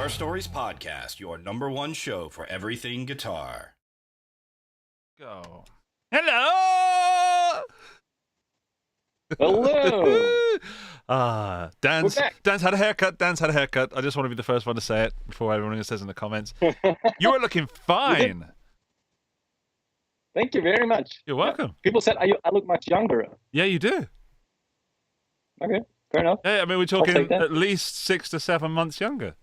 Guitar Stories Podcast, your #1 show for everything guitar. Go. Hello! Hello! Dan's had a haircut. I just want to be the first one to say it before everyone says in the comments. You are looking fine. Thank you very much. You're welcome. Yeah. People said I look much younger. Yeah, you do. Okay, fair enough. Yeah, I mean, we're talking at least 6 to 7 months younger.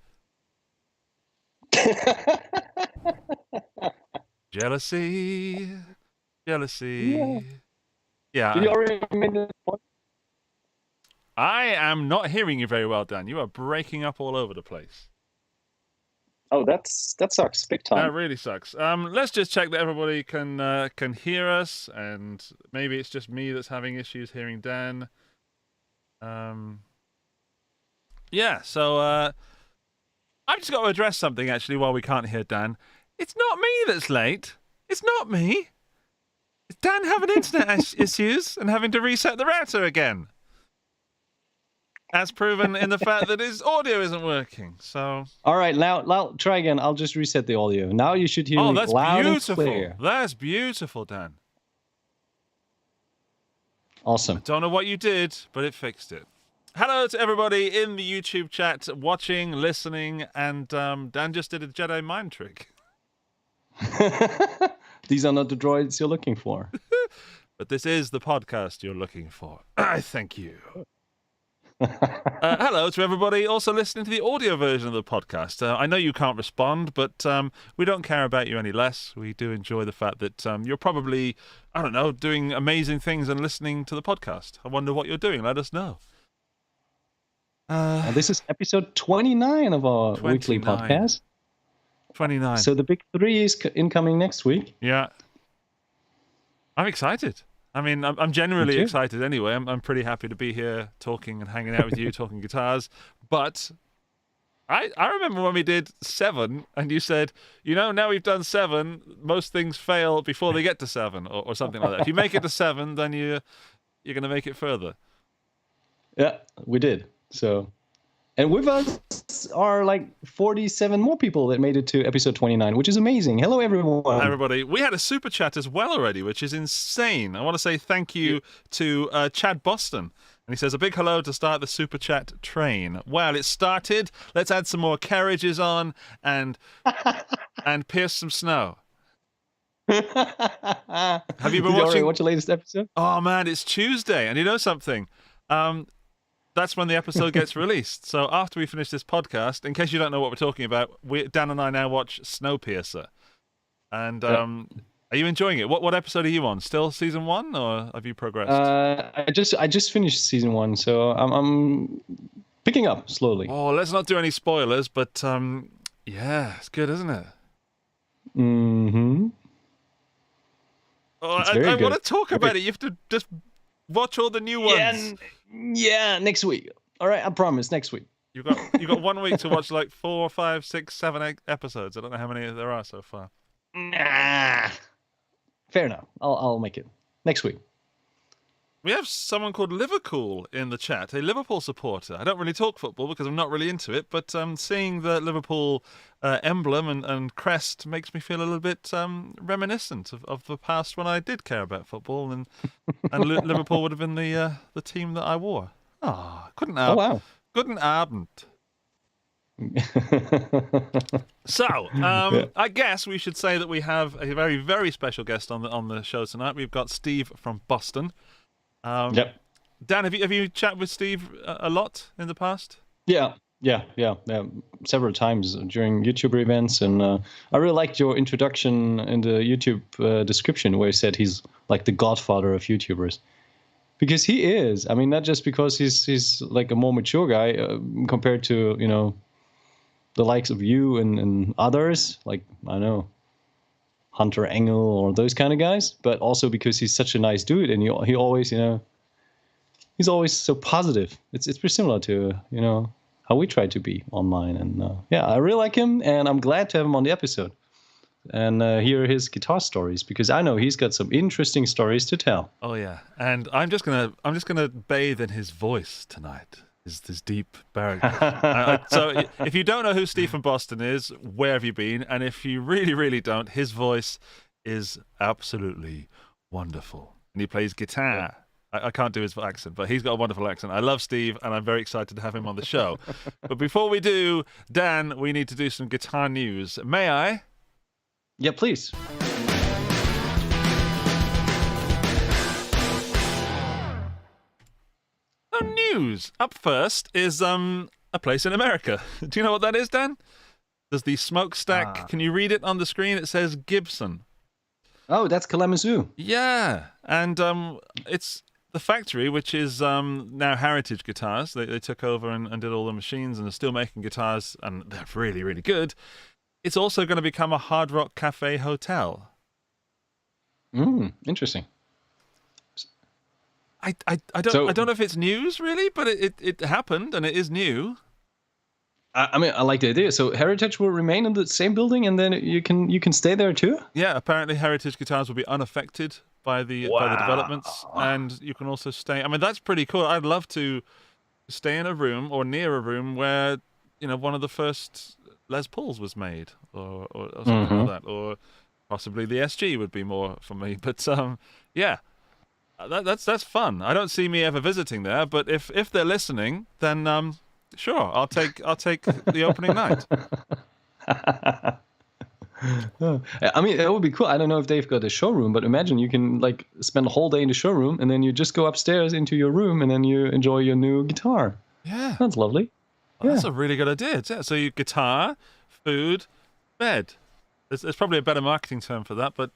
Jealousy. Yeah. Did you already make this point? I am not hearing you very well, Dan. You are breaking up all over the place. Oh, that sucks big time. That really sucks. Let's just check that everybody can hear us, and maybe it's just me that's having issues hearing Dan. Yeah. So I've just got to address something actually while we can't hear Dan. It's not me that's late. It's not me. It's Dan having internet issues and having to reset the router again. As proven in the fact that his audio isn't working. So. All right, now try again. I'll just reset the audio. Now you should hear me loud and clear. That's beautiful, Dan. Awesome. I don't know what you did, but it fixed it. Hello to everybody in the YouTube chat, watching, listening, and Dan just did a Jedi mind trick. These are not the droids you're looking for. But this is the podcast you're looking for. I thank you. Hello to everybody also listening to the audio version of the podcast. I know you can't respond, but we don't care about you any less. We do enjoy the fact that you're probably, I don't know, doing amazing things and listening to the podcast. I wonder what you're doing. Let us know. This is episode 29 of our weekly podcast. 29. So the big 3 is incoming next week. Yeah. I'm excited. I mean, I'm genuinely excited anyway. I'm pretty happy to be here talking and hanging out with you, talking guitars. But I remember when we did 7, and you said, now we've done 7, most things fail before they get to 7, or something like that. If you make it to 7, then you're going to make it further. Yeah, we did. So, and with us are like 47 more people that made it to episode 29, which is amazing. Hello, everyone. Hi, everybody. We had a super chat as well already, which is insane. I want to say thank you to Chad Boston. And he says, a big hello to start the super chat train. Well, it started. Let's add some more carriages on and pierce some snow. Have you been watching? Watch the latest episode? Oh, man, it's Tuesday. And you know something? That's when the episode gets released. So after we finish this podcast, in case you don't know what we're talking about, Dan and I now watch Snowpiercer. And are you enjoying it? What episode are you on? Still season 1, or have you progressed? I just finished season 1, so I'm picking up slowly. Oh, let's not do any spoilers, but yeah, it's good, isn't it? Mm-hmm. Oh, I want to talk about it. You have to just watch all the new ones. Yeah, next week. All right, I promise, next week. You got 1 week to watch like 4, 5, 6, 7, 8 episodes. I don't know how many there are so far. Nah. Fair enough. I'll make it next week. We have someone called Liverpool in the chat, a Liverpool supporter. I don't really talk football because I'm not really into it, but seeing the Liverpool emblem and crest makes me feel a little bit reminiscent of the past when I did care about football, and Liverpool would have been the team that I wore. Oh, guten Abend. Oh, wow. Guten Abend. So, I guess we should say that we have a very, very special guest on the show tonight. We've got Steve from Boston. Yep. Dan, have you chatted with Steve a lot in the past? Yeah, several times during YouTuber events, and I really liked your introduction in the YouTube description where you said he's like the godfather of YouTubers, because he is. I mean, not just because he's like a more mature guy compared to the likes of you and others, like I know Hunter Engel or those kind of guys, but also because he's such a nice dude, and he always, he's always so positive. It's pretty similar to, how we try to be online. And I really like him, and I'm glad to have him on the episode and hear his guitar stories, because I know he's got some interesting stories to tell. Oh yeah, and I'm just gonna bathe in his voice tonight. His deep baritone. So if you don't know who Steve from Boston is, where have you been? And if you really, really don't, his voice is absolutely wonderful. And he plays guitar. I can't do his accent, but he's got a wonderful accent. I love Steve, and I'm very excited to have him on the show. But before we do, Dan, we need to do some guitar news. May I? Yeah, please. News. Up first is a place in America. Do you know what that is, Dan? There's the smokestack. Can you read it on the screen? It says Gibson. Oh, that's Kalamazoo. Yeah, and it's the factory, which is now Heritage Guitars. They took over and did all the machines and are still making guitars, and they're really, really good. It's also going to become a Hard Rock Cafe hotel. Interesting. I don't know if it's news really, but it happened and it is new. I mean, I like the idea. So Heritage will remain in the same building, and then you can stay there too. Yeah, apparently Heritage Guitars will be unaffected by the developments, and you can also stay. I mean, that's pretty cool. I'd love to stay in a room or near a room where one of the first Les Pauls was made, or something like that, or possibly the SG would be more for me. But yeah. That's fun. I don't see me ever visiting there, but if they're listening, then sure, I'll take the opening night. I mean, it would be cool. I don't know if they've got a showroom, but imagine you can like spend a whole day in the showroom, and then you just go upstairs into your room, and then you enjoy your new guitar. Yeah, that's lovely. That's a really good idea. Yeah, so you guitar, food, bed. There's probably a better marketing term for that, but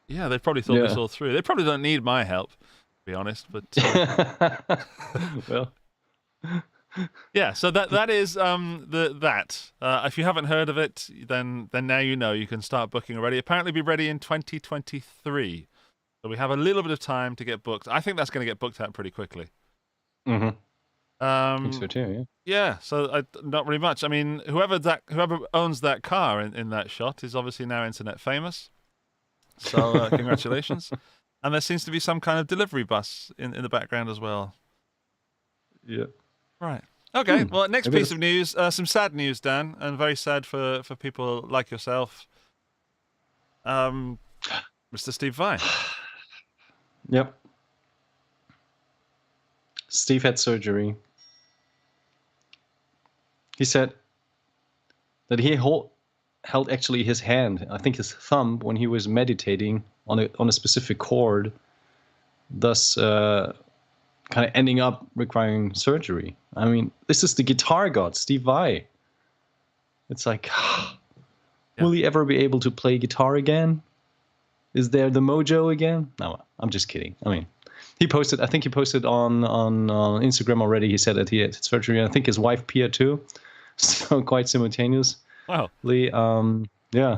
yeah, they probably thought this all through. They probably don't need my help, to be honest. But well, yeah. So that is that. If you haven't heard of it, then now you know. You can start booking already. Apparently, be ready in 2023. So we have a little bit of time to get booked. I think that's going to get booked out pretty quickly. I think so too. Yeah. So not really much. I mean, whoever owns that car in that shot is obviously now internet famous. So congratulations. And there seems to be some kind of delivery bus in the background as well. Yeah. Right. Okay. Well, next piece of news, some sad news, Dan, and very sad for people like yourself. Mr. Steve Vai. Yep. Steve had surgery. He said that he held actually his hand, I think his thumb, when he was meditating on a specific chord, thus kind of ending up requiring surgery. I mean, this is the guitar god, Steve Vai. It's like, will he ever be able to play guitar again? Is there the mojo again? No, I'm just kidding. I mean, I think he posted on Instagram already. He said that he had surgery. I think his wife Pia too. So quite simultaneous. Wow. Yeah.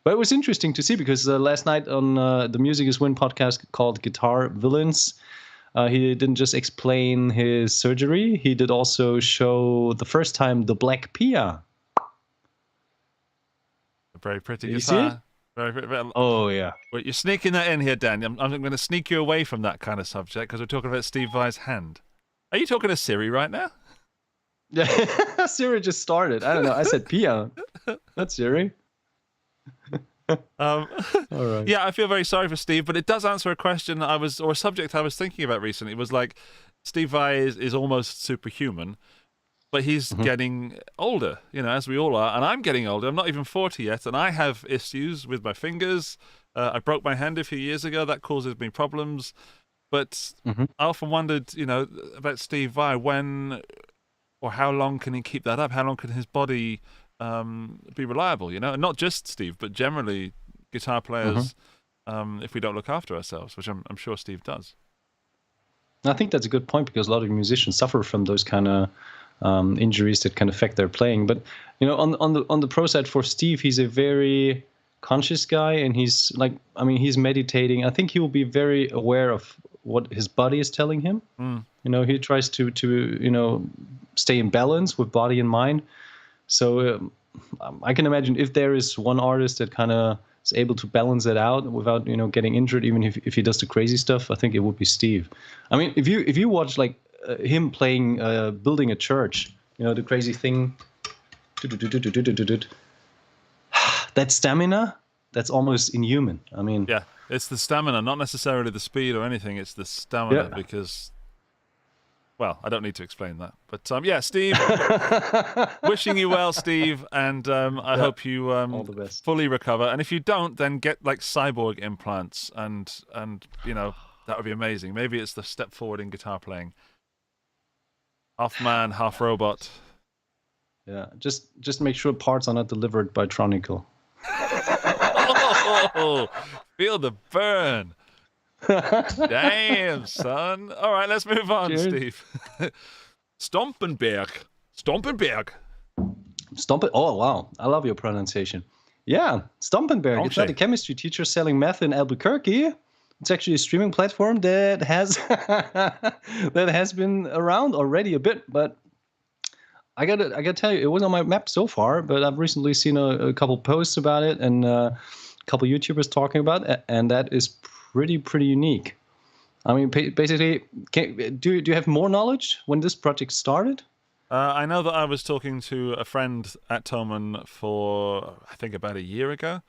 But it was interesting to see because last night on the Music Is Win podcast called Guitar Villains, he didn't just explain his surgery. He did also show the first time the Black Pia. A very pretty guitar. You see it? Very, oh, yeah. Wait, you're sneaking that in here, Dan. I'm going to sneak you away from that kind of subject because we're talking about Steve Vai's hand. Are you talking to Siri right now? Yeah, Siri just started. I don't know. I said Pia. That's Siri. All right. Yeah, I feel very sorry for Steve, but it does answer a question or a subject I was thinking about recently. It was like Steve Vai is almost superhuman, but he's getting older, as we all are, and I'm getting older. I'm not even 40 yet, and I have issues with my fingers. I broke my hand a few years ago. That causes me problems. But I often wondered, about Steve Vai, when or how long can he keep that up? How long can his body be reliable, And not just Steve, but generally guitar players, if we don't look after ourselves, which I'm sure Steve does. I think that's a good point because a lot of musicians suffer from those kind of injuries that can affect their playing. But on the pro side for Steve, he's a very conscious guy, and he's meditating. I think he will be very aware of what his body is telling him. He tries to stay in balance with body and mind. So I can imagine if there is one artist that kind of is able to balance it out without getting injured, even if he does the crazy stuff, I think it would be Steve. I mean, if you watch like him playing, building a church. You know, the crazy thing. That stamina, that's almost inhuman. I mean, Yeah, it's the stamina, not necessarily the speed or anything. It's the stamina because, well, I don't need to explain that. But yeah, Steve, wishing you well, Steve, and I hope you all the best. fully recover. And if you don't, then get like cyborg implants, and you know, that would be amazing. Maybe it's the step forward in guitar playing. Half man, half robot. Yeah, just make sure parts are not delivered by Tronical. Oh, feel the burn. Damn, son. All right, let's move on, Cheers. Steve. Stompenberg. Oh, wow. I love your pronunciation. Yeah, Stompenberg. It's not a chemistry teacher selling meth in Albuquerque. It's actually a streaming platform that has that has been around already a bit, but I gotta tell you, it wasn't on my map so far, but I've recently seen a couple posts about it and a couple YouTubers talking about it, and that is pretty unique. I mean, basically, do you have more knowledge when this project started? I know that I was talking to a friend at Thomann for, I think, about a year ago.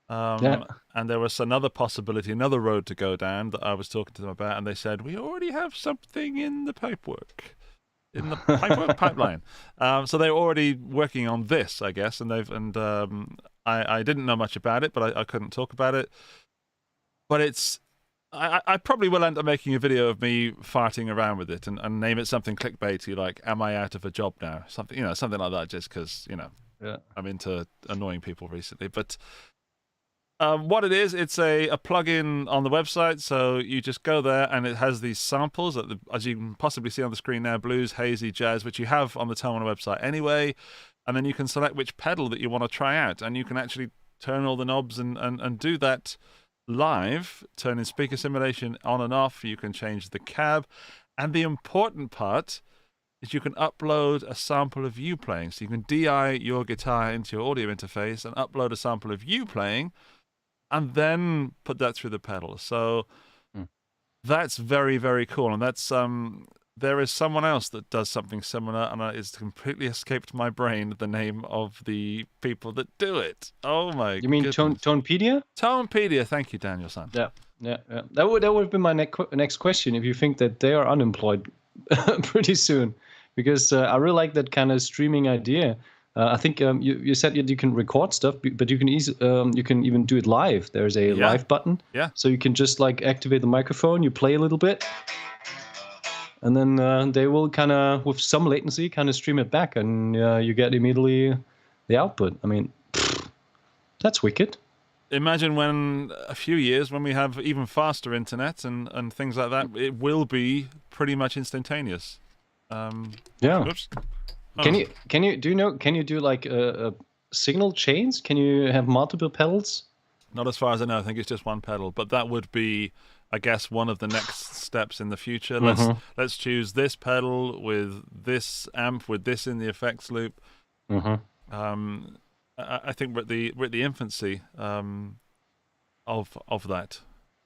And there was another possibility, another road to go down that I was talking to them about, and they said, we already have something in the pipework. In the pipeline. So they're already working on this, I guess, and I didn't know much about it, but I couldn't talk about it. But I probably will end up making a video of me farting around with it and name it something clickbaity like "Am I out of a job now?" Something like that, just because I'm into annoying people recently. But what it is, it's a plugin on the website, so you just go there and it has these samples, as you can possibly see on the screen now, blues, hazy, jazz, which you have on the Thomann website anyway, and then you can select which pedal that you want to try out, and you can actually turn all the knobs and do that live, turning speaker simulation on and off. You can change the cab, and the important part is you can upload a sample of you playing, so you can DI your guitar into your audio interface and upload a sample of you playing, and then put that through the pedal. So that's very, very cool. And that's there is someone else that does something similar, and it's completely escaped my brain the name of the people that do it. Oh my! You mean Tonepedia? Tonepedia. Thank you, Daniel-san. Yeah. That would have been my next question. If you think that they are unemployed pretty soon, because I really like that kind of streaming idea. I think you said you can record stuff, but you can even do it live. There's a live button. Yeah. So you can just like activate the microphone, you play a little bit, and then they will kind of, with some latency, kind of stream it back, and you get immediately the output. I mean, that's wicked. Imagine when a few years when we have even faster internet and things like that, it will be pretty much instantaneous. Yeah. Oops. Oh. Can you do like signal chains? Can you have multiple pedals? Not as far as I know. I think it's just one pedal, but that would be, I guess, one of the next steps in the future. Let's choose this pedal with this amp with this in the effects loop. I think we're at the infancy of that.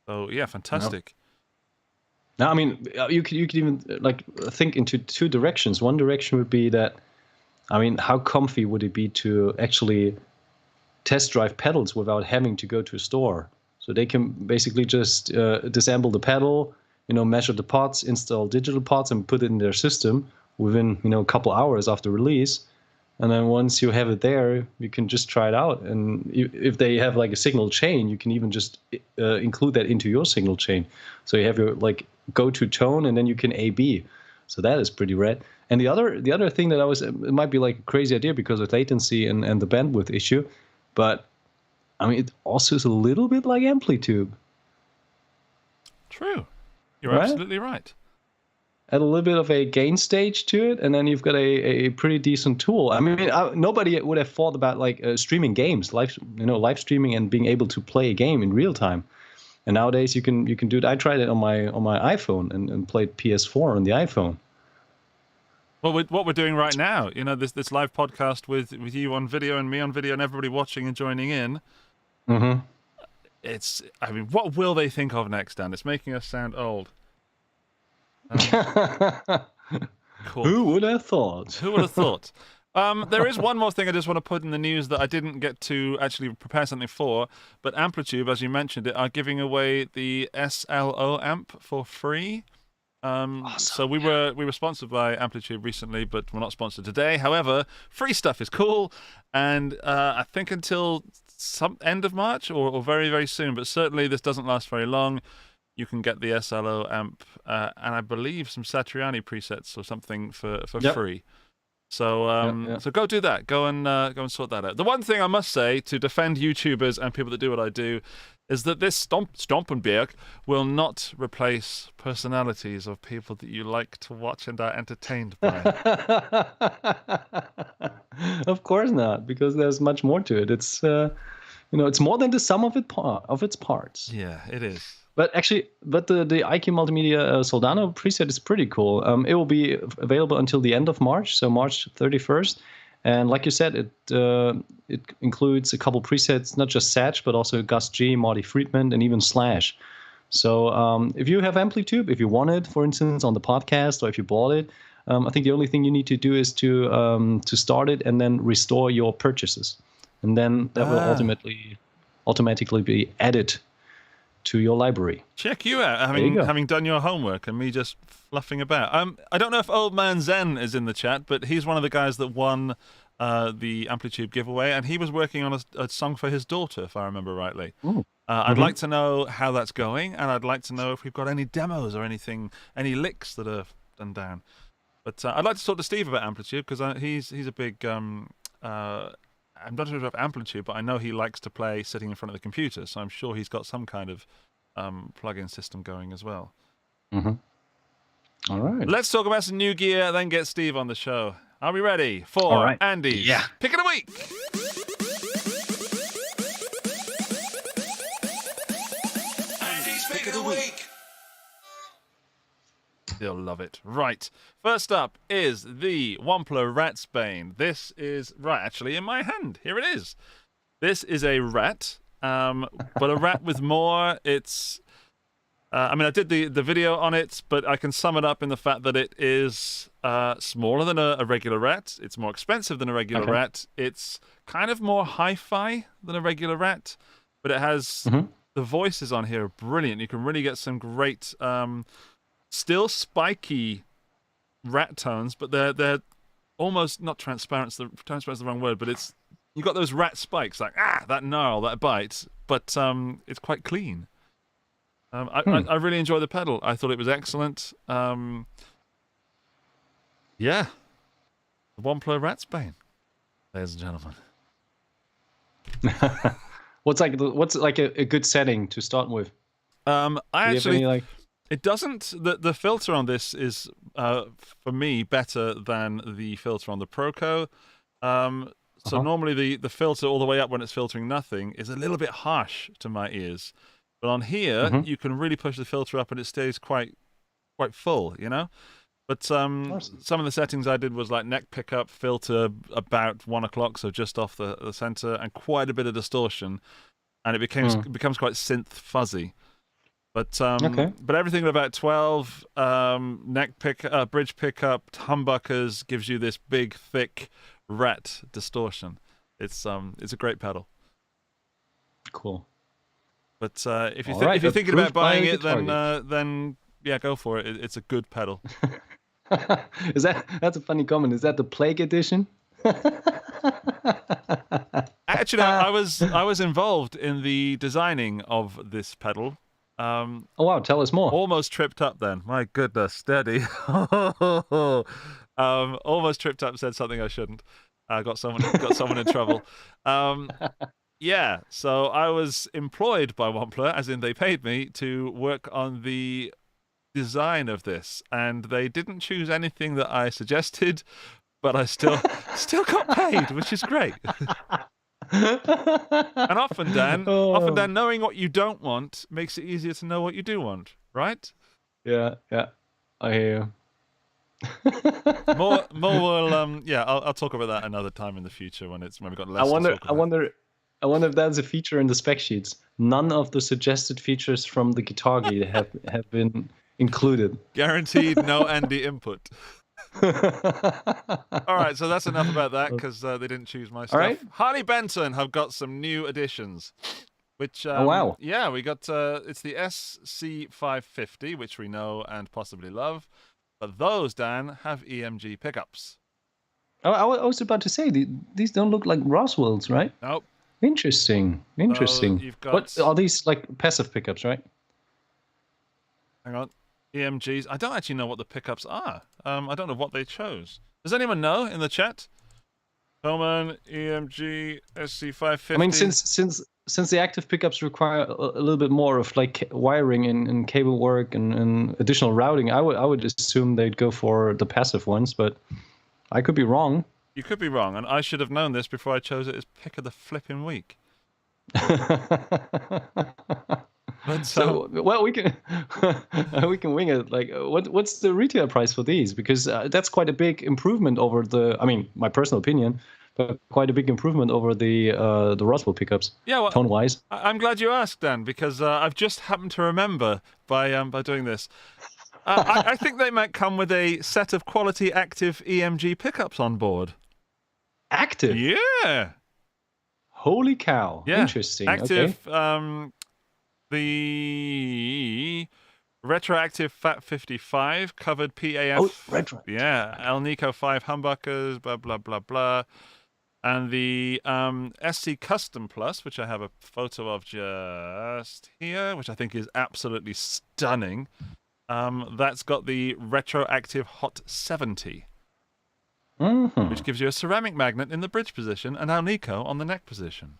So yeah, fantastic. Now, I mean, you could even like think into two directions. One direction would be that, I mean, how comfy would it be to actually test drive pedals without having to go to a store? So they can basically just disassemble the pedal, measure the parts, install digital parts, and put it in their system within a couple hours after release. And then once you have it there, you can just try it out. And if they have like a signal chain, you can even just include that into your signal chain. So you have your like go-to tone, and then you can A/B. So that is pretty rad. And the other thing that it might be like a crazy idea because of latency and the bandwidth issue, but I mean, it also is a little bit like Amplitube. True. You're absolutely right. Add a little bit of a gain stage to it, and then you've got a pretty decent tool. I mean, nobody would have thought about like streaming games, live streaming and being able to play a game in real time. And nowadays you can do it. I tried it on my iPhone and played PS4 on the iPhone. Well, what we're doing right now, this live podcast with you on video and me on video and everybody watching and joining in. Mm-hmm. I mean, what will they think of next, Dan? It's making us sound old. Cool. Who would have thought? Who would have thought? There is one more thing I just want to put in the news that I didn't get to actually prepare something for, but Amplitube, as you mentioned it, are giving away the SLO amp for free. Awesome. So we were sponsored by Amplitube recently, but we're not sponsored today. However, free stuff is cool, and I think until some end of March or very, very soon, but certainly this doesn't last very long. You can get the SLO amp and I believe some Satriani presets or something for free. So so go do that. Go and sort that out. The one thing I must say to defend YouTubers and people that do what I do is that this Stompenberg will not replace personalities of people that you like to watch and are entertained by. Of course not, because there's much more to it. It's it's more than the sum of its parts. Yeah, it is. But actually, the IQ Multimedia Soldano preset is pretty cool. It will be available until the end of March, so March 31st. And like you said, it includes a couple presets, not just Satch, but also Gus G, Marty Friedman, and even Slash. So if you have Amplitube, if you want it, for instance, on the podcast, or if you bought it, I think the only thing you need to do is to start it and then restore your purchases. And then that will automatically be added to your library. Check you out, having done your homework and me just fluffing about. I don't know if Old Man Zen is in the chat, but he's one of the guys that won the Amplitube giveaway, and he was working on a song for his daughter, if I remember rightly. I'd like to know how that's going, and I'd like to know if we've got any demos or anything, any licks that are done down. But I'd like to talk to Steve about Amplitube, because he's a big... I'm not sure about Amplitube, but I know he likes to play sitting in front of the computer, so I'm sure he's got some kind of plug-in system going as well. All right. Let's talk about some new gear, then get Steve on the show. Are we ready for Andy's Pick of the Week? Andy's Pick of the Week. You'll love it. Right. First up is the Wampler Ratsbane. This is actually in my hand. Here it is. This is a rat, but a rat with more. It's. I did the video on it, but I can sum it up in the fact that it is smaller than a regular rat. It's more expensive than a regular rat. It's kind of more hi-fi than a regular rat, but it has the voices on here are brilliant. You can really get some great. Still spiky rat tones, but they're almost not transparent. Transparent is the wrong word, but you've got those rat spikes, like that gnarl, that bite, but it's quite clean. I really enjoy the pedal. I thought it was excellent. The Wampler Ratsbane, ladies and gentlemen. What's like a good setting to start with? It doesn't. The filter on this is, for me, better than the filter on the Proco. So normally the filter all the way up when it's filtering nothing is a little bit harsh to my ears. But on here, you can really push the filter up and it stays quite full, you know? But some of the settings I did was like neck pickup, filter about 1 o'clock, so just off the center, and quite a bit of distortion. And it becomes quite synth fuzzy. But everything at about 12, bridge pickup, humbuckers gives you this big, thick rat distortion. It's a great pedal. Cool. But if you're thinking about buying it, then yeah, go for it. It's a good pedal. That's a funny comment. Is that the Plague Edition? Actually, I was involved in the designing of this pedal. Oh wow! Tell us more. Almost tripped up then. My goodness, steady. Almost tripped up. Said something I shouldn't. Got someone in trouble. Yeah. So I was employed by Wampler, as in they paid me to work on the design of this, and they didn't choose anything that I suggested, but I still got paid, which is great. And often, Dan, knowing what you don't want makes it easier to know what you do want, right? Yeah, I hear you. More will, I'll talk about that another time in the future when we've got less. I wonder if that's a feature in the spec sheets. None of the suggested features from the Guitar Geek have been included. Guaranteed no Andy input. All right, so that's enough about that because they didn't choose my stuff. right. Harley Benton have got some new additions, which Oh, wow. yeah, we got it's the SC550, which we know and possibly love, but those, Dan, have EMG pickups. Oh, I was about to say these don't look like Roswell's, right? Nope. Interesting. You've got... What are these, like passive pickups, right? Hang on. EMGs. I don't actually know what the pickups are. I don't know what they chose. Does anyone know in the chat? Coleman, EMG, SC550. I mean, since the active pickups require a little bit more of like wiring and cable work and additional routing, I would assume they'd go for the passive ones, but I could be wrong. You could be wrong, and I should have known this before I chose it as pick of the flipping week. But, so well, we can wing it. Like, what's the retail price for these? Because that's quite a big improvement over the. I mean, my personal opinion, but quite a big improvement over the Roswell pickups. Yeah, well, tone wise. I'm glad you asked, Dan, because I've just happened to remember by doing this. I think they might come with a set of quality active EMG pickups on board. Active? Yeah. Holy cow! Yeah. Interesting. Active. Okay. The retroactive Fat 55 covered PAF. Oh, retro. Yeah, El Nico 5 humbuckers, blah blah blah blah, and the SC Custom Plus, which I have a photo of just here, which I think is absolutely stunning. That's got the retroactive Hot 70, which gives you a ceramic magnet in the bridge position and El Nico on the neck position.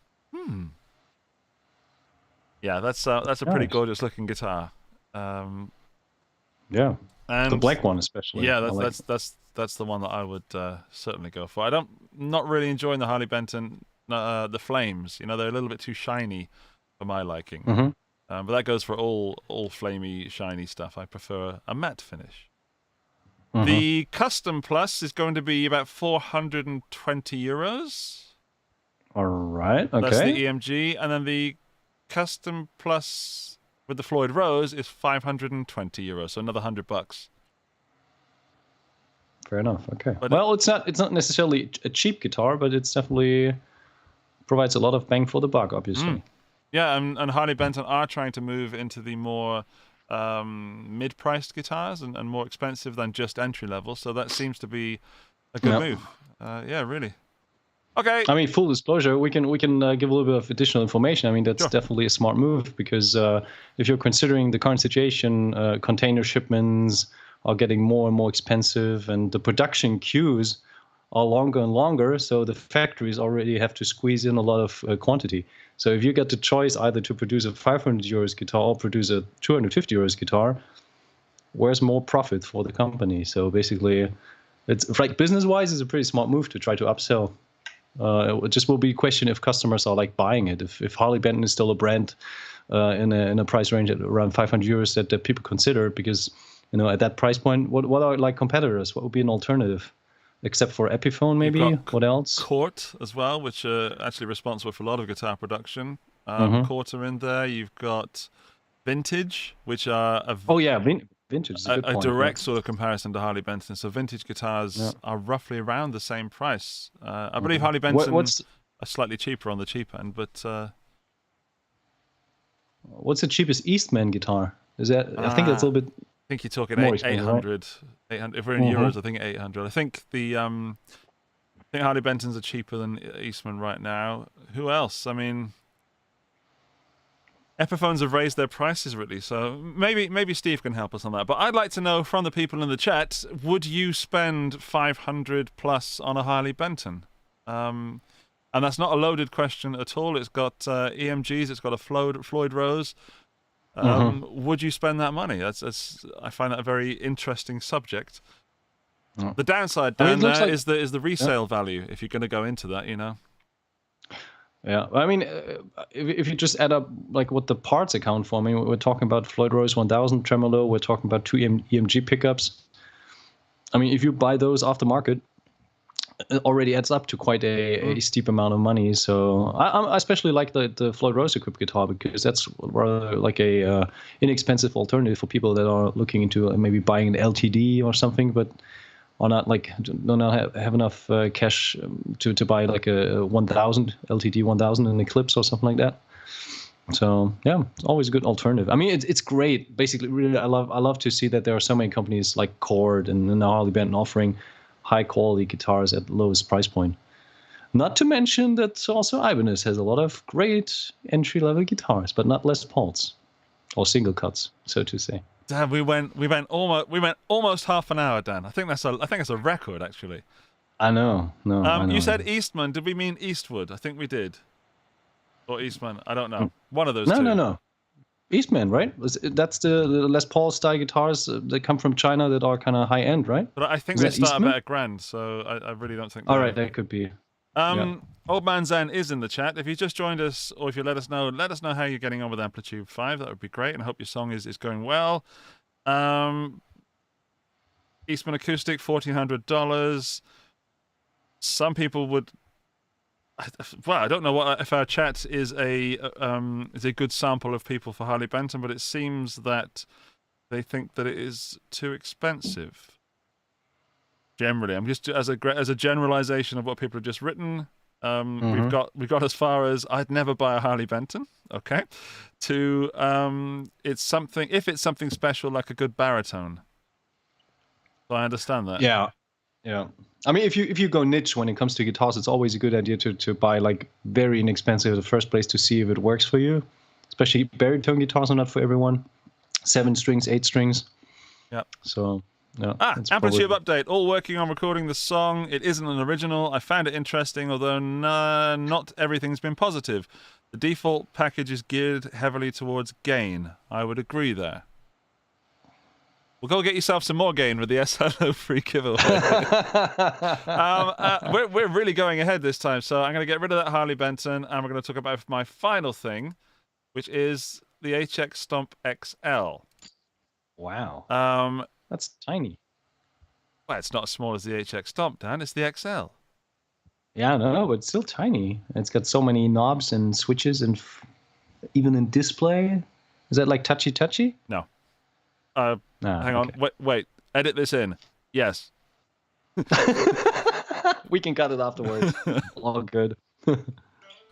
Yeah, that's a pretty gorgeous looking guitar. Yeah, and the black one especially. Yeah, that's the one that I would certainly go for. Not really enjoying the Harley Benton the flames. You know, they're a little bit too shiny for my liking. But that goes for all flamey, shiny stuff. I prefer a matte finish. The Custom Plus is going to be about 420 euros. All right. Okay. That's the EMG, and then the Custom Plus with the Floyd Rose is 520 euros, so another $100. Fair enough. Okay. But well, it's not necessarily a cheap guitar, but it's definitely provides a lot of bang for the buck, obviously. Yeah, and Harley Benton are trying to move into the more mid-priced guitars and more expensive than just entry level, so that seems to be a good move. Yeah, really. Okay. I mean, full disclosure, we can give a little bit of additional information. I mean, that's definitely a smart move because if you're considering the current situation, container shipments are getting more and more expensive, and the production queues are longer and longer. So the factories already have to squeeze in a lot of quantity. So if you get the choice either to produce a 500 euros guitar or produce a 250 euros guitar, where's more profit for the company? So basically, it's like business-wise, it's a pretty smart move to try to upsell. It just will be a question if customers are like buying it. If Harley Benton is still a brand in a price range at around 500 euros that people consider, because at that price point, what are like competitors? What would be an alternative, except for Epiphone maybe? What else? Court as well, which are actually responsible for a lot of guitar production. Court are in there. You've got Vintage, which are Vintage is a good point, direct sort of comparison to Harley Benton. So vintage guitars are roughly around the same price. I believe Harley Benton are slightly cheaper on the cheap end, but what's the cheapest Eastman guitar? Is that? I think that's a little bit. I think you're talking 800. 800. If we're in euros, I think 800. I think I think Harley Bentons are cheaper than Eastman right now. Who else? I mean, Epiphones have raised their prices, really, so maybe Steve can help us on that. But I'd like to know from the people in the chat, would you spend 500 plus on a Harley Benton? And that's not a loaded question at all. It's got EMGs, it's got a Floyd Rose. Would you spend that money? I find that a very interesting subject. The downside, Dan, is the resale value, if you're going to go into that, Yeah, I mean, if you just add up like what the parts account for, I mean, we're talking about Floyd Rose 1000 tremolo, we're talking about two EMG pickups. I mean, if you buy those aftermarket, it already adds up to quite a steep amount of money. So I especially like the Floyd Rose equipped guitar because that's rather like a inexpensive alternative for people that are looking into maybe buying an LTD or something, but are not like do not have enough cash to buy like a 1000 LTD 1000 in Eclipse or something like that. So yeah, it's always a good alternative. I mean, it's great. Basically, really, I love to see that there are so many companies like Chord and now Harley Benton offering high quality guitars at the lowest price point. Not to mention that also Ibanez has a lot of great entry level guitars, but not Les Pauls or single cuts, so to say. Dan, we went almost half an hour, Dan. I think that's a record actually. I know. I know. You said Eastman. Did we mean Eastwood? I think we did. Or Eastman. I don't know. One of those two. No. Eastman, right? That's the Les Paul style guitars that come from China that are kind of high end, right? But I think they start about $1,000, so I really don't think. All right, that could be. Old Man Zen is in the chat. If you just joined us, or if you let us know how you're getting on with Amplitube 5. That would be great, and I hope your song is going well. Eastman acoustic, $1,400. Some people would. Well, I don't know if our chat is a good sample of people for Harley Benton, but it seems that they think that it is too expensive. Generally, I'm just as a generalization of what people have just written. We've got as far as I'd never buy a Harley Benton. Okay, to it's something special like a good baritone. So I understand that. Yeah. I mean, if you go niche when it comes to guitars, it's always a good idea to buy like very inexpensive in the first place to see if it works for you. Especially baritone guitars are not for everyone. 7 strings, 8 strings. Yeah. So yeah. Amplitube update. All working on recording the song. It isn't an original. I found it interesting, although not everything's been positive. The default package is geared heavily towards gain. I would agree there. Well, go get yourself some more gain with the SLO free giveaway. We're really going ahead this time, so I'm going to get rid of that Harley Benton, and we're going to talk about my final thing, which is the HX Stomp XL. Wow. That's tiny. Well, it's not as small as the HX Stomp, Dan. It's the XL. Yeah, no, but it's still tiny. It's got so many knobs and switches, and even in display. Is that like touchy? No. Hang on. Wait. Edit this in. Yes. We can cut it afterwards. All good.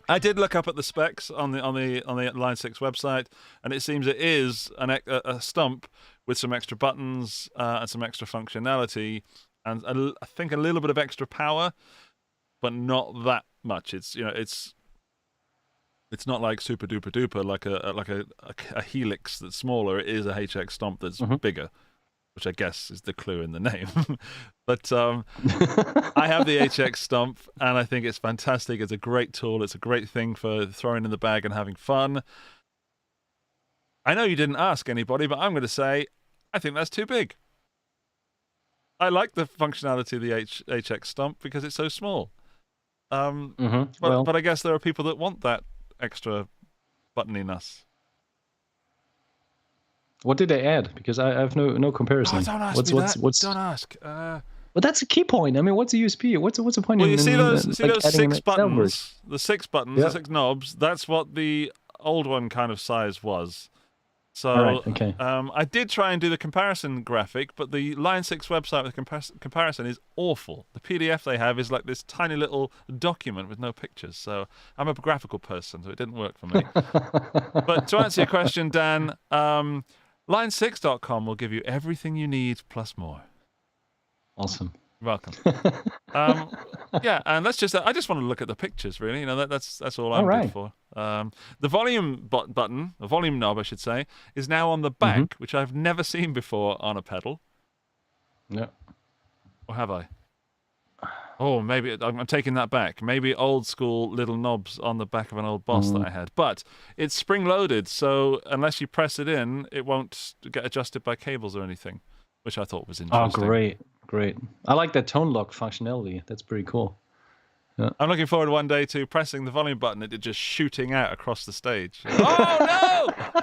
I did look up at the specs on the Line 6 website, and it seems it is a stump with some extra buttons and some extra functionality, and I think a little bit of extra power, but not that much. It's not like super duper duper like a Helix that's smaller. It is a HX Stomp that's bigger, which I guess is the clue in the name. But I have the HX Stomp, and I think it's fantastic. It's a great tool. It's a great thing for throwing in the bag and having fun. I know you didn't ask anybody, but I'm going to say I think that's too big. I like the functionality of the HX Stomp because it's so small. But I guess there are people that want that extra buttoniness. What did they add? Because I have no comparison. Oh, don't ask me that. Don't ask. But that's a key point. I mean, what's the USP? What's the point? Well, you see those 6 buttons, numbers? the 6 buttons, the 6 knobs. That's what the old one kind of size was. So right, okay. I did try and do the comparison graphic, but the Line 6 website with comparison is awful. The PDF they have is like this tiny little document with no pictures. So I'm a graphical person, so it didn't work for me. But to answer your question, Dan, line6.com will give you everything you need plus more. Awesome. You're welcome. Yeah, and I just want to look at the pictures, really. You know, that's all I'm good for. The volume button, the volume knob, I should say, is now on the back, which I've never seen before on a pedal. Yeah. Or have I? Oh, maybe I'm taking that back. Maybe old school little knobs on the back of an old Boss that I had. But it's spring loaded, so unless you press it in, it won't get adjusted by cables or anything, which I thought was interesting. Oh, great. I like that tone lock functionality. That's pretty cool. Yeah. I'm looking forward one day to pressing the volume button and it just shooting out across the stage. Oh, no!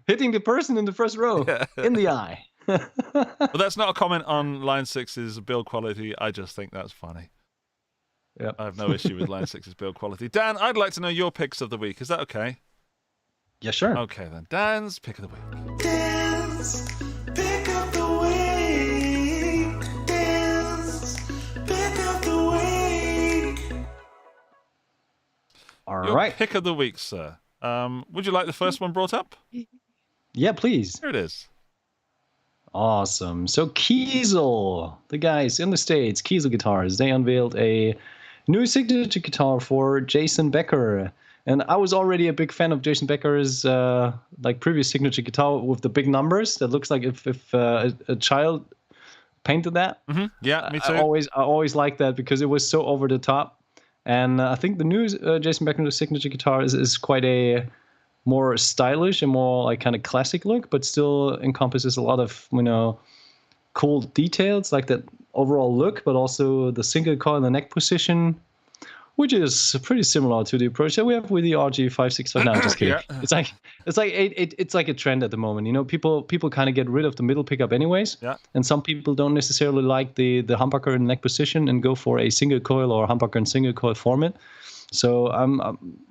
Hitting the person in the first row in the eye. But that's not a comment on Line 6's build quality. I just think that's funny. Yep. I have no issue with Line 6's build quality. Dan, I'd like to know your picks of the week. Is that okay? Yeah, sure. Okay, then. Dan's pick of the week. Dance, pick up the week. Dance, pick up the week. All Your right. pick of the week, sir. Would you like the first one brought up? Yeah, please. Here it is. Awesome. So Kiesel, the guys in the States, Kiesel Guitars, they unveiled a new signature guitar for Jason Becker. And I was already a big fan of Jason Becker's like previous signature guitar with the big numbers. That looks like if a child painted that. Mm-hmm. Yeah, me too. I always liked that because it was so over the top. And I think the new Jason Becker signature guitar is quite a more stylish and more like kind of classic look, but still encompasses a lot of, cool details like that overall look, but also the single coil and the neck position, which is pretty similar to the approach that we have with the RG565. No, just kidding. Yeah. It's like a trend at the moment. People kind of get rid of the middle pickup anyways. Yeah. And some people don't necessarily like the humbucker and neck position and go for a single coil or humbucker and single coil format. So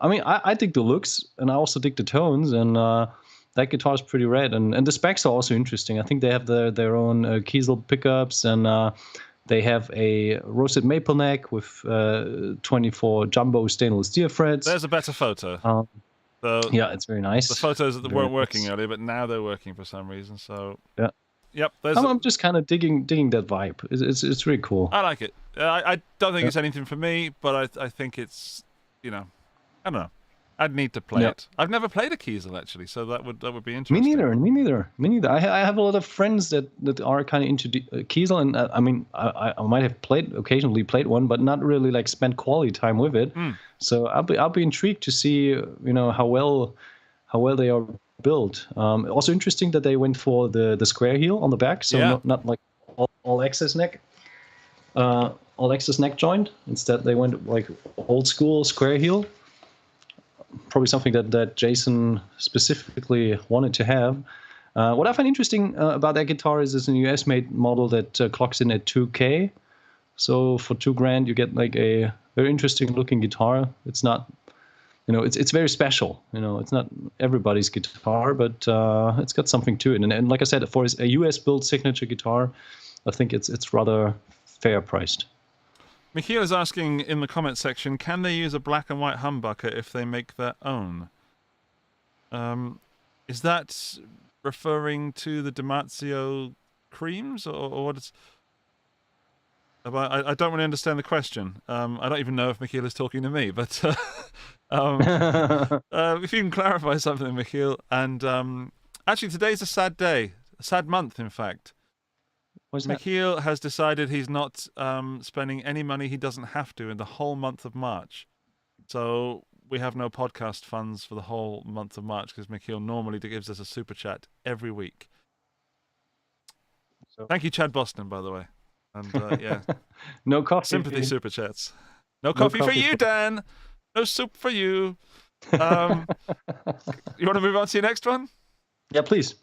I dig the looks and I also dig the tones, and that guitar is pretty rad. And the specs are also interesting. I think they have their own Kiesel pickups, and they have a roasted maple neck with 24 jumbo stainless steel frets. There's a better photo. Yeah, it's very nice. The photos that weren't working earlier, but now they're working for some reason. So yeah. Yep. I'm just kind of digging that vibe. It's really cool. I like it. I don't think it's anything for me, but I think it's, I don't know. I'd need to play it. I've never played a Kiesel actually, so that would be interesting. Me neither. I have a lot of friends that are kind of into Kiesel, and I might have occasionally played one, but not really like spent quality time with it. So I'll be intrigued to see how well they are built. Also interesting that they went for the square heel on the back, so not like all access neck. All access neck joint. Instead, they went like old school square heel. Probably something that Jason specifically wanted to have. What I find interesting about that guitar is it's a US made model that clocks in at 2K. So for $2,000, you get like a very interesting looking guitar. It's not, it's very special. It's not everybody's guitar, but it's got something to it. And like I said, for a US built signature guitar, I think it's rather fair priced. Michiel is asking in the comment section, can they use a black and white humbucker if they make their own? Is that referring to the Damasio creams, or what is... I don't really understand the question. I don't even know if Michiel is talking to me, but if you can clarify something, Michiel. And actually, today's a sad day, a sad month, in fact. Michiel has decided he's not spending any money he doesn't have to in the whole month of March. So we have no podcast funds for the whole month of March because Michiel normally gives us a super chat every week. So. Thank you, Chad Boston, by the way. And yeah, no coffee. Sympathy super chats. No coffee for you, Dan. No soup for you. You want to move on to your next one? Yeah, please.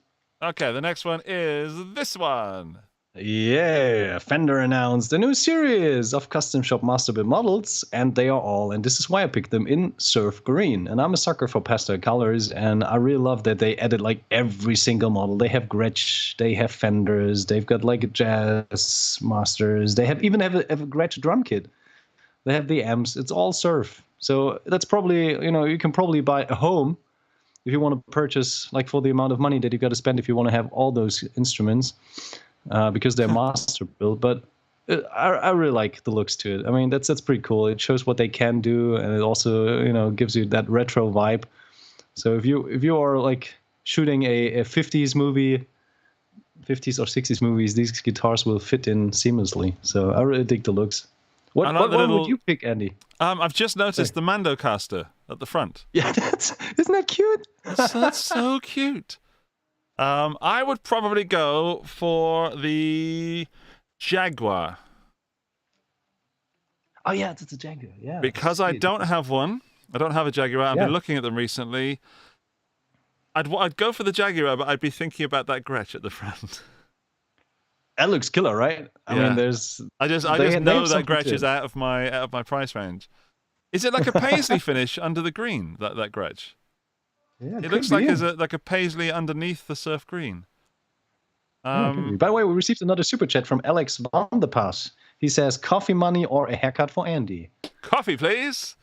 Okay, the next one is this one. Yeah, Fender announced a new series of custom shop master build models, and they are all, and this is why I picked them, in surf green. And I'm a sucker for pastel colors, and I really love that they added like every single model. They have Gretsch, they have Fenders, they've got like jazz masters, they even have a Gretsch drum kit. They have the amps. It's all surf. So that's probably, you can probably buy a home if you want to purchase, like, for the amount of money that you got to spend if you want to have all those instruments. Because they're master built, but I really like the looks to it. I mean, that's pretty cool. It shows what they can do, and it also gives you that retro vibe. So if you are like shooting a 50s movie, 50s or 60s movies, these guitars will fit in seamlessly. So I really dig the looks. What would you pick, Andy? I've just noticed the Mando caster at the front. Yeah, isn't that cute? That's so cute. I would probably go for the Jaguar. Oh yeah, it's a Jaguar. Yeah. Because I don't have one. I don't have a Jaguar. I've been looking at them recently. I'd go for the Jaguar, but I'd be thinking about that Gretsch at the front. That looks killer, right? I Yeah. mean, there's. I just they know have that something Gretsch to is it. out of my price range. Is it like a paisley finish under the green? That Gretsch? Yeah, It looks like there's like a paisley underneath the surf green. Yeah, could be. By the way, we received another super chat from Alex Van der Pass. He says, "Coffee money or a haircut for Andy." Coffee, please.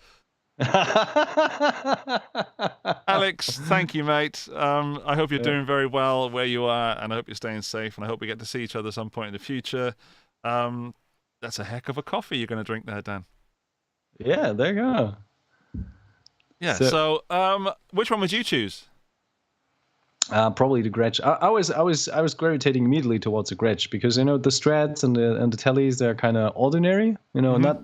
Alex, thank you, mate. I hope you're doing very well where you are, and I hope you're staying safe, and I hope we get to see each other some point in the future. That's a heck of a coffee you're going to drink there, Dan. Yeah, there you go. Yeah, so which one would you choose? Probably the Gretsch. I was gravitating immediately towards the Gretsch because the Strats and the Tellys, they're kind of ordinary. Not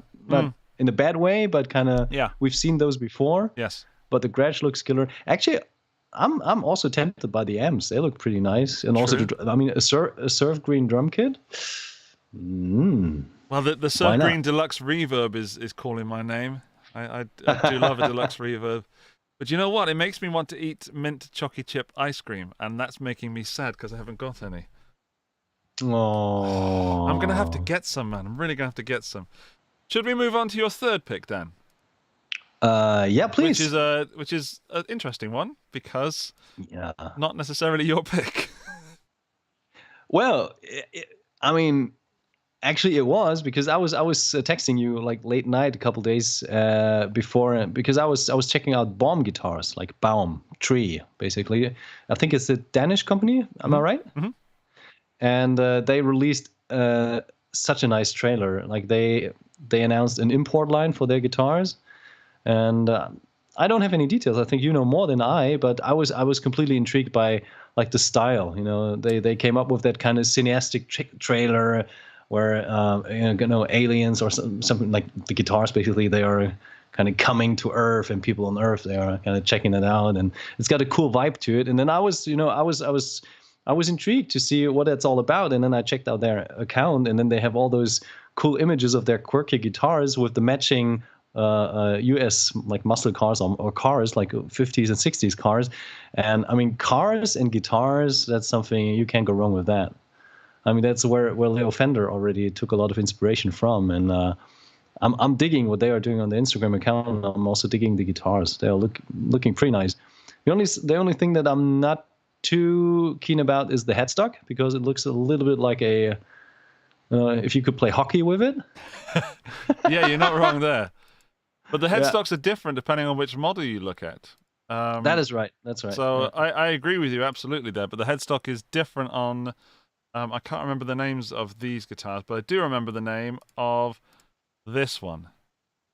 in a bad way, but kind of. Yeah. We've seen those before. Yes. But the Gretsch looks killer. Actually, I'm also tempted by the amps. They look pretty nice, and also a surf green drum kit. Well, the surf green deluxe reverb is calling my name. I do love a deluxe reverb. But you know what? It makes me want to eat mint chocky chip ice cream, and that's making me sad because I haven't got any. Oh. I'm going to have to get some, man. I'm really going to have to get some. Should we move on to your third pick, Dan? Yeah, please. Which is an interesting one because not necessarily your pick. Well, I mean, actually, it was because I was texting you like late night a couple days before because I was checking out Baum guitars, like Baum tree, basically. I think it's a Danish company. Am I right? Mm-hmm. And they released such a nice trailer. Like they announced an import line for their guitars, and I don't have any details. I think you know more than I, but I was completely intrigued by like the style. They came up with that kind of cineastic trailer where aliens or something like the guitars basically they are kind of coming to Earth and people on Earth they are kind of checking it out and it's got a cool vibe to it. And then I was intrigued to see what it's all about. And then I checked out their account and then they have all those cool images of their quirky guitars with the matching US like muscle cars or cars like 50s and 60s cars. And I mean cars and guitars, that's something you can't go wrong with that. I mean, that's where Leo Fender already took a lot of inspiration from, and I'm digging what they are doing on the Instagram account. I'm also digging the guitars; they are looking pretty nice. The only thing that I'm not too keen about is the headstock because it looks a little bit like a if you could play hockey with it. Yeah, you're not wrong there. But the headstocks are different depending on which model you look at. That is right. That's right. So I agree with you absolutely there. But the headstock is different on. I can't remember the names of these guitars, but I do remember the name of this one.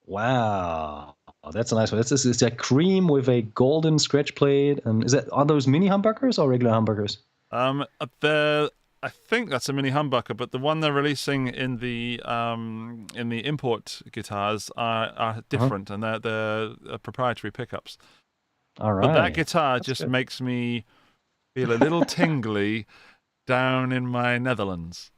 Wow, that's a nice one. It's a cream with a golden scratch plate, and are those mini humbuckers or regular humbuckers? I think that's a mini humbucker, but the one they're releasing in the import guitars are different, and they're proprietary pickups. All right, but that guitar just makes me feel a little tingly. Down in my Netherlands.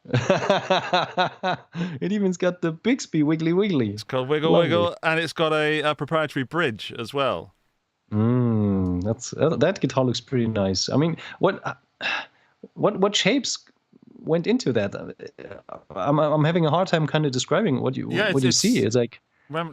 It even's got the Bixby Wiggly Wiggly. It's called Wiggle Wiggle, and it's got a proprietary bridge as well. That guitar looks pretty nice. I mean, what shapes went into that? I'm having a hard time kind of describing what you see. It's like. I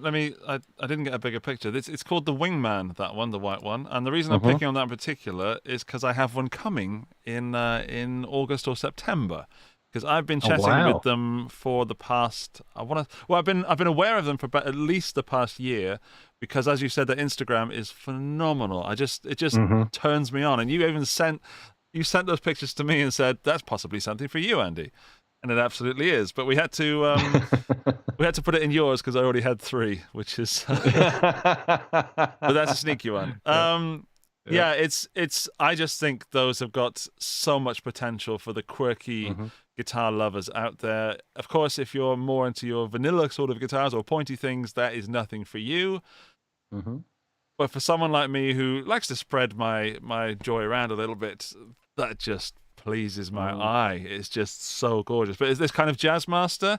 didn't get a bigger picture. It's called the Wingman, that one, the white one. And the reason I'm picking on that in particular is because I have one coming in August or September. Because I've been chatting with them for the past. I've been aware of them for at least the past year. Because as you said, their Instagram is phenomenal. It just turns me on. And you even sent those pictures to me and said that's possibly something for you, Andy. And it absolutely is, but we had to put it in yours because I already had 3, which is, but that's a sneaky one. It's. I just think those have got so much potential for the quirky guitar lovers out there. Of course, if you're more into your vanilla sort of guitars or pointy things, that is nothing for you. But for someone like me who likes to spread my joy around a little bit, that just pleases my eye. It's just so gorgeous. But it's this kind of jazz master.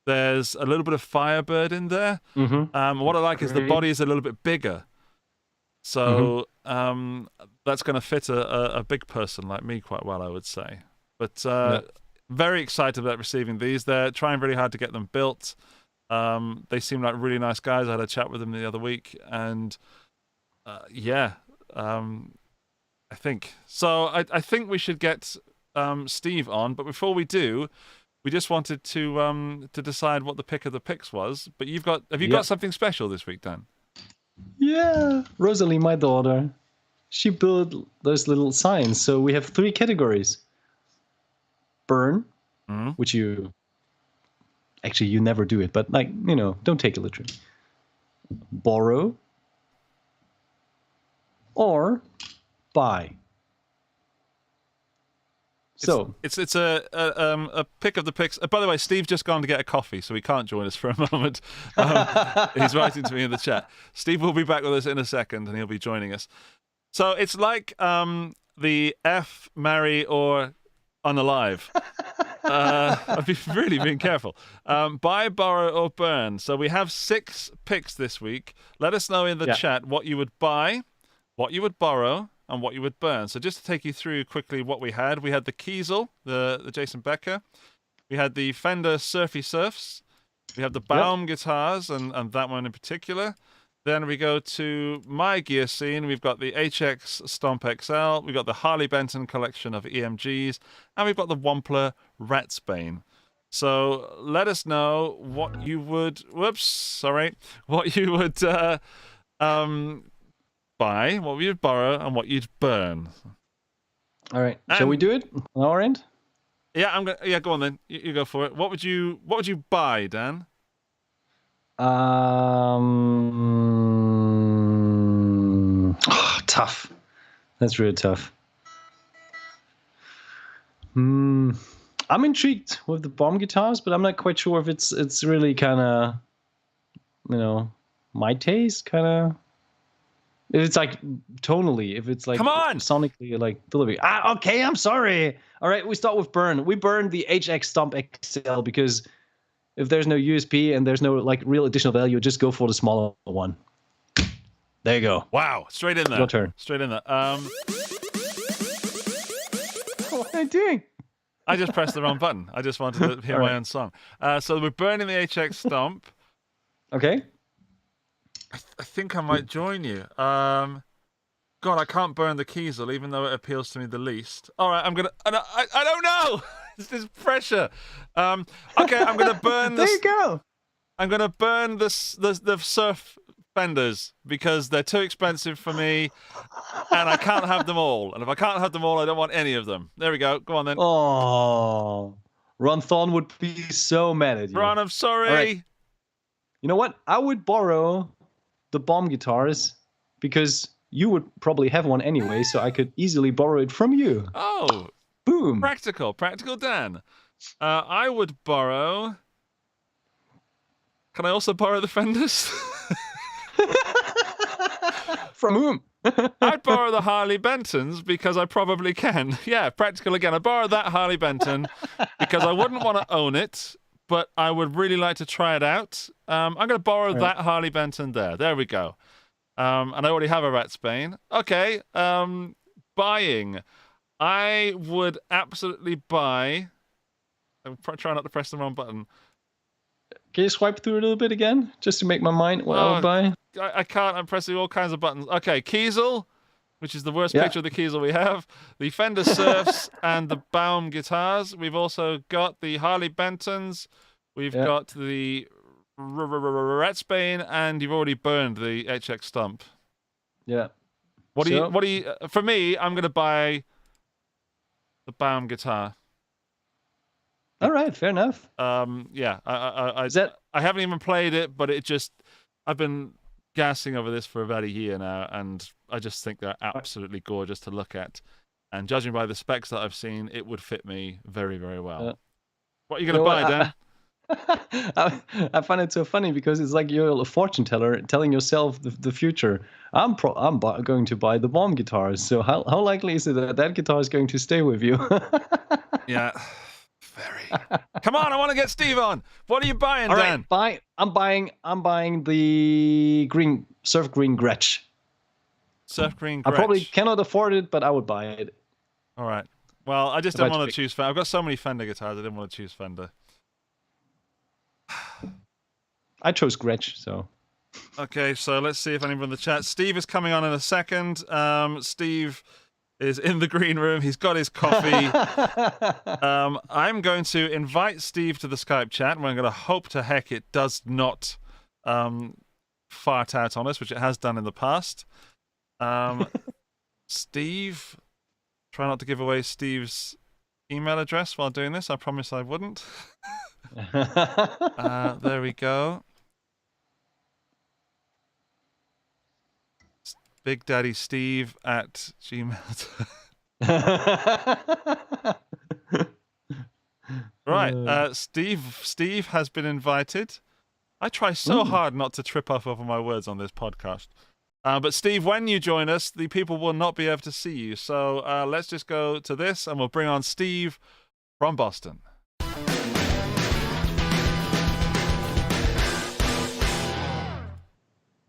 There's a little bit of Firebird in there. What I like is the body is a little bit bigger. So that's going to fit a big person like me quite well, I would say. But very excited about receiving these. They're trying really hard to get them built. They seem like really nice guys. I had a chat with them the other week, and I think so. I think we should get Steve on, but before we do, we just wanted to decide what the pick of the picks was. But have you got something special this week, Dan? Yeah, Rosalie, my daughter, she built those little signs. So we have 3 categories: burn, which you never do it, but like, don't take it literally. Borrow or buy. So it's a pick of the picks. By the way, Steve's just gone to get a coffee, so he can't join us for a moment. He's writing to me in the chat. Steve will be back with us in a second, and he'll be joining us. So it's like the F, marry, or unalive. I've been really being careful. Buy, borrow, or burn. So we have 6 picks this week. Let us know in the chat what you would buy, what you would borrow, and what you would burn. So just to take you through quickly what we had the Kiesel, the Jason Becker. We had the Fender Surfy Surfs. We have the Baum guitars, and that one in particular. Then we go to my gear scene. We've got the HX Stomp XL. We've got the Harley Benton collection of EMGs. And we've got the Wampler Ratsbane. So let us know what you would... What you would buy, what you'd borrow, and what you'd burn. All right. Shall we do it on our end? Yeah, go on then. You go for it. What would you buy, Dan? Tough. That's really tough. I'm intrigued with the Baum guitars, but I'm not quite sure if it's really kind of, my taste, kind of. If it's like tonally, if it's like, come on, sonically, like delivery. Okay, I'm sorry. All right, we start with burn. We burn the HX Stomp XL because if there's no USP and there's no like real additional value, just go for the smaller one. There you go. Wow, straight in there. Your turn. Straight in there. What am I doing? I just pressed the wrong button. I just wanted to hear my own song. So we're burning the HX Stomp. Okay. I think I might join you. God, I can't burn the Kiesel, even though it appeals to me the least. All right, I'm gonna. I don't know. This is pressure. Okay, I'm gonna burn. There you go. I'm gonna burn the Surf Fenders because they're too expensive for me, and I can't have them all. And if I can't have them all, I don't want any of them. There we go. Go on then. Oh, Ron Thorne would be so mad at you. Ron, I'm sorry. Right. You know what? I would borrow the Baum guitars because you would probably have one anyway, so I could easily borrow it from you. Oh, boom! Practical Dan. I would borrow. Can I also borrow the Fenders? From whom? I'd borrow the Harley Bentons because I probably can. Yeah, practical again. I borrowed that Harley Benton because I wouldn't want to own it, but I would really like to try it out. I'm going to borrow that Harley Benton there. There we go. And I already have a Ratsbane. Okay. Buying. I would absolutely buy. I'm trying not to press the wrong button. Can you swipe through a little bit again, just to make my mind what I would buy? I can't. I'm pressing all kinds of buttons. Okay, Kiesel, which is the worst picture of the Kiesel we have. The Fender Surfs and the Baum guitars. We've also got the Harley Bentons. We've got the Ratsbane, and you've already burned the HX Stomp. Yeah. What do you? For me, I'm going to buy the Baum guitar. All right, fair enough. Yeah, I haven't even played it, but I've been gassing over this for about a year now, and I just think they're absolutely gorgeous to look at. And judging by the specs that I've seen, it would fit me very, very well. What are you going to buy, Dan? I find it so funny because it's like you're a fortune teller telling yourself the future. I'm going to buy the Baum guitars. So how likely is it that guitar is going to stay with you? Yeah. Very. Come on, I want to get Steve on. What are you buying, Dan? Right, I'm buying the surf green Gretsch. Surf green Gretsch. I probably cannot afford it, but I would buy it. All right. Well, I just didn't About want to to choose Fender. I've got so many Fender guitars, I didn't want to choose Fender. I chose Gretsch, so. Okay, so let's see if anyone in the chat. Steve is coming on in a second. Steve is in the green room. He's got his coffee. I'm going to invite Steve to the Skype chat, and we're going to hope to heck it does not fart out on us, which it has done in the past. Steve, try not to give away Steve's email address while doing this. I promise I wouldn't. There we go. Big Daddy Steve at Gmail. Right, Steve has been invited. I try so hard not to trip up over my words on this podcast. But Steve, when you join us, the people will not be able to see you. So let's just go to this, and we'll bring on Steve from Boston.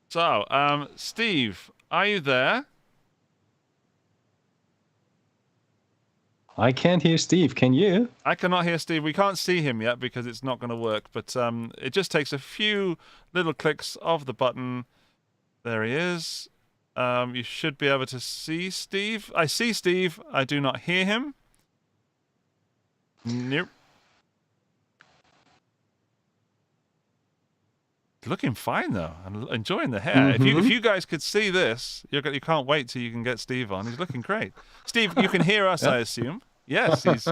So, Steve, are you there? I can't hear Steve. Can you? I cannot hear Steve. We can't see him yet because it's not going to work. But it just takes a few little clicks of the button. There he is. You should be able to see Steve. I see Steve. I do not hear him. Nope. Looking fine though. I'm enjoying the hair. If you guys could see this, you can't wait till you can get Steve on. He's looking great. Steve, you can hear us, I assume. Yes, he's.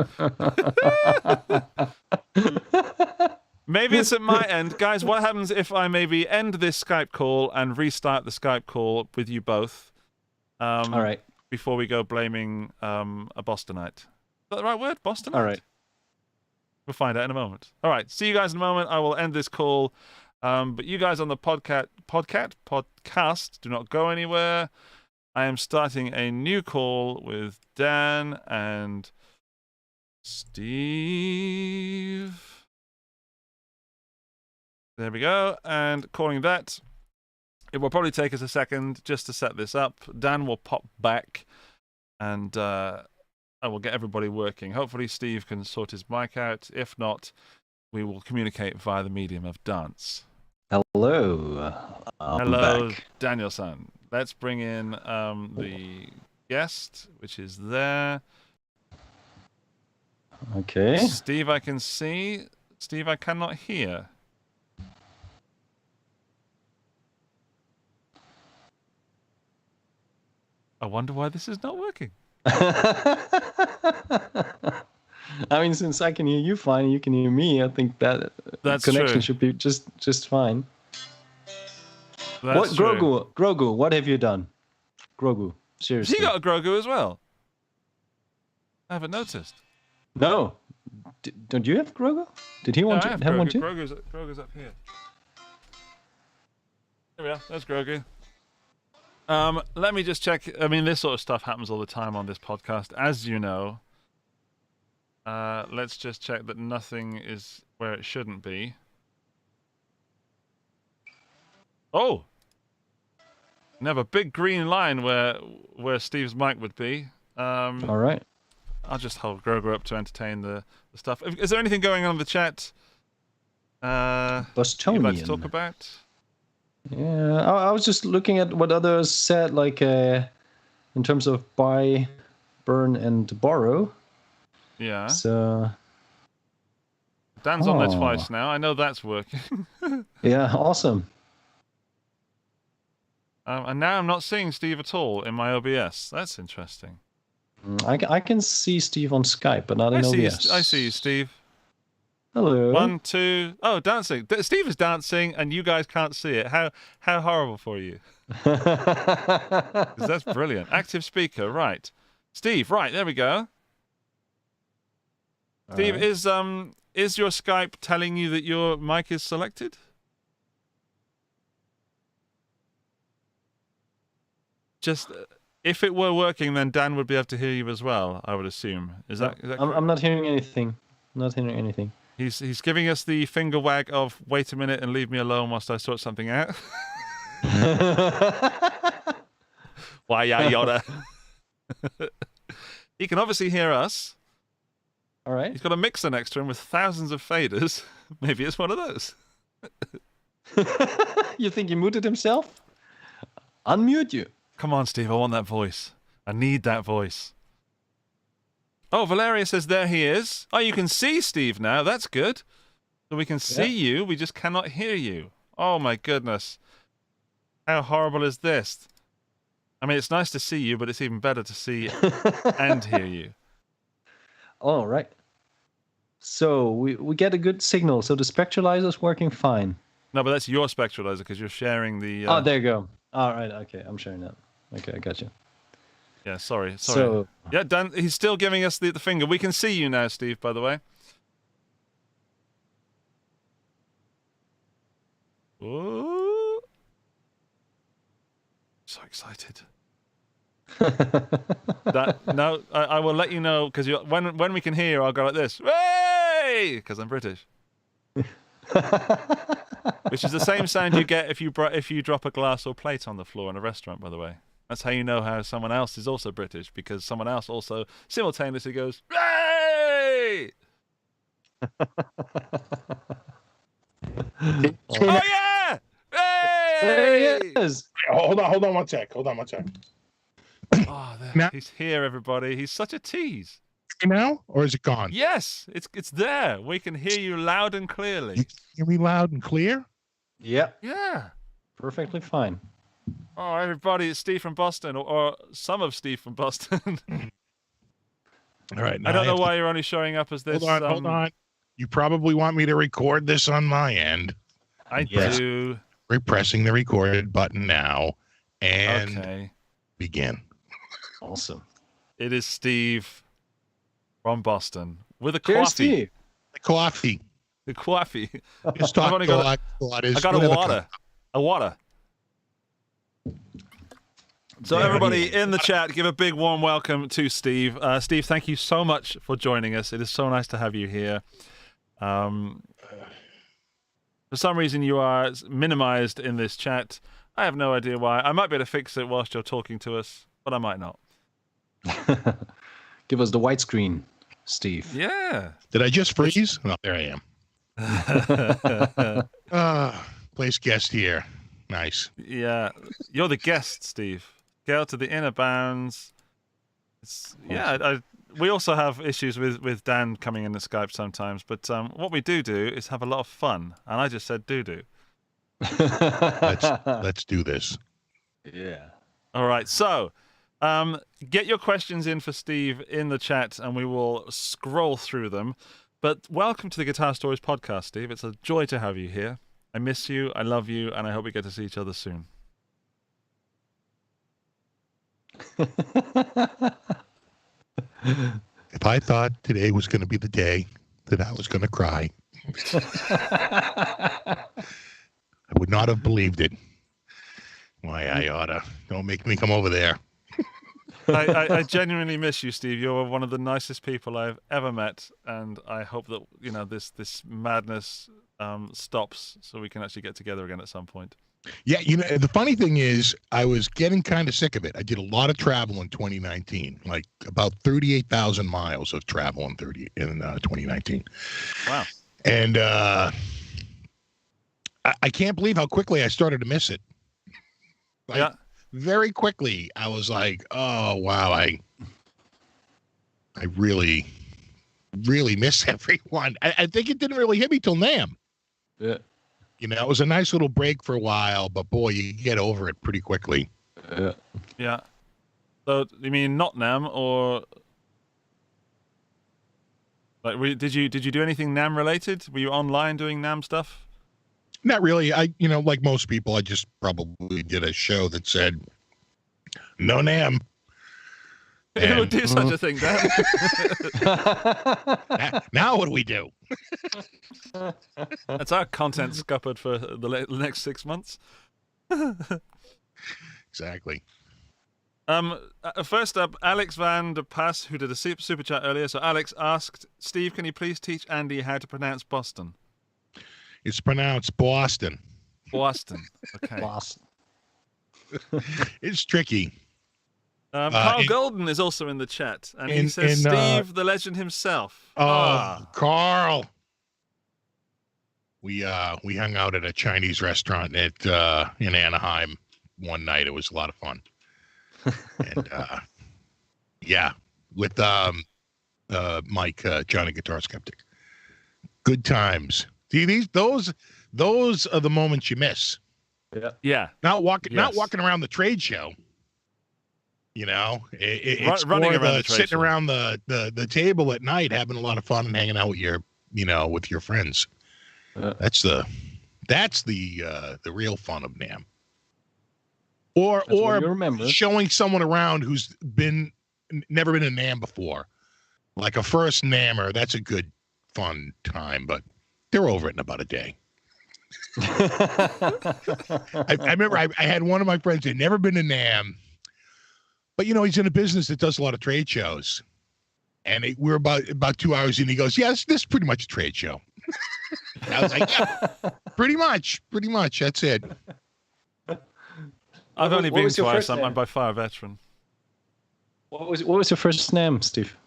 Maybe it's at my end, guys. What happens if I maybe end this Skype call and restart the Skype call with you both? All right. Before we go blaming a Bostonite. Is that the right word? Bostonite. All right. We'll find out in a moment. All right. See you guys in a moment. I will end this call. But you guys on the podcast, do not go anywhere. I am starting a new call with Dan and Steve. There we go. And calling that. It will probably take us a second just to set this up. Dan will pop back and I will get everybody working. Hopefully Steve can sort his mic out. If not, we will communicate via the medium of dance. Hello. Hello, back. Daniel-san. Let's bring in the guest, which is there. Okay. Steve, I can see. Steve, I cannot hear. I wonder why this is not working. I mean, since I can hear you fine, you can hear me. I think that That's connection true. should be just fine. That's What, true. Grogu, what have you done? Grogu, Has seriously. he got a Grogu as well? I haven't noticed. No. Don't you have Grogu? Did he want I to have have Grogu. one too? Grogu's up here. There we are. There's Grogu. Let me just check. I mean, this sort of stuff happens all the time on this podcast, as you know. Let's just check that nothing is where it shouldn't be. Oh! We have a big green line where Steve's mic would be. All right. I'll just hold Grogu up to entertain the stuff. Is there anything going on in the chat you'd like to Bostonian. talk about? Yeah, I was just looking at what others said, like in terms of buy, burn, and borrow. Yeah. So Dan's on there Oh. twice now. I know that's working. yeah, awesome. And now I'm not seeing Steve at all in my OBS. That's interesting. I can see Steve on Skype, but not in OBS. I see you, Steve. Hello. 1, 2. Oh, dancing. Steve is dancing, and you guys can't see it. How horrible for you. 'Cause that's brilliant. Active speaker, right. Steve, right, there we go. Steve, right. is your Skype telling you that your mic is selected? Just if it were working, then Dan would be able to hear you as well, I would assume. Is that correct? I'm not hearing anything. Not hearing anything. He's giving us the finger wag of wait a minute and leave me alone whilst I sort something out. Why, yeah, yada. He can obviously hear us. All right. He's got a mixer next to him with thousands of faders. Maybe it's one of those. You think he muted himself? Unmute you. Come on, Steve. I want that voice. I need that voice. Oh, Valeria says there he is. Oh, you can see Steve now. That's good. So we can see you. We just cannot hear you. Oh, my goodness. How horrible is this? I mean, it's nice to see you, but it's even better to see and hear you. All right. So we get a good signal. So the spectralizer is working fine. No, but that's your spectralizer because you're sharing the... Oh, there you go. All right. Okay, I'm sharing that. Okay, I got you. Yeah, sorry. So, yeah, Dan, he's still giving us the finger. We can see you now, Steve, by the way. Ooh. So excited. No, I will let you know because when we can hear you, I'll go like this. Hey! Because I'm British. Which is the same sound you get if you drop a glass or plate on the floor in a restaurant, by the way. That's how you know how someone else is also British, because someone else also simultaneously goes, "Hey!" Oh yeah! Hey! there he is. Hold on one sec. Oh, Now- he's here, everybody. He's such a tease. Now, or is it gone? Yes, it's there. We can hear you loud and clearly. You hear me loud and clear? Yeah, Yeah. perfectly fine. Oh, everybody, it's Steve from Boston, or some of Steve from Boston. All right. I don't know why you're only showing up as this. Hold on. You probably want me to record this on my end. I Yes. do. We're pressing the recorded button now and Okay. begin. Awesome. It is Steve from Boston with a Cheers, coffee. Steve. The coffee. The coffee. Just talk only got like what is. I got a water. A water. So There everybody it in the chat, give a big warm welcome to Steve. Steve, thank you so much for joining us. It is so nice to have you here. For some reason, you are minimized in this chat. I have no idea why. I might be able to fix it whilst you're talking to us, but I might not. Give us the white screen, Steve. Yeah. Did I just freeze? Oh, there I am. Place guest here. Nice. Yeah. You're the guest, Steve. Get out to the inner bounds. We also have issues with Dan coming in the Skype sometimes, but what we do is have a lot of fun. And I just said do. Let's do this. Yeah. All right. So get your questions in for Steve in the chat, and we will scroll through them. But welcome to the Guitar Stories podcast, Steve. It's a joy to have you here. I miss you, I love you, and I hope we get to see each other soon. If I thought today was going to be the day that I was going to cry, I would not have believed it. Why, I oughta. Don't make me come over there. I genuinely miss you, Steve. You're one of the nicest people I've ever met, and I hope that this madness stops so we can actually get together again at some point. Yeah, the funny thing is, I was getting kind of sick of it. I did a lot of travel in 2019, like about 38,000 miles of travel in 2019. Wow. And I can't believe how quickly I started to miss it. Yeah. Very quickly, I was like, oh, wow, I really, really miss everyone. I think it didn't really hit me till NAMM. Yeah. It was a nice little break for a while, but boy, you get over it pretty quickly. Yeah. Yeah. So you mean not NAMM, or like did you do anything NAMM related? Were you online doing NAMM stuff? Not really. Like most people, I just probably did a show that said no NAMM. Who would do such a thing, Dan? Now what do we do? That's our content scuppered for the next 6 months. Exactly. First up, Alex Van der Pas, who did a super chat earlier. So Alex asked, Steve, can you please teach Andy how to pronounce Boston? It's pronounced Boston. Boston. Okay. Boston. It's tricky. Carl Golden is also in the chat, and he says, Steve, the legend himself. Carl. We hung out at a Chinese restaurant in Anaheim one night. It was a lot of fun. And yeah, with Mike, Johnny Guitar Skeptic. Good times. See, those are the moments you miss. Yeah. Not walking around the trade show. You know, it's running more around the sitting show. around the table at night, having a lot of fun and hanging out with your friends. That's the real fun of NAMM. Or showing someone around who's never been in NAMM before, like a first NAMmer. That's a good fun time, but they're over it in about a day. I remember I had one of my friends who had never been to NAMM. But, he's in a business that does a lot of trade shows. And we're about 2 hours in. He goes, yes, this is pretty much a trade show. I was like, yeah, pretty much. That's it. I've only been twice. I'm by far a veteran. What was your first NAMM, Steve?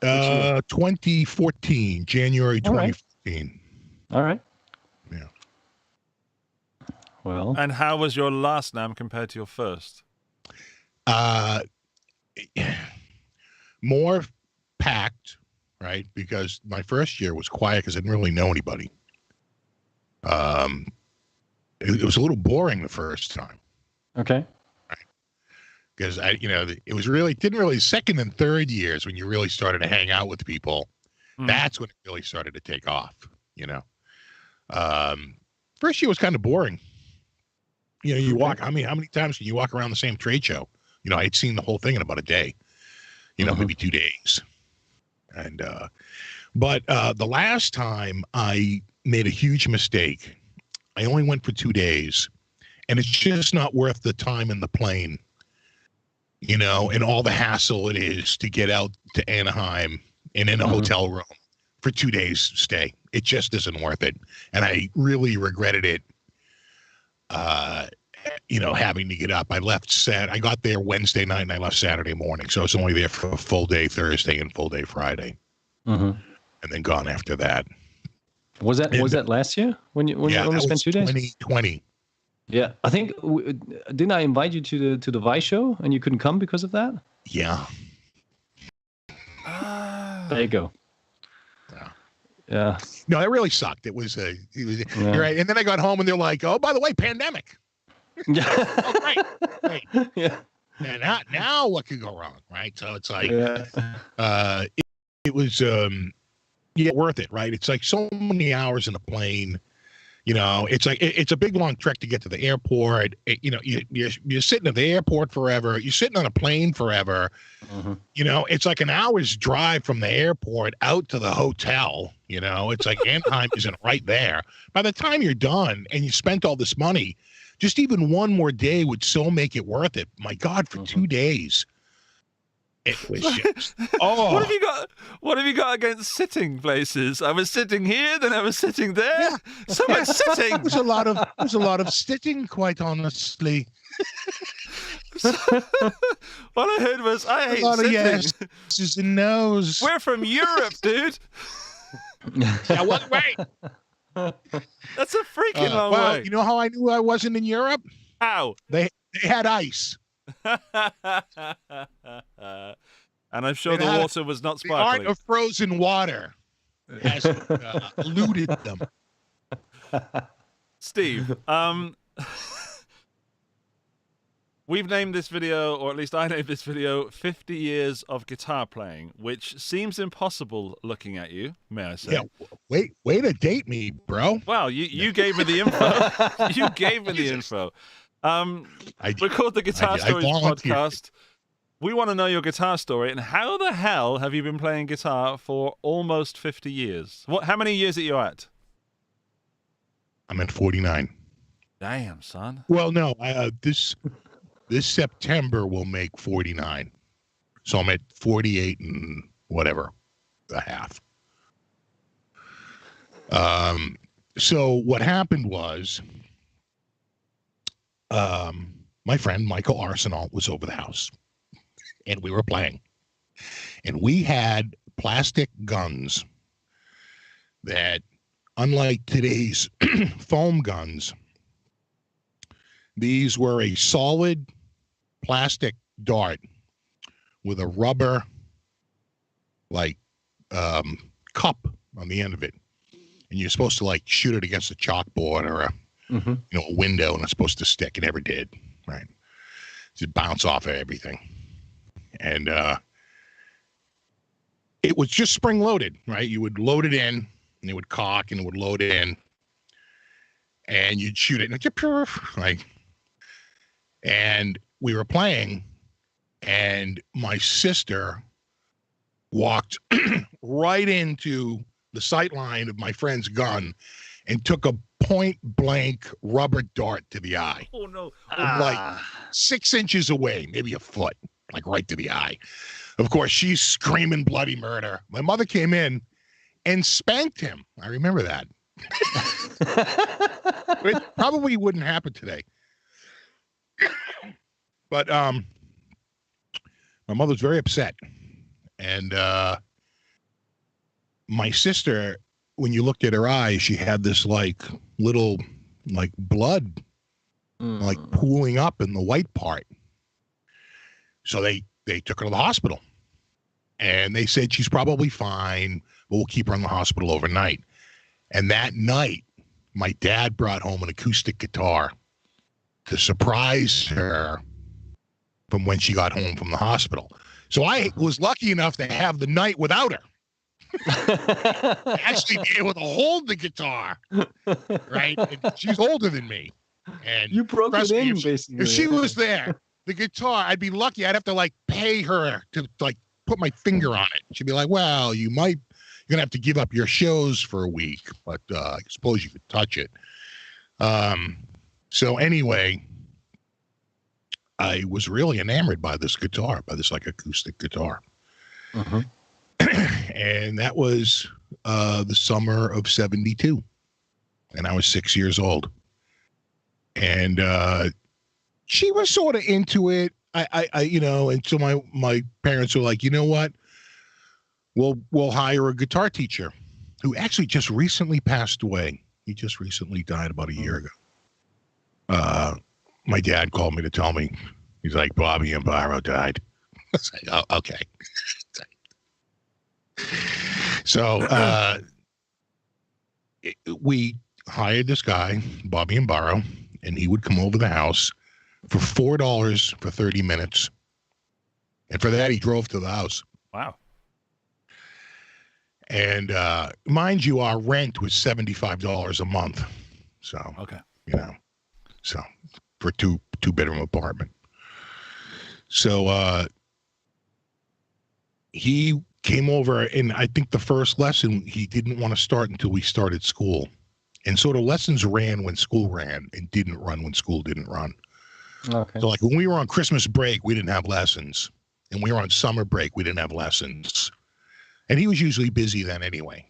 2014, January 2014. All right. Yeah. Well. And how was your last NAMM compared to your first? More packed, right? Because my first year was quiet because I didn't really know anybody. It was a little boring the first time. Okay. Right. Because it was didn't really second and third years when you really started to hang out with people. That's when it really started to take off. First year was kind of boring. You walk. How many times can you walk around the same trade show? I'd seen the whole thing in about a day, maybe 2 days. And, but the last time I made a huge mistake. I only went for 2 days, and it's just not worth the time in the plane, and all the hassle it is to get out to Anaheim and in a hotel room for 2 days stay. It just isn't worth it. And I really regretted it. Having to get up. I got there Wednesday night and I left Saturday morning. So I was only there for a full day Thursday and full day Friday. And then gone after that. Was that last year when you only spent 2 days? 2020. Yeah. I think, didn't I invite you to the Vice show and you couldn't come because of that? Yeah. There you go. Yeah. No, it really sucked. It was you're right. And then I got home and they're like, oh, by the way, pandemic. Yeah. Oh, great. Yeah. And now what could go wrong, right? So it's like, it was, worth it, right? It's like so many hours in a plane. It's like it's a big long trek to get to the airport. You're sitting at the airport forever. You're sitting on a plane forever. It's like an hour's drive from the airport out to the hotel. It's like Anaheim isn't right there. By the time you're done and you spent all this money, just even one more day would so make it worth it. My God, for 2 days. It was just, What have you got against sitting places? I was sitting here, then I was sitting there. Yeah. So much sitting. There's a lot of sitting, quite honestly. What I heard was, I hate a lot sitting. Of yeses and no's. We're from Europe, dude. Yeah, what way? That's a freaking long way. You know how I knew I wasn't in Europe? How? They had ice. And I'm sure the water was not The art sparkling. of frozen water has eluded them. Steve, we've named this video, or at least I named this video, 50 Years of Guitar Playing, which seems impossible looking at you, may I say. Yeah, way to date me, bro. Well, you gave me the info. You gave me the info. We're called the Guitar Stories podcast. We want to know your guitar story, and how the hell have you been playing guitar for almost 50 years? How many years are you at? I'm at 49. Damn, son. Well, no, this September will make 49. So I'm at 48 and whatever, a half. So what happened was, my friend Michael Arsenal was over the house and we were playing. And we had plastic guns that, unlike today's foam guns, these were a solid plastic dart with a rubber cup on the end of it. And you're supposed to like shoot it against a chalkboard or a a window, and it's supposed to stick. It never did, right? Just bounce off of everything. And it was just spring loaded, right? You would load it in, and it would cock, and it would load in, and you'd shoot it, and it's like. And we were playing, and my sister walked right into the sight line of my friend's gun and took a point blank rubber dart to the eye. Oh no! Like 6 inches away, maybe a foot, like right to the eye. Of course, she's screaming bloody murder. My mother came in and spanked him. I remember that. It probably wouldn't happen today. But my mother's very upset. And my sister, when you looked at her eyes, she had this like little like blood like pooling up in the white part. So they took her to the hospital, and they said she's probably fine, but we'll keep her in the hospital overnight. And that night, my dad brought home an acoustic guitar to surprise her from when she got home from the hospital. So I was lucky enough to have the night without her. Actually be able to hold the guitar, right? And she's older than me. And You broke it in, if basically. she was there, the guitar, I'd be lucky. I'd have to like pay her to like put my finger on it. She'd be like, well, you're going to have to give up your shows for a week, but I suppose you could touch it. So anyway, I was really enamored by this guitar, by this like acoustic guitar. And that was the summer of 72. And I was 6 years old. And she was sort of into it. I and so my parents were like, you know what? We'll hire a guitar teacher who actually just recently passed away. He just recently died about a year ago. My dad called me to tell me, he's like, Bobby and Barrow died. I was like, oh, okay. So we hired this guy, Bobby and Barrow, and he would come over the house for $4 for 30 minutes. And for that, he drove to the house. Wow. And mind you, our rent was $75 a month. So, Okay. So for two-bedroom apartment. So he came over, and I think the first lesson he didn't want to start until we started school. And so the lessons ran when school ran and didn't run when school didn't run. Okay. So like when we were on Christmas break, we didn't have lessons. And we were on summer break, we didn't have lessons. And he was usually busy then anyway.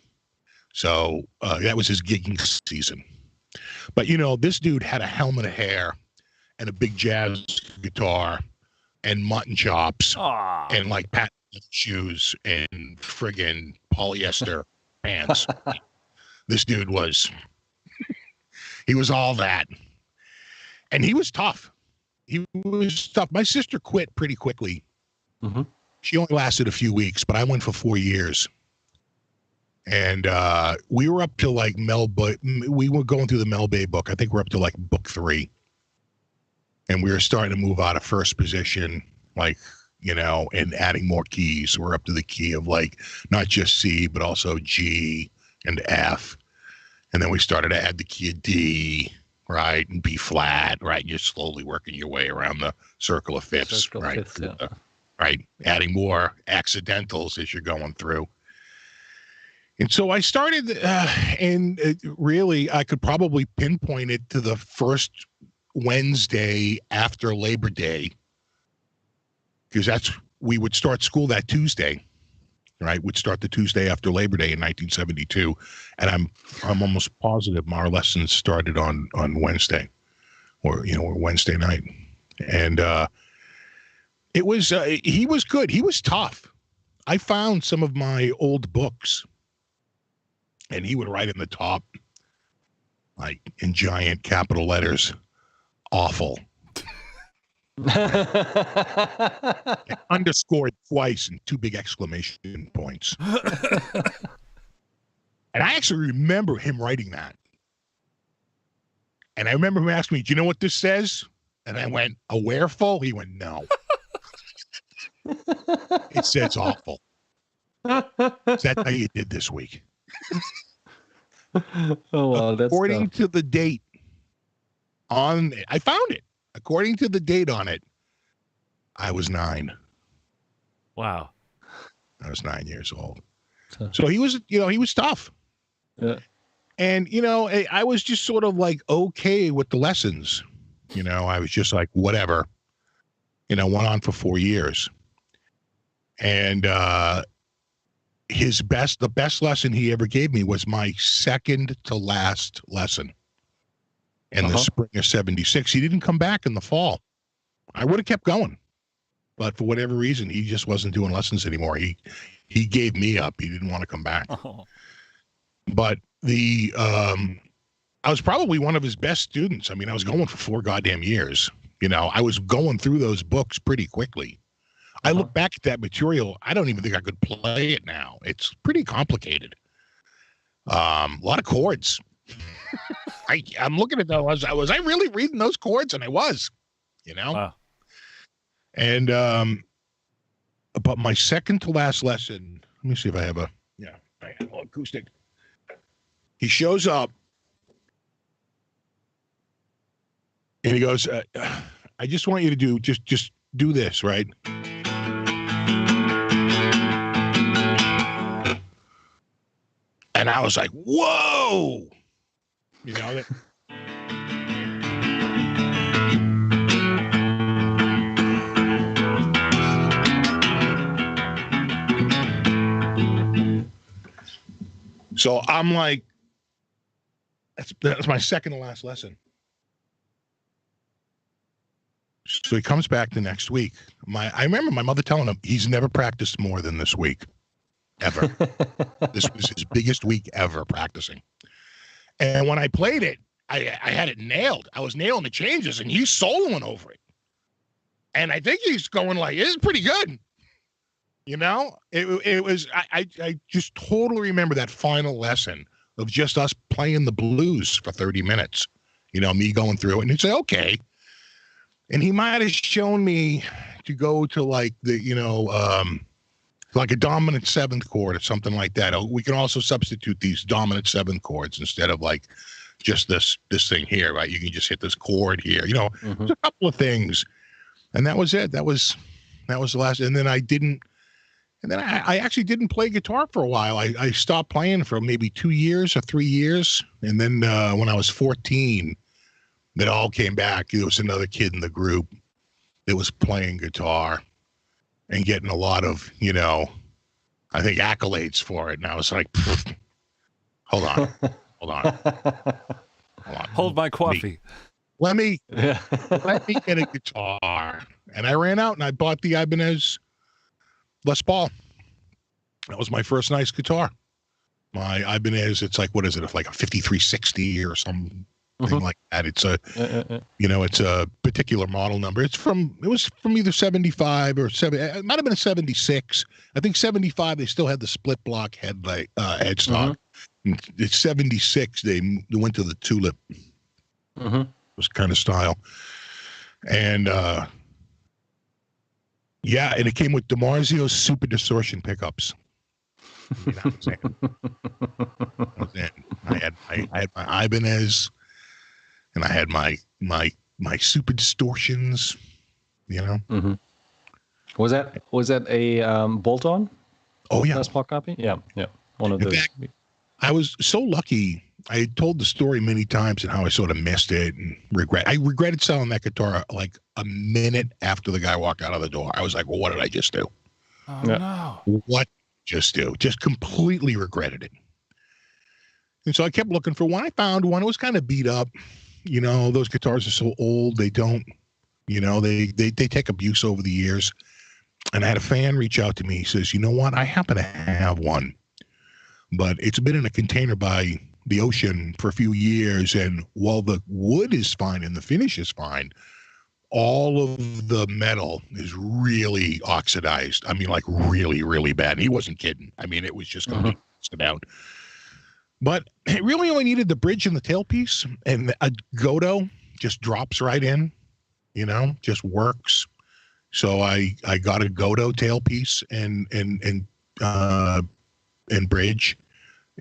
So that was his gigging season. But, this dude had a helmet of hair and a big jazz guitar and mutton chops and like patent shoes and friggin' polyester pants. This dude he was all that. And he was tough. My sister quit pretty quickly. She only lasted a few weeks, but I went for 4 years. And we were up to like we were going through the Mel Bay book. I think we're up to like book 3. And we were starting to move out of first position, like, and adding more keys. We're up to the key of like not just C, but also G and F. And then we started to add the key of D, right? And B flat, right? You're slowly working your way around the circle of fifths, right? Right. Adding more accidentals as you're going through. And so I started, really, I could probably pinpoint it to the first Wednesday after Labor Day, because we would start school that Tuesday, right? We'd start the Tuesday after Labor Day in 1972, and I'm almost positive our lessons started on Wednesday, or Wednesday night, and It was he was good. He was tough. I found some of my old books, and he would write in the top, like in giant capital letters, "awful," and underscored twice and 2 big exclamation points. And I actually remember him writing that. And I remember him asking me, "Do you know what this says?" And I went, "A wereful?" He went, "No." It says "awful." Is that how you did this week? Oh, well, that's according to the date on it, I found it. According to the date on it, I was 9. Wow. I was 9 years old. So he was, he was tough. Yeah. And, I was just sort of like okay with the lessons. I was just like, whatever. Went on for 4 years. And the best lesson he ever gave me was my second to last lesson in the spring of 76. He didn't come back in the fall. I would have kept going. But for whatever reason, he just wasn't doing lessons anymore. He gave me up. He didn't want to come back. Oh. But I was probably one of his best students. I mean, I was going for 4 goddamn years. I was going through those books pretty quickly. I look back at that material. I don't even think I could play it now. It's pretty complicated. A lot of chords. I'm looking at those. Was I really reading those chords? And I was, Wow. And but my second to last lesson. Let me see if I have I have acoustic. He shows up and he goes, "I just want you to do just do this, right?" And I was like, "Whoa!" That. So I'm like, that's my second to last lesson. So he comes back the next week. I remember my mother telling him he's never practiced more than this week, ever. This was his biggest week ever practicing. And when I played it, I had it nailed. I was nailing the changes, and he's soloing over it. And I think he's going like, "This is pretty good." It was. I just totally remember that final lesson of just us playing the blues for 30 minutes. Me going through it, and he'd say, "Okay." And he might have shown me to go to like like a dominant 7th chord or something like that. We can also substitute these dominant 7th chords instead of like just this thing here, right? You can just hit this chord here. There's a couple of things, and that was it. That was the last. And then I actually didn't play guitar for a while. I stopped playing for maybe 2 years or 3 years, and then when I was 14. That all came back. There was another kid in the group that was playing guitar and getting a lot of, I think accolades for it. And I was like, hold on. Hold my coffee. Let me get a guitar. And I ran out and I bought the Ibanez Les Paul. That was my first nice guitar. My Ibanez, it's like, what is it? It's like a 5360 or something. Thing like that. It's it's a particular model number. It was from either 75 or 70. It might have been a 76. I think 75 they still had the split block headstock. It's 76 they went to the tulip. It was kind of style. And and it came with DiMarzio's super distortion pickups. I had my Ibanez. And I had my super distortions, Was that a bolt-on? Oh yeah, Les Paul copy. Yeah. One of those. In fact, I was so lucky. I had told the story many times and how I sort of missed it and I regretted selling that guitar like a minute after the guy walked out of the door. I was like, "Well, what did I just do? Oh no! What just do? Just completely regretted it." And so I kept looking for one. I found one. It was kind of beat up. Those guitars are so old, they don't You know, they take abuse over the years. And I had a fan reach out to me. He says, you know what? I happen to have one, but it's been in a container by the ocean for a few years. And while the wood is fine and the finish is fine, all of the metal is really oxidized. I mean, like really, really bad. And he wasn't kidding. I mean, it was just going to be oxidized out. But it really only needed the bridge and the tailpiece, and a Godo just drops right in, you know, just works. So I got a Godo tailpiece and bridge,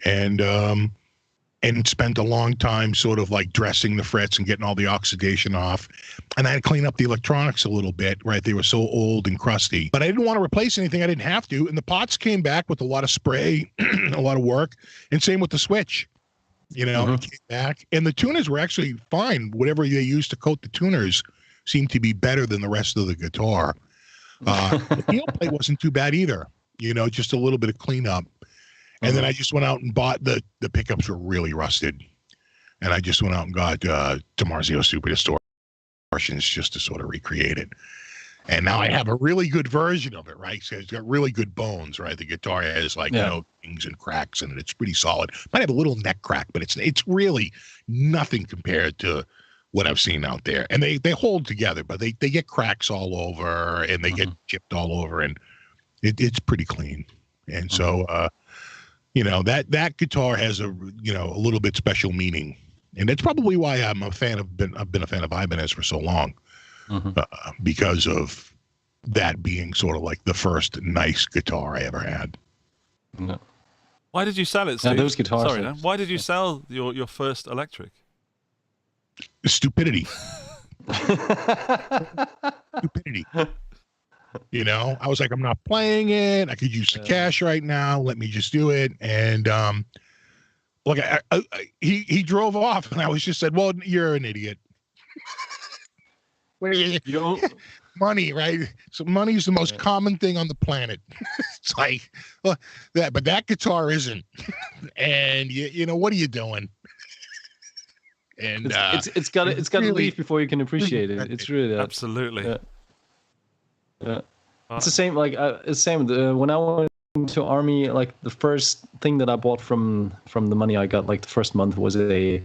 and spent a long time sort of like dressing the frets and getting all the oxidation off. And I had to clean up the electronics a little bit, right? They were so old and crusty, but I didn't want to replace anything. I didn't have to. And the pots came back with a lot of spray, a lot of work, and same with the switch. You know, it came back, and the tuners were actually fine. Whatever they used to coat the tuners seemed to be better than the rest of the guitar. The heel plate wasn't too bad either. You know, just a little bit of cleanup. And then I just went out and bought the pickups were really rusted. And I just went out and got DiMarzio Super Distortions just to sort of recreate it. And now I have a really good version of it, right? So it's got really good bones, right? The guitar has like, you know, things and cracks in it. It's pretty solid. Might have a little neck crack, but it's really nothing compared to what I've seen out there. And they hold together, but they get cracks all over and they get chipped all over, and it's pretty clean. And so, you know, that guitar has a little bit special meaning, and that's probably why I've been a fan of Ibanez for so long, because of that being sort of like the first nice guitar I ever had. No. Why did you sell it, Steve? Those guitars. Sorry, Dan. Why did you sell your first electric? Stupidity. Stupidity. You know, I was like, I'm not playing it. I could use the cash right now. Let me just do it. And look, he drove off, and I was just said, well, you're an idiot. You don't... Money, right? So money is the most common thing on the planet. It's like, well, but that guitar isn't. And you know, what are you doing? And it's got to leave before you can appreciate it. It's really that. Absolutely. Yeah. It's the same. Like it's the same. When I went into army, like the first thing that I bought from the money I got, like the first month, was a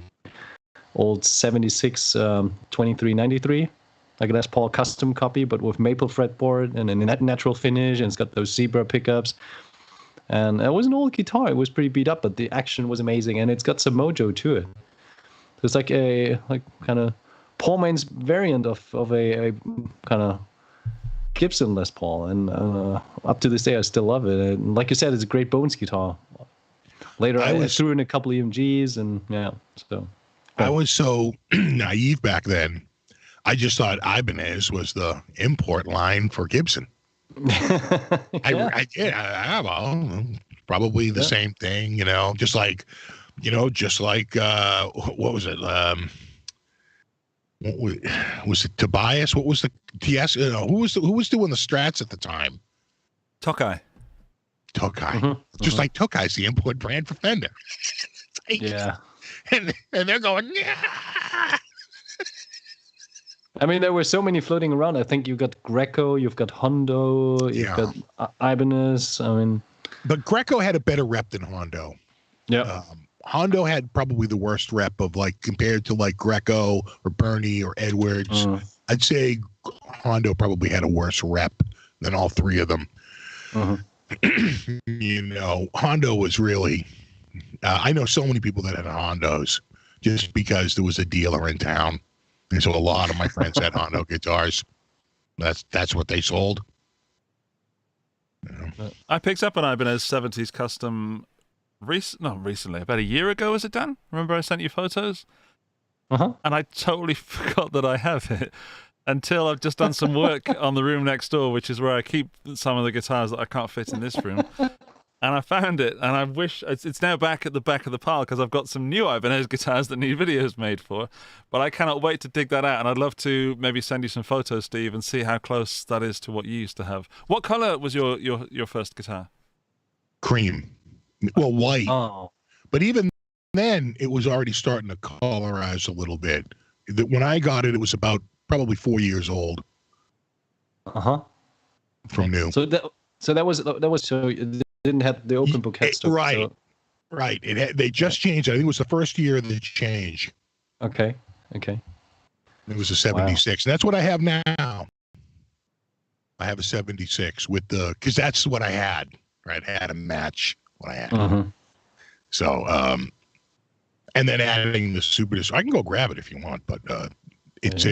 old 76 2393, like a Les Paul custom copy, but with maple fretboard and a natural finish, and it's got those zebra pickups. And it was an old guitar. It was pretty beat up, but the action was amazing, and it's got some mojo to it. It's like a kind of Paul Main's variant of a kind of Gibson Les Paul, and up to this day I still love it. And like you said, it's a great bones guitar. Later I threw in a couple EMGs, and so I was so naive back then. I just thought Ibanez was the import line for Gibson. I did. Well, probably the same thing, you know, just like what was it? Was it Tobias? What was the TS? Who was doing the Strats at the time? Tokai. Just like Tokai's the import brand for Fender. And they're going, yeah. I mean, there were so many floating around. I think you've got Greco, you've got Hondo, you've got Ibanez. I mean, but Greco had a better rep than Hondo. Yeah. Hondo had probably the worst rep of, like, compared to like Greco or Bernie or Edwards. I'd say Hondo probably had a worse rep than all three of them. You know, Hondo was really, I know so many people that had Hondos just because there was a dealer in town. And so a lot of my friends had Hondo guitars. That's what they sold. You know? I picked up an Ibanez 70s custom recently, about a year ago, was it, Dan? Remember I sent you photos? And I totally forgot that I have it until I've just done some work on the room next door, which is where I keep some of the guitars that I can't fit in this room. And I found it, and I wish it's now back at the back of the pile because I've got some new Ibanez guitars that need videos made for. But I cannot wait to dig that out, and I'd love to maybe send you some photos, Steve, and see how close that is to what you used to have. What color was your first guitar? Cream. Well, white. Oh. But even then, it was already starting to colorize a little bit. When I got it, it was about probably 4 years old from new. So that was so it didn't have the open book headstock. Right. So. Right. They just changed it. I think it was the first year they changed. Okay. It was a 76. Wow. That's what I have now. I have a 76 with because that's what I had. Right. I had a match what I had. So, and then adding the Super Disc. I can go grab it if you want, but it's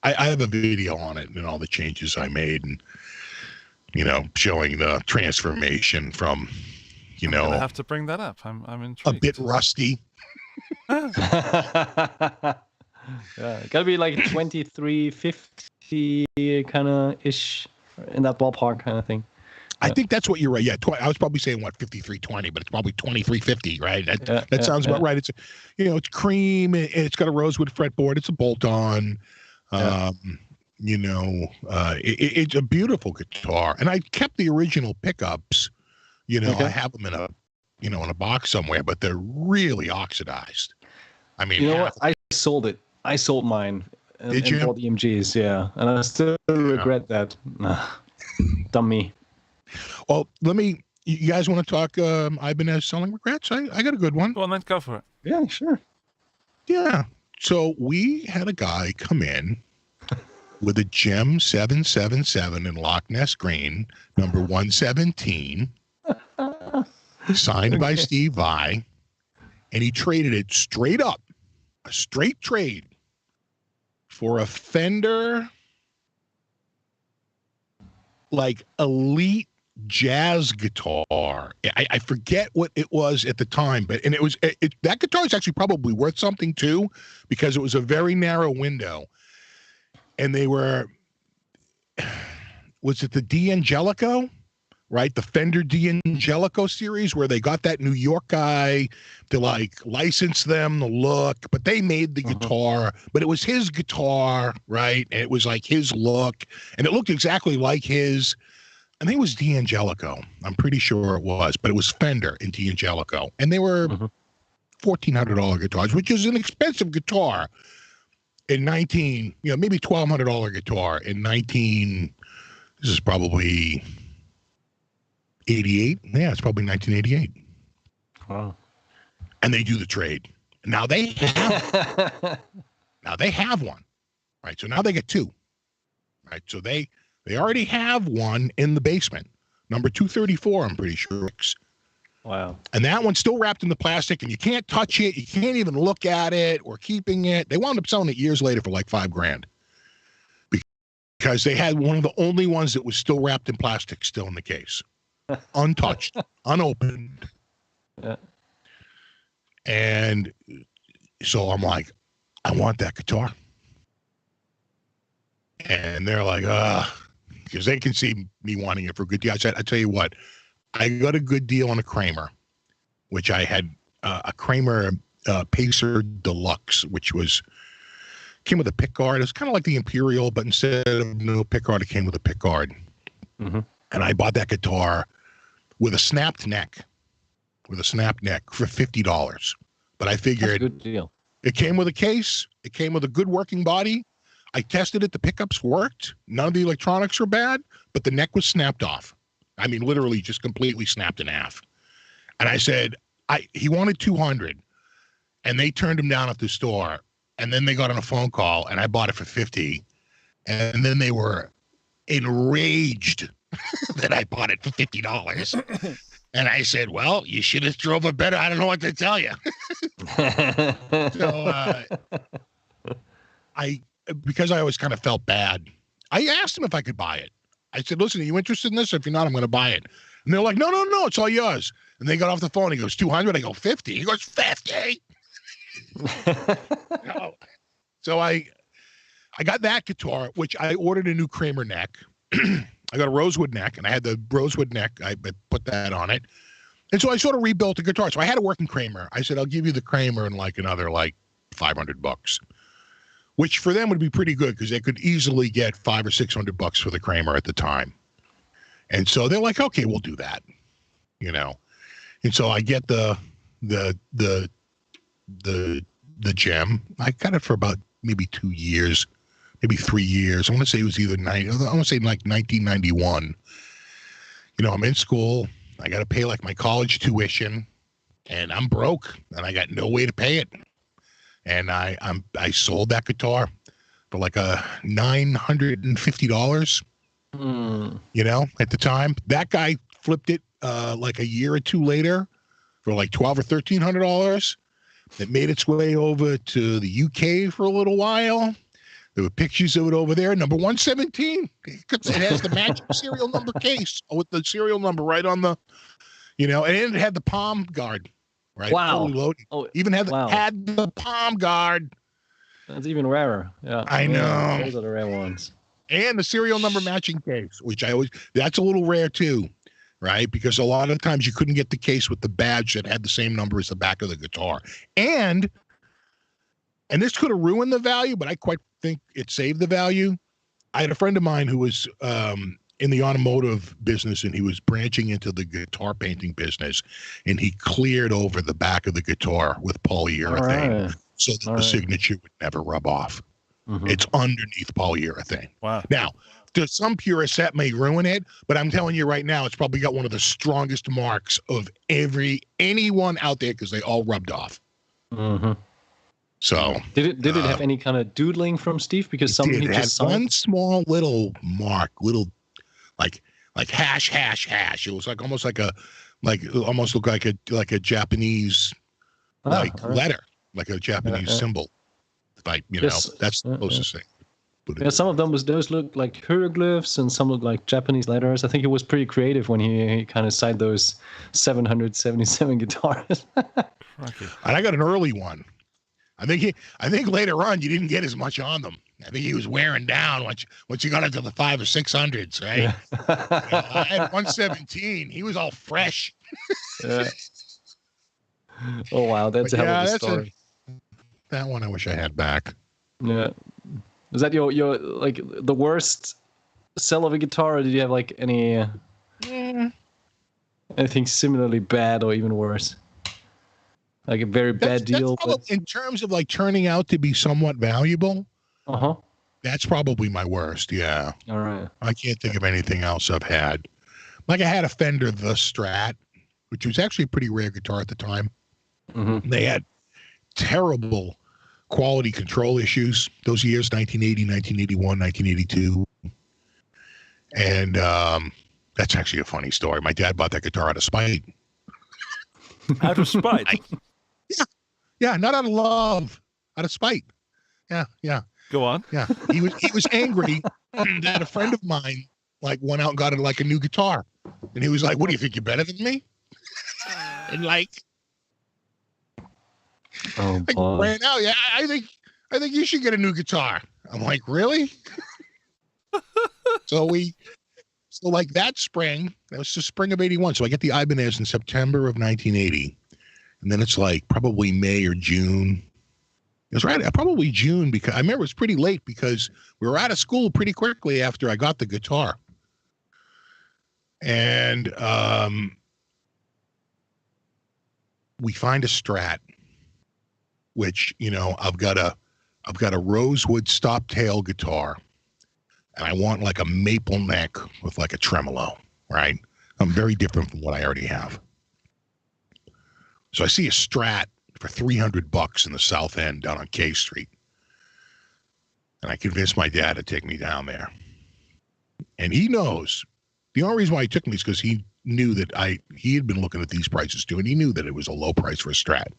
I have a video on it and all the changes I made and, showing the transformation from, I'm gonna have to bring that up. I'm intrigued. A bit rusty. Yeah, gotta be like 2350 kind of ish in that ballpark kind of thing. I think that's what you're right. Yeah, I was probably saying 5320, but it's probably 2350, right? That sounds about right. It's it's cream and it's got a rosewood fretboard. It's a bolt-on. It's a beautiful guitar, and I kept the original pickups. I have them in a box somewhere, but they're really oxidized. I mean, what? I sold it. I sold mine. Did you? Bought the MGs, yeah, and I still regret that. Dumb me. Well, you guys want to talk Ibanez selling regrets? I got a good one. Well, then go for it. Yeah, sure. Yeah. So we had a guy come in with a Gem 777 in Loch Ness Green, number 117, signed by Steve Vai, and he traded it straight up, a straight trade, for a Fender, like elite jazz guitar. I forget what it was at the time, but that guitar is actually probably worth something too, because it was a very narrow window, and they were, was it the D'Angelico, right? The Fender D'Angelico series, where they got that New York guy to license them the look, but they made the guitar, but it was his guitar, right? And it was like his look, and it looked exactly like his. I think it was D'Angelico. I'm pretty sure it was, but it was Fender and D'Angelico. And they were $1,400 guitars, which is an expensive guitar in maybe $1,200 guitar in this is probably 88. Yeah, it's probably 1988. Wow. And they do the trade. Now they have one, right? So now they get two, right? So they already have one in the basement, number 234, I'm pretty sure. Wow. And that one's still wrapped in the plastic, and you can't touch it. You can't even look at it or keeping it. They wound up selling it years later for like $5,000 because they had one of the only ones that was still wrapped in plastic still in the case, untouched, unopened. Yeah. And so I'm like, I want that guitar. And they're like, because they can see me wanting it for a good deal. I said, I tell you what, I got a good deal on a Kramer, which I had a Kramer Pacer Deluxe, which came with a pickguard. It was kind of like the Imperial, but instead of no pickguard, it came with a pickguard. And I bought that guitar with a snapped neck, for $50. But I figured, that's a good deal. It came with a case. It came with a good working body. I tested it. The pickups worked. None of the electronics were bad, but the neck was snapped off. I mean, literally just completely snapped in half. And I said, he wanted $200, and they turned him down at the store. And then they got on a phone call, and I bought it for $50. And then they were enraged that I bought it for $50. And I said, well, you should have drove it better. I don't know what to tell you. So because I always kind of felt bad, I asked him if I could buy it. I said, listen, are you interested in this? If you're not, I'm going to buy it. And they're like, no, it's all yours. And they got off the phone. He goes, 200. I go, 50. He goes, 50. No. So I got that guitar, which I ordered a new Kramer neck. I got a rosewood neck, and I had the rosewood neck. I put that on it. And so I sort of rebuilt the guitar. So I had a working Kramer. I said, I'll give you the Kramer and another $500, which for them would be pretty good because they could easily get $500 or $600 for the Kramer at the time. And so they're like, okay, we'll do that, And so I get the Gem. I got it for about maybe 2 years. maybe 3 years. I want to say it was either I want to say like 1991. You know, I'm in school. I got to pay like my college tuition, and I'm broke, and I got no way to pay it. And I sold that guitar for like $950. You know, at the time, that guy flipped it like a year or two later for like $1,200 or $1,300. It made its way over to the UK for a little while. There were pictures of it over there. Number 117. It has the matching serial number case with the serial number right on the, you know, and it had the palm guard, right? Wow. Fully loaded. Oh, even had wow. had the palm guard. That's even rarer. Yeah. I know. Those are the rare ones. And the serial number matching case, which that's a little rare too, right? Because a lot of times you couldn't get the case with the badge that had the same number as the back of the guitar. And this could have ruined the value, but I quite think it saved the value. I had a friend of mine who was in the automotive business, and he was branching into the guitar painting business, and he cleared over the back of the guitar with polyurethane so that the signature would never rub off. It's underneath polyurethane. Wow. Now, to some purists, that may ruin it, but I'm telling you right now, it's probably got one of the strongest marks of anyone out there because they all rubbed off. So did it have any kind of doodling from Steve? Because some he just had one small little mark, like hash. It was like almost like almost looked like a Japanese letter, like a Japanese symbol. Like, you know, that's the closest thing. Yeah, some of those look like hieroglyphs, and some look like Japanese letters. I think he was pretty creative when he kind of signed those 777 guitars. And I got an early one. I think later on you didn't get as much on them. I think he was wearing down once you got into the 500s or 600s, right? Yeah. I had 117. He was all fresh. Yeah. Oh wow, that's a hell of a story. That one I wish I had back. Yeah. Is that your like the worst sell of a guitar, or did you have like anything similarly bad or even worse? Like a very bad deal. In terms of like turning out to be somewhat valuable, that's probably my worst. Yeah. All right. I can't think of anything else I've had. Like I had a Fender The Strat, which was actually a pretty rare guitar at the time. They had terrible quality control issues those years, 1980, 1981, 1982. And that's actually a funny story. My dad bought that guitar out of spite. Out of spite? Yeah, not out of love, out of spite. Yeah. Go on. Yeah, he was angry that a friend of mine like went out and got like a new guitar, and he was like, "What do you think, you're better than me?" And like, ran out. Yeah, I think you should get a new guitar. I'm like, really? So like that spring, that was the spring of '81. So I get the Ibanez in September of 1980. And then it's like probably May or June. It was probably June, because I remember it was pretty late because we were out of school pretty quickly after I got the guitar. And we find a Strat, which, you know, I've got a rosewood stop tail guitar, and I want like a maple neck with like a tremolo, right? I'm very different from what I already have. So I see a Strat for $300 in the South End down on K Street. And I convinced my dad to take me down there. And he knows. The only reason why he took me is because he knew that he had been looking at these prices too, and he knew that it was a low price for a Strat.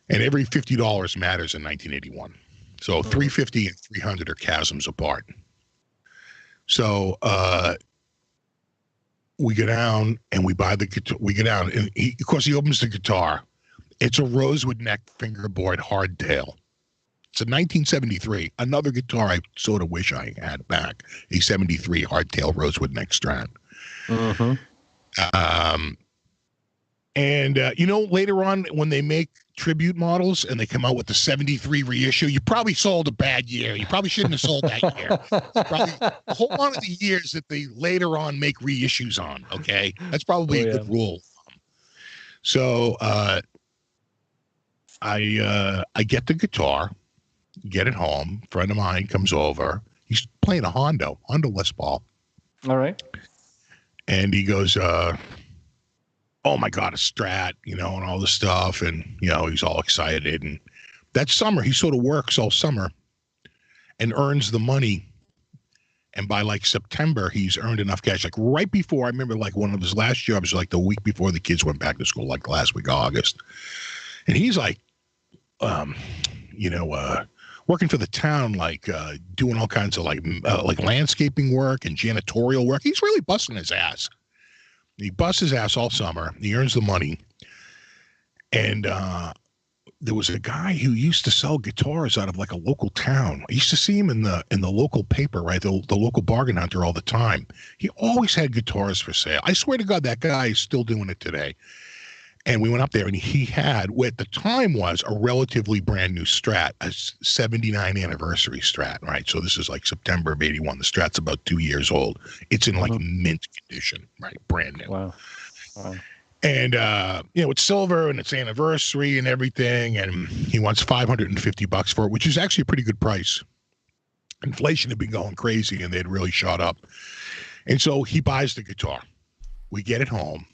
And every $50 matters in 1981. So $350 and $300 are chasms apart. So we go down and we buy the guitar. We go down, and of course he opens the guitar. It's a rosewood neck fingerboard hardtail. It's a 1973. Another guitar I sort of wish I had back. A 73 hardtail rosewood neck Strat. And you know, later on when they make tribute models and they come out with the 73 reissue, you probably sold a bad year. You probably shouldn't have sold that year. Probably hold on to the years that they later on make reissues on. Okay, that's probably a good rule. So I get the guitar, get it home. Friend of mine comes over. He's playing a Honda Les Paul. All right. And he goes, oh my God, a Strat, and all this stuff. And, he's all excited. And that summer, he sort of works all summer and earns the money. And by like September, he's earned enough cash. Like right before, I remember like one of his last jobs, like the week before the kids went back to school, like last week of August. And he's like, working for the town, like doing all kinds of like landscaping work and janitorial work. He's really busting his ass. He busts his ass all summer. He earns the money. And there was a guy who used to sell guitars out of like a local town. I used to see him in the local paper, right? The local bargain hunter all the time. He always had guitars for sale. I swear to God, that guy is still doing it today. And we went up there and he had what at the time was a relatively brand new Strat, a 79 anniversary Strat, right? So this is like September of 81. The Strat's about 2 years old. It's in like mint condition, right? Brand new. Wow. And, it's silver and it's anniversary and everything. And he wants $550 for it, which is actually a pretty good price. Inflation had been going crazy and they'd really shot up. And so he buys the guitar. We get it home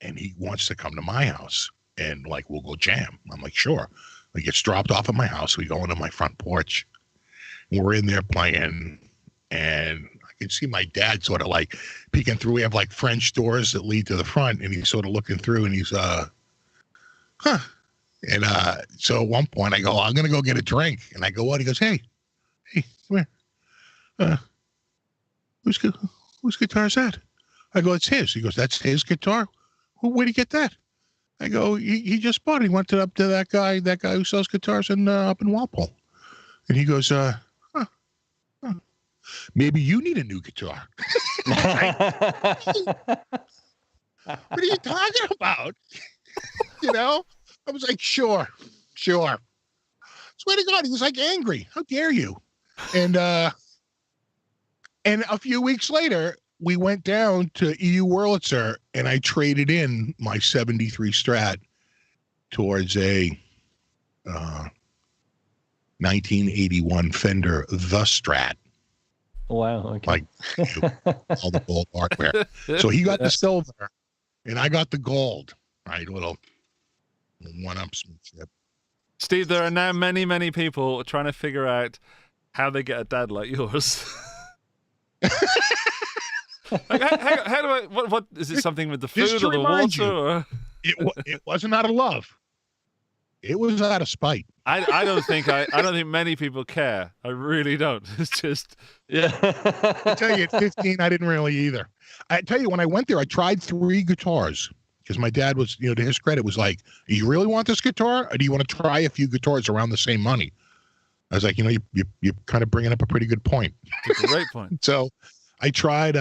and he wants to come to my house and like, we'll go jam. I'm like, sure. He gets dropped off at my house. We go into my front porch. We're in there playing and I can see my dad sort of like peeking through. We have like French doors that lead to the front and he's sort of looking through and he's, huh. And so at one point I go, I'm going to go get a drink. And I go out. He goes, hey, come here. Whose guitar is that? I go, it's his. He goes, that's his guitar? Where'd he get that? I go, he just bought it. He went up to that guy who sells guitars up in Walpole. And he goes, maybe you need a new guitar. What are you talking about? I was like, sure. Swear to God, he was like angry. How dare you? And a few weeks later, we went down to EU Wurlitzer and I traded in my 73 Strat towards a 1981 Fender The Strat. Wow. Okay. Like all the gold hardware. So he got the silver and I got the gold. Right, little one-upsmanship. Steve, there are now many, many people trying to figure out how they get a dad like yours. Like, how do I? What is it? Something with the food or the water? Or? It wasn't out of love. It was out of spite. I don't think many people care. I really don't. It's just I tell you, at 15, I didn't really either. I tell you, when I went there, I tried 3 guitars because my dad was, to his credit, was like, "You really want this guitar, or do you want to try a few guitars around the same money?" I was like, you're kind of bringing up a pretty good point. It's a great point. So I tried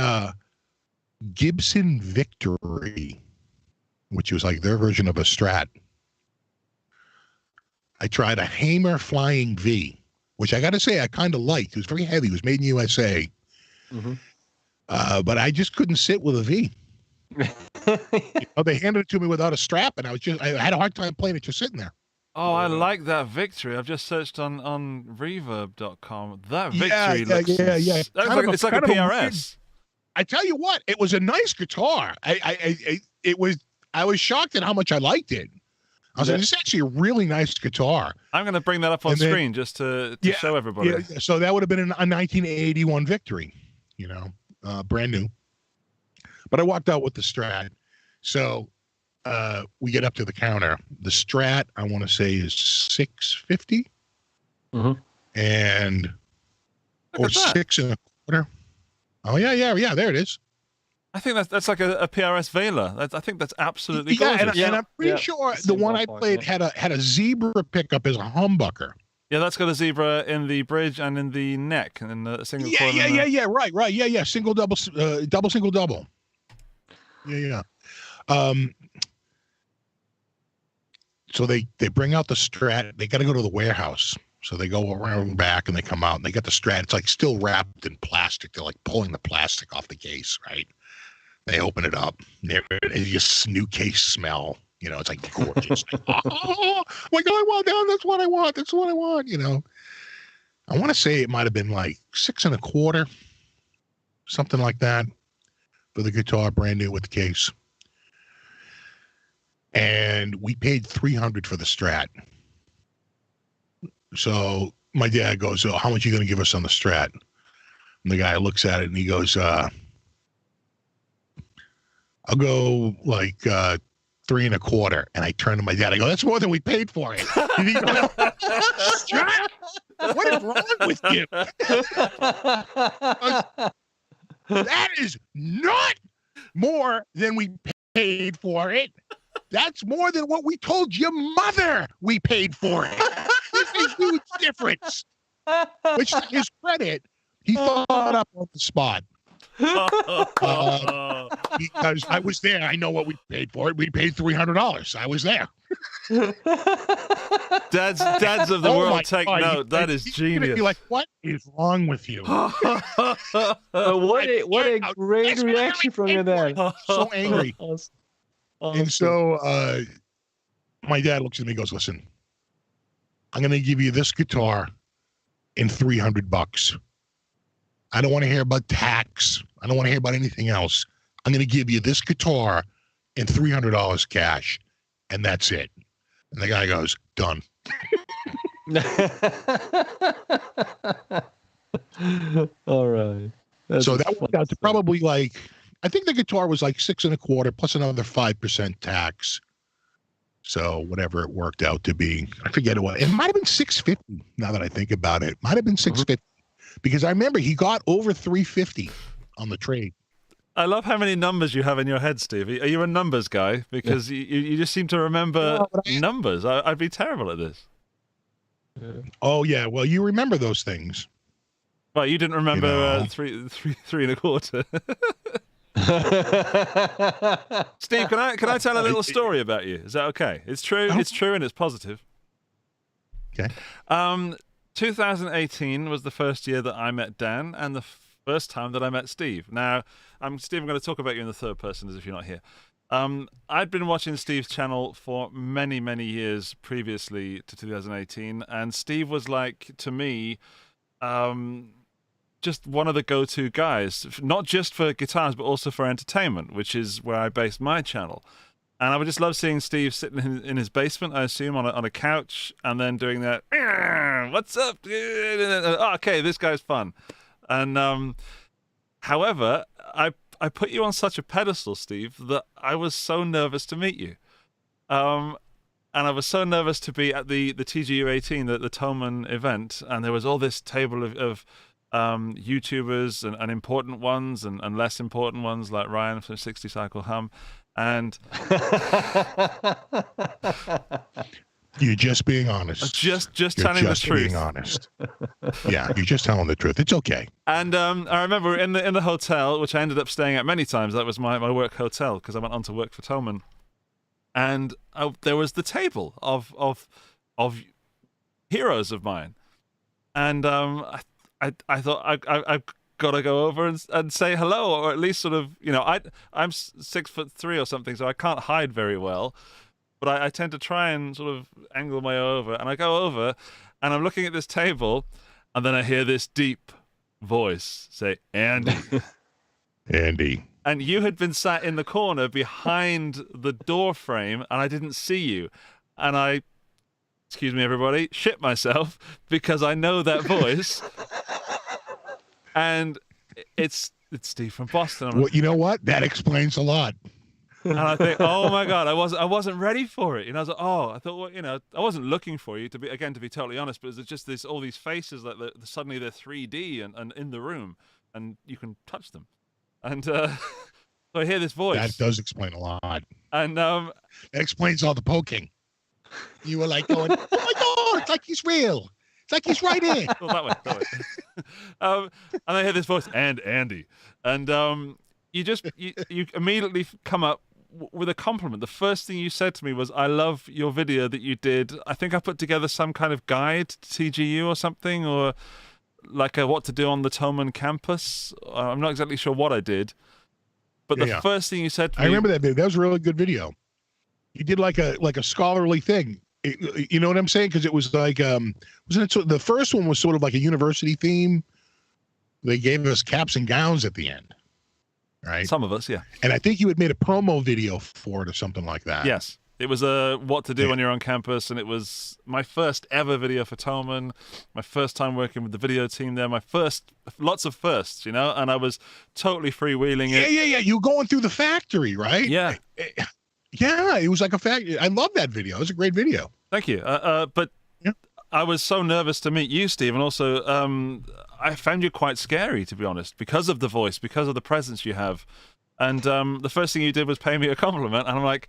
Gibson Victory, which was like their version of a Strat. I tried a Hamer Flying V, which I got to say I kind of liked. It was very heavy. It was made in USA. Mm-hmm. But I just couldn't sit with a V. They handed it to me without a strap, and I had a hard time playing it just sitting there. Oh, I like that Victory. I've just searched on Reverb.com. That Victory looks... Yeah. It's like a PRS. I tell you what, it was a nice guitar. I was shocked at how much I liked it. I was like, this is actually a really nice guitar. I'm going to bring that up on screen just to show everybody. Yeah, so that would have been a 1981 Victory, brand new. But I walked out with the Strat. So we get up to the counter. The Strat, I want to say, is $650, and or $6.25. Oh yeah. There it is. I think that's like a PRS Vela. I think that's absolutely gorgeous. And I'm pretty sure the one I played had a zebra pickup as a humbucker. Yeah, that's got a zebra in the bridge and in the neck and in the single. Right. Yeah. Single double. Yeah. So they bring out the Strat. They got to go to the warehouse. So they go around back and they come out and they got the Strat. It's like still wrapped in plastic. They're like pulling the plastic off the case, right? They open it up. There's this new case smell. It's like gorgeous. Like, oh my God, I want that. That's what I want. I want to say it might have been like $6.25, something like that, for the guitar, brand new with the case. And we paid $300 for the Strat. So my dad goes, "Oh, how much are you going to give us on the Strat?" And the guy looks at it and he goes, "I'll go like $3.25." And I turn to my dad. I go, "That's more than we paid for it." And he goes, "Strat? What is wrong with you? That is not more than we paid for it. That's more than what we told your mother we paid for it. There's a huge difference." Which, to his credit, he thought up on the spot. Because I was there. I know what we paid for it. We paid $300. I was there. Dads of the world, take God, note. That is he's gonna genius. be like, "What is wrong with you?" What a great reaction from your dad. So angry. Awesome. And so my dad looks at me and goes, "Listen, I'm going to give you this guitar in $300. I don't want to hear about tax. I don't want to hear about anything else. I'm going to give you this guitar and $300 cash, and that's it." And the guy goes, "Done." All right. So that worked out to probably like, I think the guitar was like $6.25 plus another 5% tax. So whatever it worked out to be, I forget what. It might have been $650. Now that I think about it, might have been $650 because I remember he got over $350 on the trade. I love how many numbers you have in your head, Steve. Are you a numbers guy? Because you just seem to remember numbers. I'd be terrible at this. Oh yeah, well you remember those things. Well, you didn't remember $3.25. Steve, can I tell a little story about you? Is that okay? It's true. It's true, and it's positive. Okay. 2018 was the first year that I met Dan, and the first time that I met Steve. Now, Steve, I'm going to talk about you in the third person as if you're not here. I'd been watching Steve's channel for many, many years previously to 2018, and Steve was like, to me, just one of the go-to guys, not just for guitars, but also for entertainment, which is where I based my channel. And I would just love seeing Steve sitting in his basement, I assume, on a couch, and then doing that, "What's up? Oh, okay, this guy's fun." And however, I put you on such a pedestal, Steve, that I was so nervous to meet you. And I was so nervous to be at the TGU 18, the Thomann event, and there was all this table of YouTubers and important ones and less important ones like Ryan from 60 Cycle Hum. And you're just being honest. Just You're telling the just truth. being honest. Yeah, you're just telling the truth. It's okay. And I remember in the hotel, which I ended up staying at many times. That was my work hotel because I went on to work for Thomann. And there was the table of heroes of mine, and I thought I've got to go over and say hello, or at least sort of, I'm 6'3" or something, so I can't hide very well. But I tend to try and sort of angle my way over, and I go over, and I'm looking at this table, and then I hear this deep voice say, "Andy." Andy. And you had been sat in the corner behind the door frame, and I didn't see you. And I, excuse me, everybody, shit myself because I know that voice. And it's Steve from Boston. Well, you know what? That explains a lot. And I think, oh my God, I wasn't ready for it. I was like, I thought, well, I wasn't looking for you to be totally honest, but there's just all these faces that suddenly they're 3D and in the room, and you can touch them. And so I hear this voice. That does explain a lot. And that explains all the poking. You were like going, "Oh my God, it's like he's real. It's like he's right here." Oh, that way. And I hear this voice, "And Andy." And you immediately come up with a compliment. The first thing you said to me was, "I love your video that you did." I think I put together some kind of guide to TGU or something, or like what to do on the Thomann campus. I'm not exactly sure what I did, but the first thing you said to me, I remember that video. That was a really good video. You did like a scholarly thing. You know what I'm saying? Because it was like, wasn't it? The first one was sort of like a university theme. They gave us caps and gowns at the end, right? Some of us, yeah. And I think you had made a promo video for it or something like that. Yes. It was what to do when you're on campus, and it was my first ever video for Tolman, my first time working with the video team there, lots of firsts, you know, and I was totally freewheeling it. Yeah. You were going through the factory, right? Yeah. Yeah, it was like a factory. I love that video. It was a great video. Thank you. But yeah. I was so nervous to meet you, Steve, and also I found you quite scary, to be honest, because of the voice, because of the presence you have. And the first thing you did was pay me a compliment, and I'm like,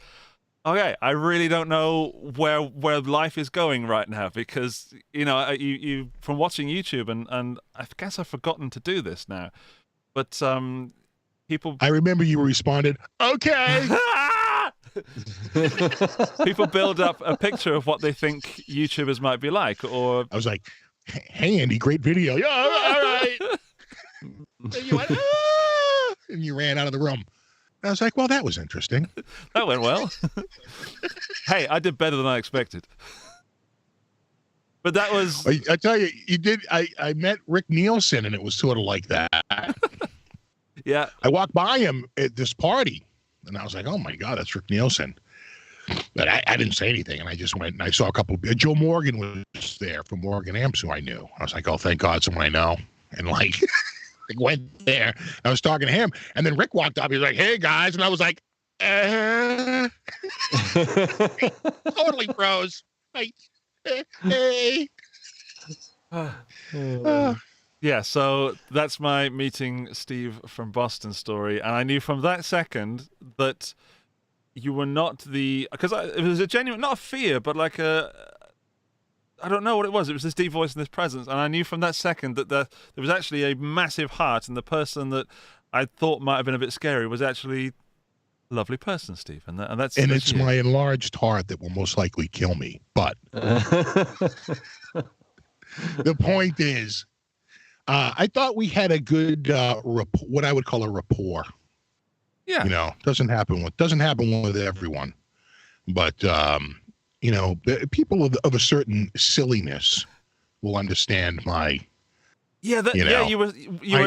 okay, I really don't know where life is going right now, because you know you from watching YouTube, and I guess I've forgotten to do this now, but people. I remember you responded, okay. People build up a picture of what they think YouTubers might be like, or I was like, hey Andy, great video. Yeah, all right. And you went, ah! And you ran out of the room. I was like, well, that was interesting. That went well. Hey, I did better than I expected. But that was... I tell you, you did. I met Rick Nielsen, and it was sort of like that. Yeah. I walked by him at this party, and I was like, oh, my God, that's Rick Nielsen. But I didn't say anything, and I just went, and I saw a couple... Joe Morgan was there from Morgan Amps, who I knew. I was like, oh, thank God, someone I know. And, like... I went there. I was talking to him, and then Rick walked up. He was like, "Hey guys," and I was like, totally froze. Like, hey. Yeah, so that's my meeting Steve from Boston story, and I knew from that second that you were not because it was a genuine, not a fear, but like I don't know what it was. It was this deep voice and this presence. And I knew from that second that there was actually a massive heart. And the person that I thought might have been a bit scary was actually a lovely person, Steve. And that's it's you. my enlarged heart that will most likely kill me. But the point is, I thought we had a good, what I would call a rapport. Yeah. You know, doesn't happen with everyone. But, you know, people of a certain silliness will understand my. Yeah, you were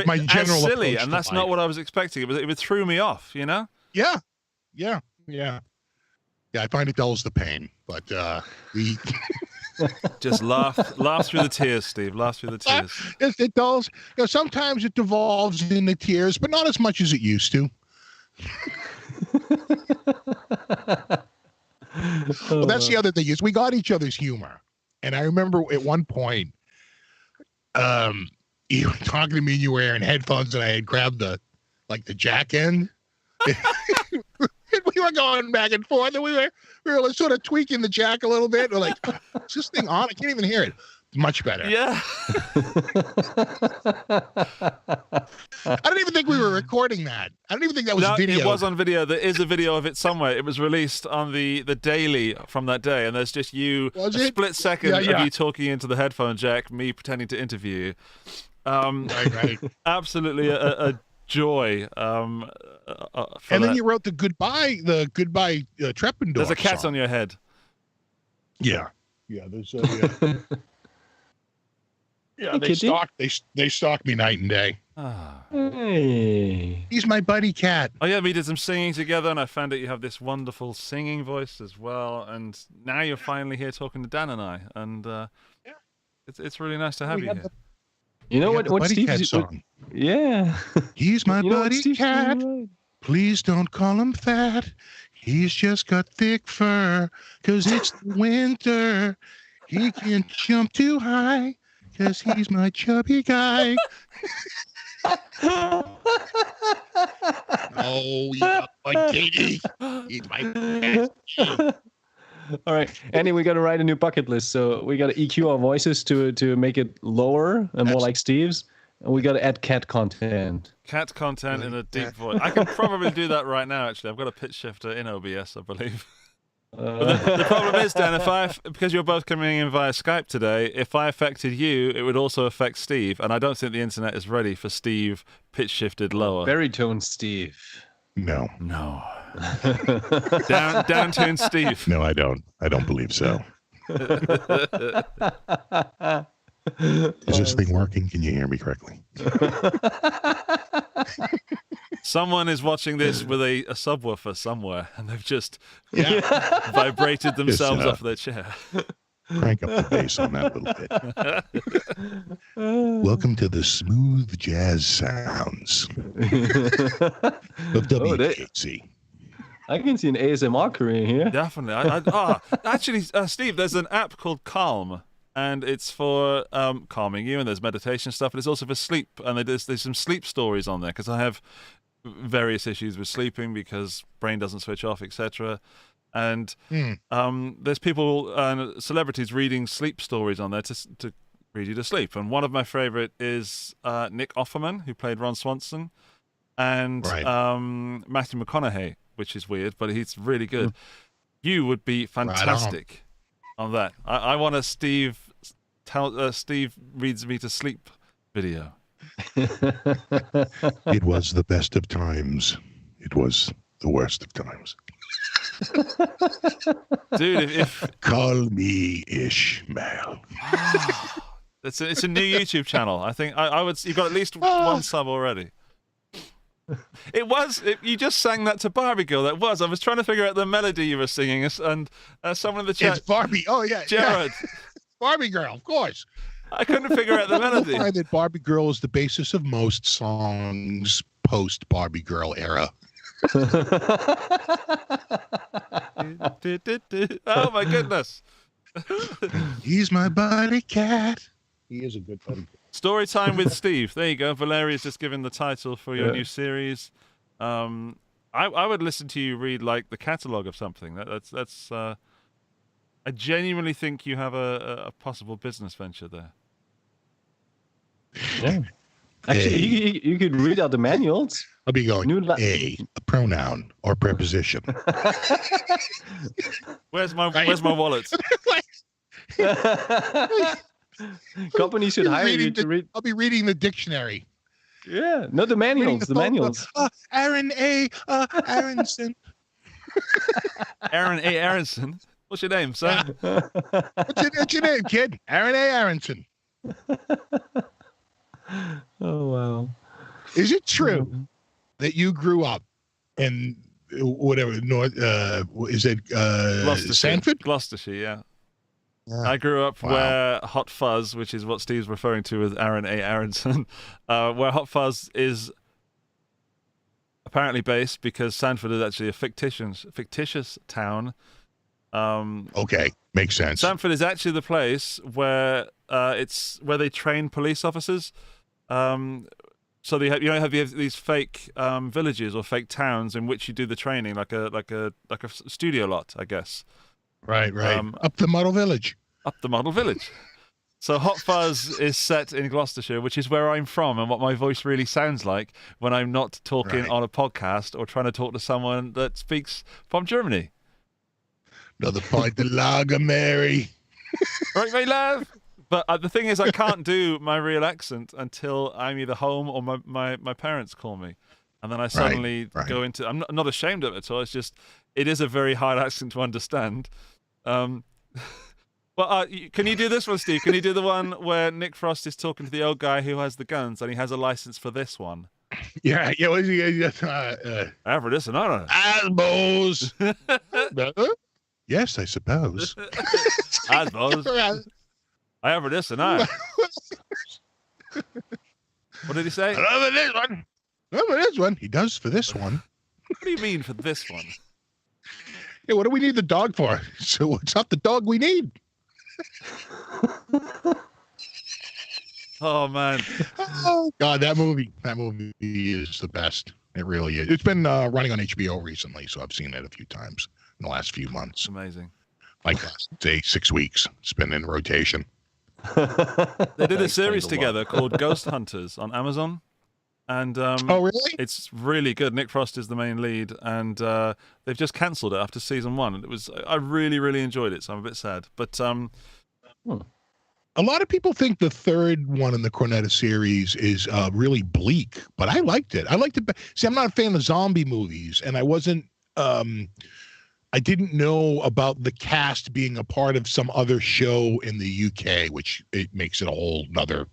my general silly, and that's not what I was expecting. It threw me off, you know. Yeah. I find it dulls the pain, but we just laugh through the tears, Steve. Laugh through the tears. It dulls. You know, sometimes it devolves into tears, but not as much as it used to. Well, that's the other thing is we got each other's humor. And I remember at one point, you were talking to me and you were wearing headphones and I had grabbed the jack end. We were going back and forth and we were sort of tweaking the jack a little bit. We're like, is this thing on? I can't even hear it. Much better. Yeah. I don't even think we were recording that. I don't even think that was video. It was on video. There is a video of it somewhere. It was released on the daily from that day, and there's just you, split second of you talking into the headphone jack, me pretending to interview you. Right. Absolutely a joy. And then you wrote the goodbye Treppendorf. There's a cat song. on your head. Yeah. There's yeah, they stalk me night and day. Hey. He's my buddy cat. Oh yeah, we did some singing together, and I found out you have this wonderful singing voice as well. And now you're finally here talking to Dan and I, and it's really nice to have you here. You know what Steve's song? Yeah. He's my buddy cat. Right. Please don't call him fat. He's just got thick fur, 'cause it's the winter. He can't jump too high, 'cause he's my chubby guy. Oh, yeah, my kitty. He's my best. All right, Andy, we got to write a new bucket list. So we got to EQ our voices to make it lower and more like Steve's. And we got to add cat content. Cat content in a deep voice. I can probably do that right now, actually. I've got a pitch shifter in OBS, I believe. But the problem is, Dan, because you're both coming in via Skype today, if I affected you, it would also affect Steve. And I don't think the internet is ready for Steve pitch shifted lower. Baritone Steve. No. Down-tuned Steve. No, I don't. I don't believe so. Is this thing working? Can you hear me correctly? Someone is watching this with a subwoofer somewhere, and they've just vibrated themselves off their chair. Crank up the bass on that a little bit. Welcome to the smooth jazz sounds of WKC. I can see an ASMR career here. Definitely. Actually, Steve, there's an app called Calm, and it's for calming you, and there's meditation stuff, but it's also for sleep, and there's some sleep stories on there, because I have various issues with sleeping because brain doesn't switch off, etc. And there's people, celebrities reading sleep stories on there to read you to sleep. And one of my favorite is Nick Offerman, who played Ron Swanson, and Matthew McConaughey, which is weird, but he's really good. You would be fantastic on that. I want a Steve reads me to sleep video. It was the best of times. It was the worst of times. Dude, if call me Ishmael. it's a new YouTube channel. I think I would. You've got at least one sub already. You just sang that to Barbie Girl. That was. I was trying to figure out the melody you were singing, and someone in the chat. It's Barbie. Oh yeah, Jared. Yeah. Barbie Girl, of course. I couldn't figure out the melody. I find that Barbie Girl is the basis of most songs post Barbie Girl era. Oh my goodness. He's my buddy cat. He is a good buddy. Story time with Steve. There you go. Valeria's just given the title for your new series. I would listen to you read like the catalog of something. That's I genuinely think you have a possible business venture there. Yeah. Actually, you could read out the manuals. I'll be going a pronoun or preposition. Where's my wallet? Companies should hire you to read. I'll be reading the dictionary. Yeah, not the manuals. The manuals. Aaron A. Aronson. Aaron A. Aronson. What's your name, sir? What's your name, kid? Aaron A. Aronson. Oh wow! Is it true that you grew up in whatever north? Is it Sanford? Gloucestershire, yeah. I grew up where Hot Fuzz, which is what Steve's referring to as Aaron A. Aronson, where Hot Fuzz is apparently based because Sanford is actually a fictitious town. Okay, makes sense. Sanford is actually the place where it's where they train police officers. So they have these fake villages or fake towns in which you do the training, like a studio lot, I guess. Right. Up the model village. So Hot Fuzz is set in Gloucestershire, which is where I'm from and what my voice really sounds like when I'm not talking on a podcast or trying to talk to someone that speaks from Germany. Another pint of lager, Mary. Right, my love. But the thing is, I can't do my real accent until I'm either home or my parents call me. And then I suddenly go into... I'm not ashamed of it at all. It's just... It is a very hard accent to understand. Can you do this one, Steve? Can you do the one where Nick Frost is talking to the old guy who has the guns and he has a license for this one? Yeah. What is he? After this, no. Asbos. Yes, I suppose. Asbos. I have for this and I. What did he say? I love this one. Love this one. He does for this one. What do you mean for this one? Yeah, what do we need the dog for? So it's not the dog we need. Oh man. Oh God, that movie is the best. It really is. It's been running on HBO recently, so I've seen it a few times in the last few months. Amazing. Like say 6 weeks. It's been in rotation. They did a series together called Ghost Hunters on Amazon. And oh really? It's really good. Nick Frost is the main lead, and they've just cancelled it after season 1. And I really, really enjoyed it, so I'm a bit sad. But a lot of people think the third one in the Cornetta series is really bleak, but I liked it. See, I'm not a fan of zombie movies, and I wasn't I didn't know about the cast being a part of some other show in the UK, which it makes it a whole nother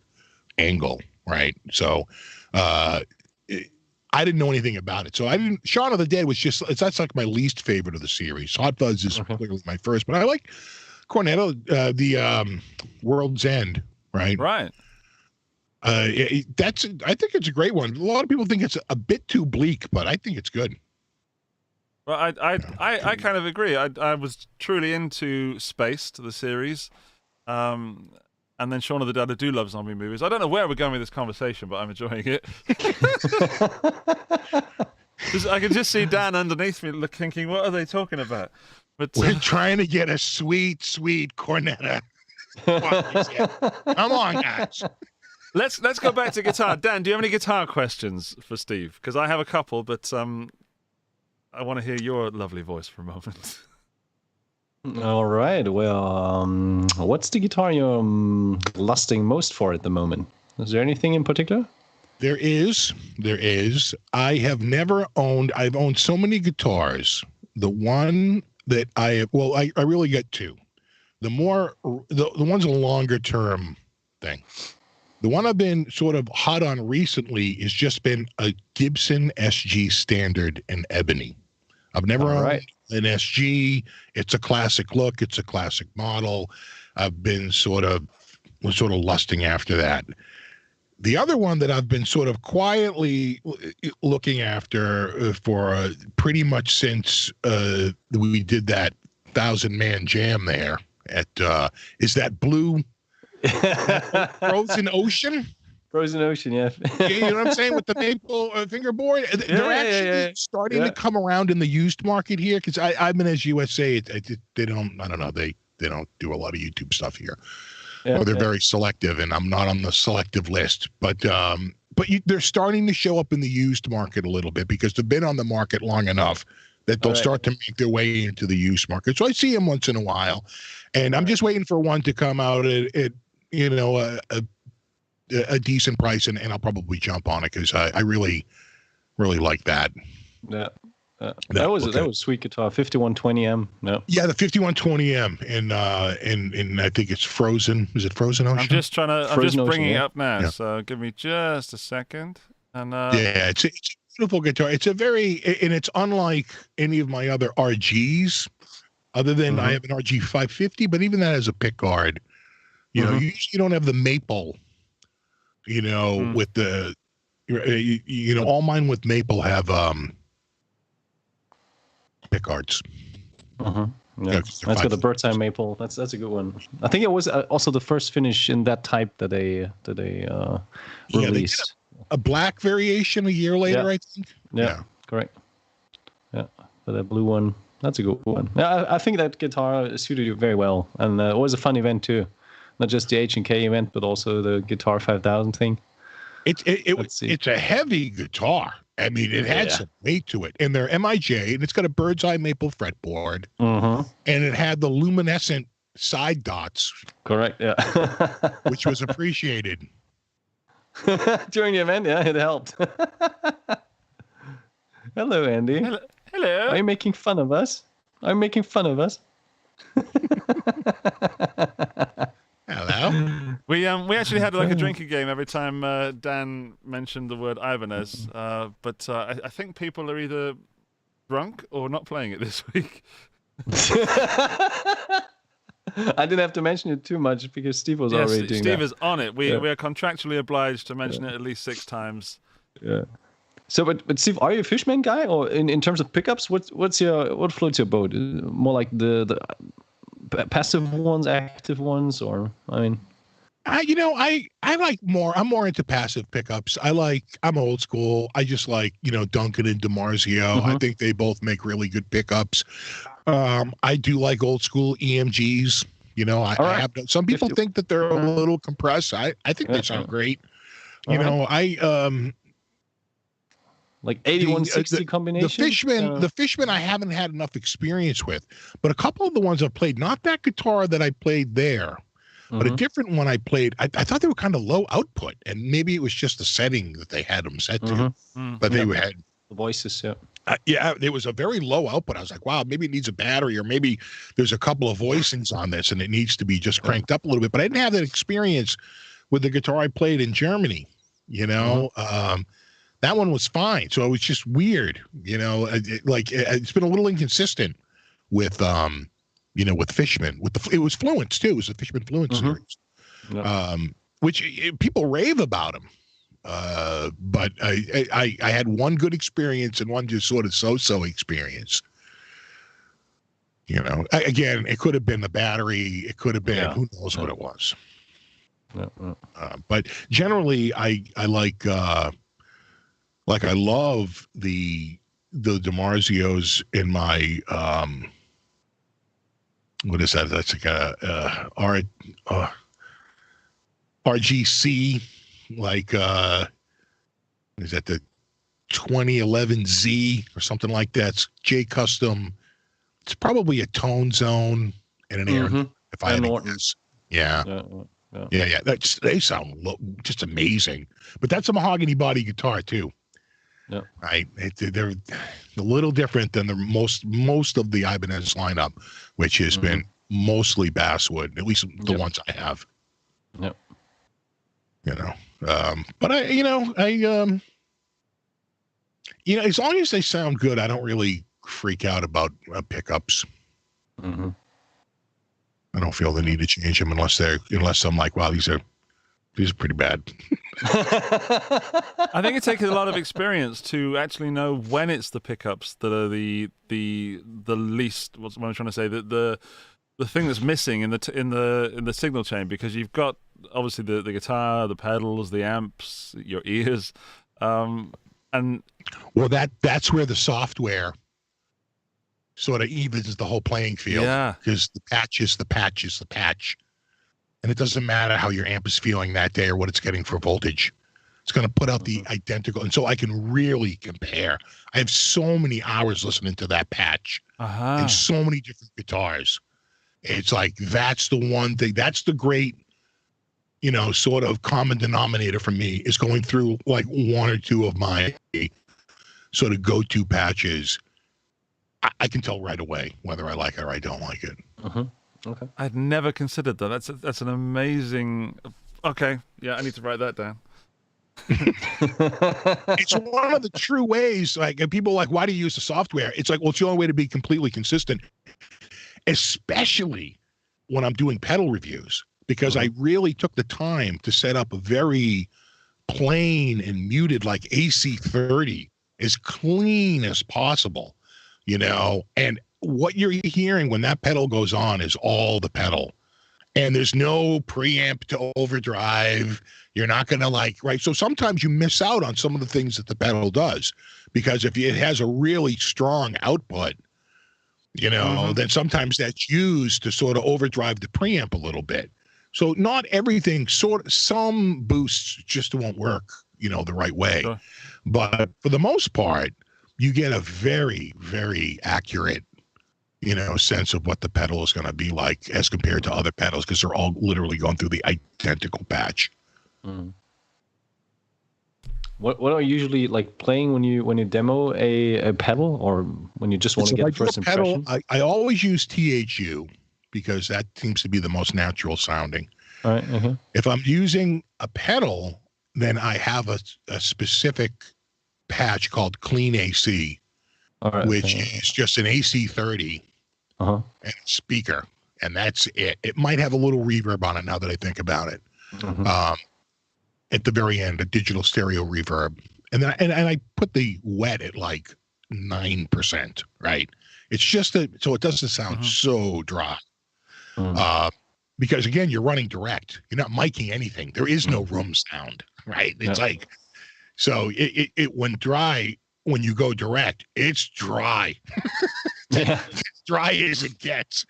angle, right? So I didn't know anything about it. So I didn't. Shaun of the Dead was that's like my least favorite of the series. Hot Fuzz is clearly my first, but I like Cornetto, the World's End, right? Right. I think it's a great one. A lot of people think it's a bit too bleak, but I think it's good. Well, I kind of agree. I was truly into Spaced, the series, and then Shaun of the Dead. I do love zombie movies. I don't know where we're going with this conversation, but I'm enjoying it. I can just see Dan underneath me thinking, what are they talking about? But we're trying to get a sweet, sweet cornetta. Come on, guys. Let's go back to guitar. Dan, do you have any guitar questions for Steve? Because I have a couple, but I want to hear your lovely voice for a moment. All right. Well, what's the guitar you're lusting most for at the moment? Is there anything in particular? There is. I've owned so many guitars. The one that I really got two. The one's a longer term thing. The one I've been sort of hot on recently has just been a Gibson SG Standard in ebony. I've never owned an SG. It's a classic look. It's a classic model. I've been sort of lusting after that. The other one that I've been sort of quietly looking after for pretty much since we did that 1,000-man jam there is that blue Frozen Ocean. Frozen Ocean, yeah. You know what I'm saying, with the maple fingerboard. They're actually starting to come around in the used market here, because I've been as USA. They don't do a lot of YouTube stuff here. Or they're very selective, and I'm not on the selective list. But they're starting to show up in the used market a little bit, because they've been on the market long enough that they'll start to make their way into the used market. So I see them once in a while, and I'm just waiting for one to come out at a decent price, and I'll probably jump on it, because I really like that. Yeah. That was a sweet guitar, 5120M. No. Yeah, the 5120M, and I think it's Frozen. Is it Frozen Ocean? I'm just bringing it up now. Yeah. So give me just a second. And it's a beautiful guitar. And it's unlike any of my other RGs, other than I have an RG 550, but even that has a pick guard. You know, you usually don't have the maple. With the all mine with maple have pickguards. Yeah. That's got the bird's eye maple. That's a good one. I think it was also the first finish in that type that they released. They did a black variation a year later, I think. Yeah, correct. Yeah, but that blue one, that's a good one. Yeah, I think that guitar suited you very well, and it was a fun event too. Not just the H&K event, but also the Guitar 5000 thing. It's a heavy guitar. I mean, it had some weight to it. And they're MIJ, and it's got a bird's eye maple fretboard. And it had the luminescent side dots. Correct, yeah. Which was appreciated. During the event, yeah, it helped. Hello, Andy. Hello. Are you making fun of us? Hello. We actually had like a drinking game every time Dan mentioned the word Ibanez, but I think people are either drunk or not playing it this week. I didn't have to mention it too much because Steve was already doing Steve that. is on it. We are contractually obliged to mention it at least 6 times. Yeah. So, but Steve, are you a Fishman guy, or in terms of pickups, what floats your boat? More like the passive ones, active ones, or I mean, I like more. I'm more into passive pickups. I'm old school. I just like Duncan and DiMarzio. I think they both make really good pickups. I do like old school EMGs. I have some people think that they're a little compressed. I think they sound great. Like 8160 combination. The Fishman I haven't had enough experience with, but a couple of the ones I've played, not that guitar that I played there, but a different one I played. I thought they were kind of low output, and maybe it was just the setting that they had them set to. But they had the voices. Yeah. Yeah, it was a very low output. I was like, wow, maybe it needs a battery, or maybe there's a couple of voicings on this and it needs to be just cranked up a little bit. But I didn't have that experience with the guitar I played in Germany. That one was fine. So it was just weird, it's been a little inconsistent with, with Fishman. It was Fluence too. It was the Fishman Fluence series, which people rave about them. But I had one good experience and one just sort of so-so experience. Again, it could have been the battery. It could have been who knows what it was. But generally, I love the DiMarzios in my what is that? That's like a RGC. Like is that the 2011 Z or something like that? It's J Custom. It's probably a Tone Zone and an air. If I had to guess. Yeah. They sound just amazing. But that's a mahogany body guitar too. Yeah. Right. They're a little different than the most of the Ibanez lineup, which has been mostly basswood, at least the ones I have. Yep. But as long as they sound good, I don't really freak out about pickups. I don't feel the need to change them unless I'm like, wow, these are pretty bad. I think it takes a lot of experience to actually know when it's the pickups that are the least. What I'm trying to say, the thing that's missing in the signal chain, because you've got obviously the guitar, the pedals, the amps, your ears, and that's where the software sort of evens the whole playing field. Yeah, because the patch is the patch, and it doesn't matter how your amp is feeling that day or what it's getting for voltage. It's going to put out the identical, and so I can really compare. I have so many hours listening to that patch and so many different guitars. It's like that's the one thing. That's the great, sort of common denominator for me, is going through like one or two of my sort of go-to patches. I can tell right away whether I like it or I don't like it. Okay. I'd never considered that. That's an amazing. Okay, yeah, I need to write that down. It's one of the true ways. Like, and people are like, why do you use the software? It's like, well, it's the only way to be completely consistent, especially when I'm doing pedal reviews, because I really took the time to set up a very plain and muted, like AC30, as clean as possible, and what you're hearing when that pedal goes on is all the pedal, and there's no preamp to overdrive. You're not going to right. So sometimes you miss out on some of the things that the pedal does, because if it has a really strong output, then sometimes that's used to sort of overdrive the preamp a little bit. So not everything, some boosts just won't work, the right way. Sure. But for the most part, you get a very, very accurate, sense of what the pedal is going to be like as compared to other pedals, because they're all literally going through the identical patch. What are you usually like playing when you demo a pedal, or when you just want to get first impression? I always use THU because that seems to be the most natural sounding. All right. If I'm using a pedal, then I have a specific patch called Clean AC, which is just an AC30 and a speaker, and that's it. It might have a little reverb on it now that I think about it. At the very end, a digital stereo reverb, and then I put the wet at like 9%. Right? It's just so it doesn't sound so dry. Because again, you're running direct. You're not miking anything. There is no room sound. Right? It's like, so it when you go direct, it's dry. It's dry as it gets,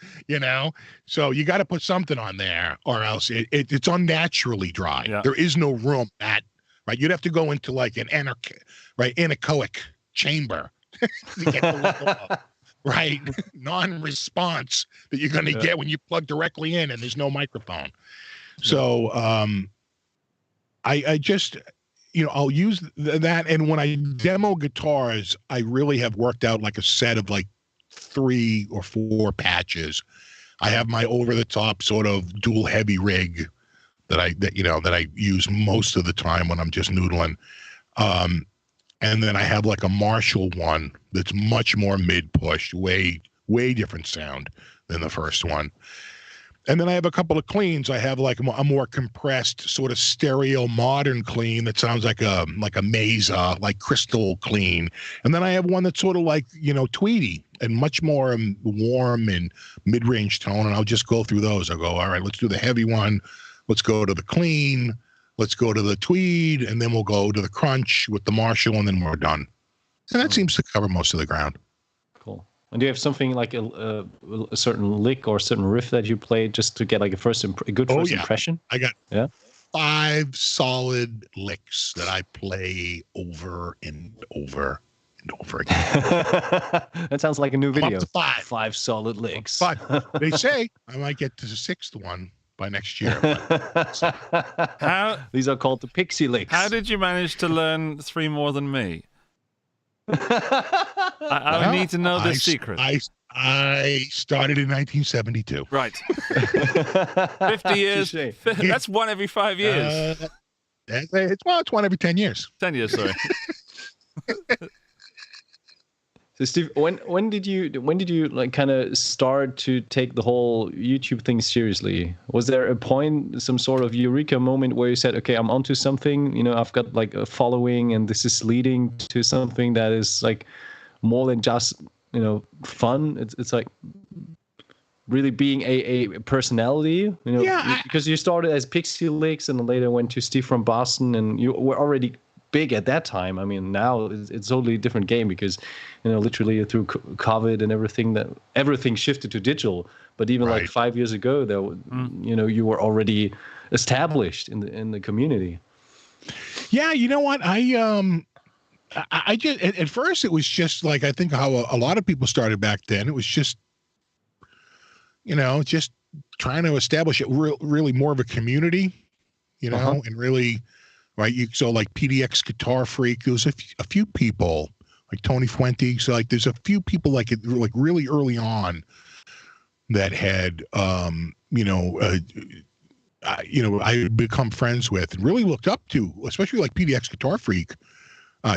so you got to put something on there, or else it's unnaturally dry. There is no room right. You'd have to go into like an anechoic chamber to get the level right non-response that you're going to get when you plug directly in and there's no microphone. So I just I'll use that. And when I demo guitars, I really have worked out like a set of like 3 or 4 patches. I have my over the top sort of dual heavy rig that I use most of the time when I'm just noodling. And then I have like a Marshall one that's much more mid push, way different sound than the first one. And then I have a couple of cleans. I have like a more compressed sort of stereo modern clean that sounds like a Mesa, like crystal clean. And then I have one that's sort of like, Tweedy and much more warm and mid-range tone. And I'll just go through those. I'll go, all right, let's do the heavy one. Let's go to the clean. Let's go to the tweed. And then we'll go to the crunch with the Marshall, and then we're done. And that seems to cover most of the ground. Cool. And do you have something like a certain lick or a certain riff that you play just to get like a good first impression? I got 5 solid licks that I play over and over and over again. That sounds like a new video. Up to 5. 5 solid licks. 5. They say I might get to the 6th one by next year. These are called the pixie licks. How did you manage to learn 3 more than me? I need to know the secret. I started in 1972. Right. 50 years. That's one every 5 years. It's one every 10 years. 10 years, sorry. So Steve, when did you like kind of start to take the whole YouTube thing seriously? Was there a point, some sort of eureka moment where you said, okay, I'm onto something, I've got like a following and this is leading to something that is like more than just, fun. It's like really being a personality, because you started as Pixie Licks and then later went to Steve from Boston, and you were already big at that time. I mean, now it's totally a different game because, literally through COVID and everything shifted to digital. But even like 5 years ago, you were already established in the community. Yeah, you know what? I just at first it was just like I think how a lot of people started back then. It was just, just trying to establish it really more of a community, and really. Right, so like PDX Guitar Freak, there was a few people like Tony Fuente. So like, there's a few people like really early on that had, I had become friends with and really looked up to, especially like PDX Guitar Freak.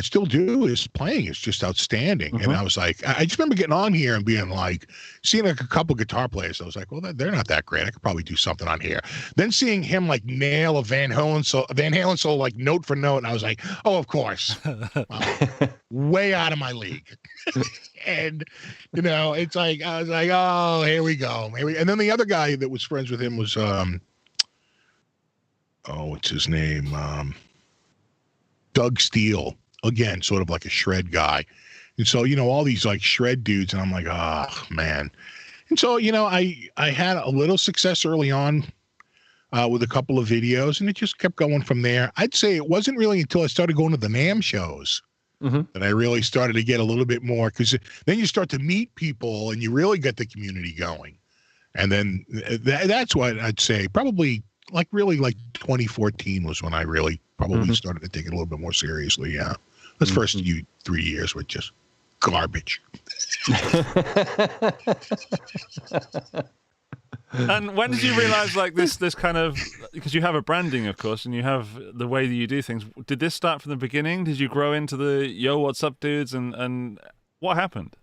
Still do. His playing is just outstanding. And I was like, I just remember getting on here and being like, seeing like a couple guitar players. I was like, well, they're not that great. I could probably do something on here. Then seeing him like nail a Van Halen solo like note for note, and I was like, oh, of course, way out of my league. And it's like I was like, oh, here we go. And then the other guy that was friends with him was what's his name? Doug Steele. Again, sort of like a shred guy. And so, all these like shred dudes, and I'm like, oh man. And so, I had a little success early on with a couple of videos, and it just kept going from there. I'd say it wasn't really until I started going to the NAMM shows that I really started to get a little bit more, because then you start to meet people and you really get the community going. And then that's what I'd say probably like 2014 was when I really probably started to take it a little bit more seriously. Yeah. Those first 3 years were just garbage. And when did you realize like this kind of, because you have a branding, of course, and you have the way that you do things. Did this start from the beginning? Did you grow into the Yo, What's Up dudes? And what happened?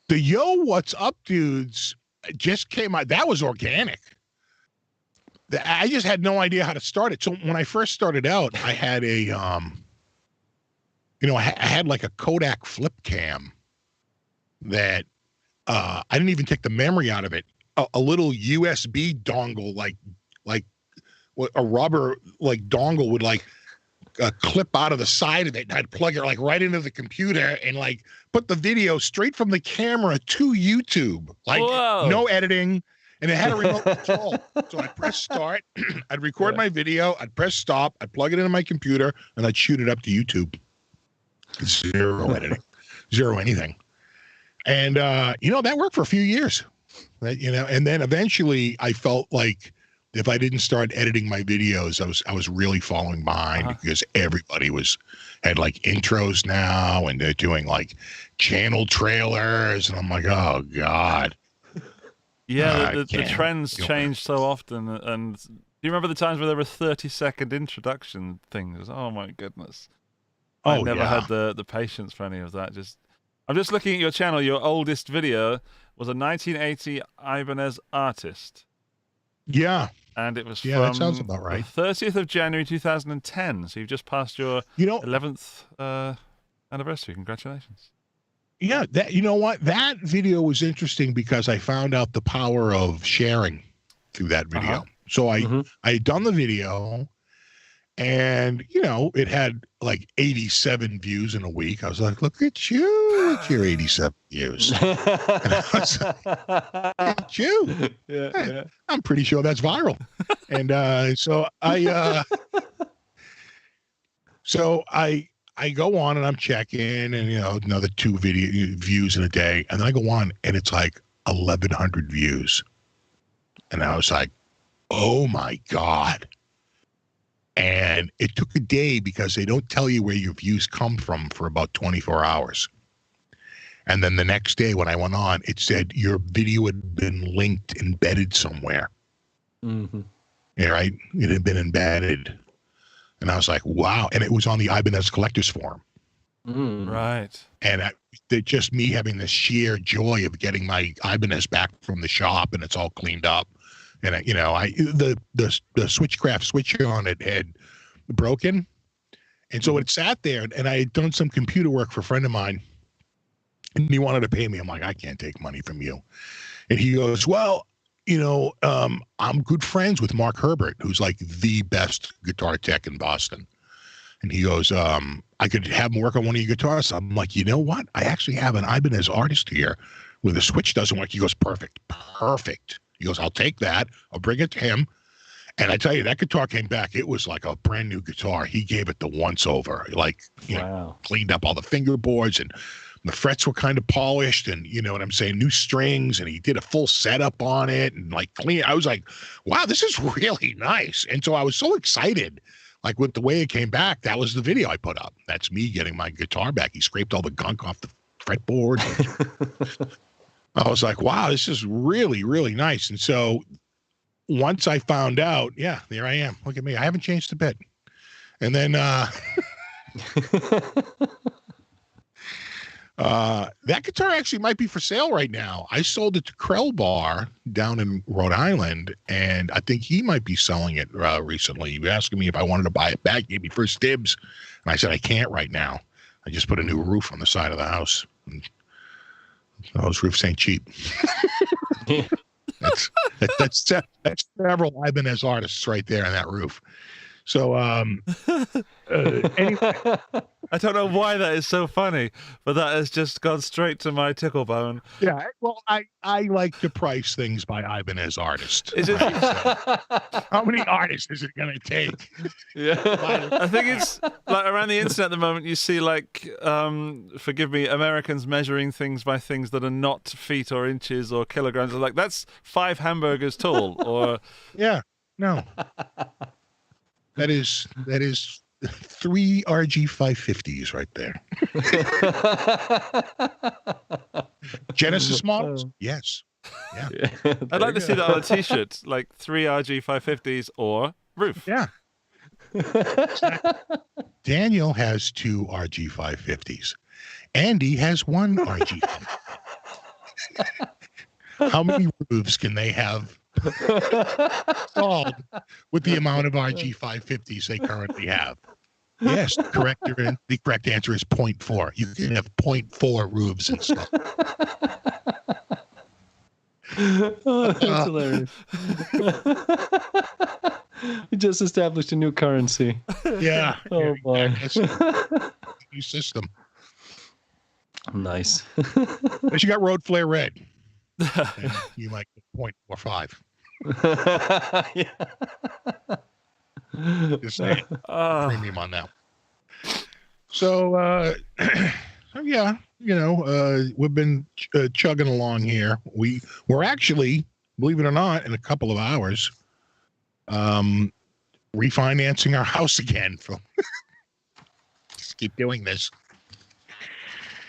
The Yo, What's Up dudes just came out. That was organic. I just had no idea how to start it. So when I first started out, I had I had like a Kodak flip cam that I didn't even take the memory out of it. A little USB dongle, like a rubber like dongle would like clip out of the side of it, and I'd plug it like right into the computer and like put the video straight from the camera to YouTube, like no editing. And it had a remote control. So I'd press start, I'd record my video, I'd press stop, I'd plug it into my computer, and I'd shoot it up to YouTube. Zero editing, zero anything. And, that worked for a few years. And then eventually I felt like if I didn't start editing my videos, I was really falling behind because everybody had like intros now, and they're doing like channel trailers, and I'm like, oh God. Yeah, the trends change so often, and do you remember the times where there were 30-second introduction things? Oh my goodness. I never had the patience for any of that. I'm just looking at your channel. Your oldest video was a 1980 Ibanez Artist. Yeah. And it was that sounds about right. The 30th of January 2010. So you've just passed your 11th anniversary. Congratulations. Yeah, you know what? That video was interesting because I found out the power of sharing through that video. So I had done the video, and it had like 87 views in a week. I was like, look at you with your 87 views. And I was like, look at you. Yeah. I'm pretty sure that's viral. And so I go on and I'm checking, and another 2 video views in a day, and then I go on and it's like 1,100 views, and I was like, oh my God. And it took a day because they don't tell you where your views come from for about 24 hours. And then the next day when I went on, it said your video had been linked, embedded somewhere. Yeah, right? It had been embedded. And I was like, wow. And it was on the Ibanez Collectors Forum. Right. And just me having the sheer joy of getting my Ibanez back from the shop, and it's all cleaned up. And the Switchcraft switcher on it had broken, and so it sat there. And I had done some computer work for a friend of mine, and he wanted to pay me. I'm like, I can't take money from you. And he goes, well, I'm good friends with Mark Herbert, who's like the best guitar tech in Boston. And he goes, I could have him work on one of your guitars. I'm like, you know what? I actually have an Ibanez Artist here where the switch doesn't work. He goes, perfect. He goes, I'll take that. I'll bring it to him. And I tell you, that guitar came back. It was like a brand new guitar. He gave it the once over, cleaned up all the fingerboards, and the frets were kind of polished, and you know what I'm saying, new strings, and he did a full setup on it, and like clean. I was like, wow, this is really nice. And so I was so excited, like with the way it came back. That was the video I put up. That's me getting my guitar back. He scraped all the gunk off the fretboard. I was like, wow, this is really, really nice. And so once I found out, yeah, there I am. Look at me. I haven't changed a bit. And then that guitar actually might be for sale right now. I sold it to Krell Bar down in Rhode Island, and I think he might be selling it recently. He was asking me if I wanted to buy it back, gave me first dibs. And I said, I can't right now. I just put a new roof on the side of the house. And those roofs ain't cheap. That's several Ibanez artists right there on that roof. So anyway. I don't know why that is so funny, but that has just gone straight to my tickle bone. Yeah, well, I like to price things by Ibanez artist. Is it? Right? So, how many artists is it going to take? Yeah, I think it's like around the internet at the moment. You see, like, forgive me, Americans measuring things by things that are not feet or inches or kilograms. Like, that's 5 hamburgers tall, or yeah, no, that is 3 RG 550s right there. Genesis models? Yes. Yeah. I'd like to see that on a t-shirt, like 3 RG 550s or roof. Yeah. Daniel has 2 RG 550s. Andy has 1 RG 550. How many roofs can they have installed with the amount of RG 550s they currently have? Yes, the correct answer is 0.4. You can have 0.4 roofs installed. Oh, that's hilarious. We just established a new currency. Yeah. Oh boy. New system. Nice. But you got Road Flare Red. And you might get 0.45. Yeah. Just saying. Premium on that. So, yeah, we've been chugging along here. We're actually, believe it or not, in a couple of hours, refinancing our house again. Just keep doing this.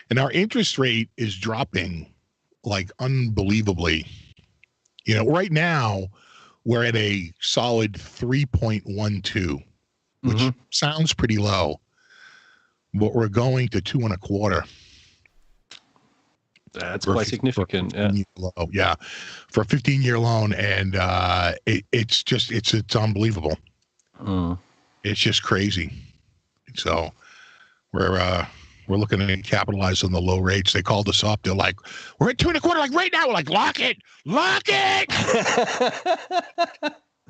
And our interest rate is dropping like unbelievably. You know, right now we're at a solid 3.12, which sounds pretty low, but we're going to 2.25. That's quite significant. Yeah, for a 15-year loan, and it's unbelievable. It's just crazy. So we're looking to capitalize on the low rates. They called us up. They're like, "We're at 2.25." Like right now, we're like, "Lock it."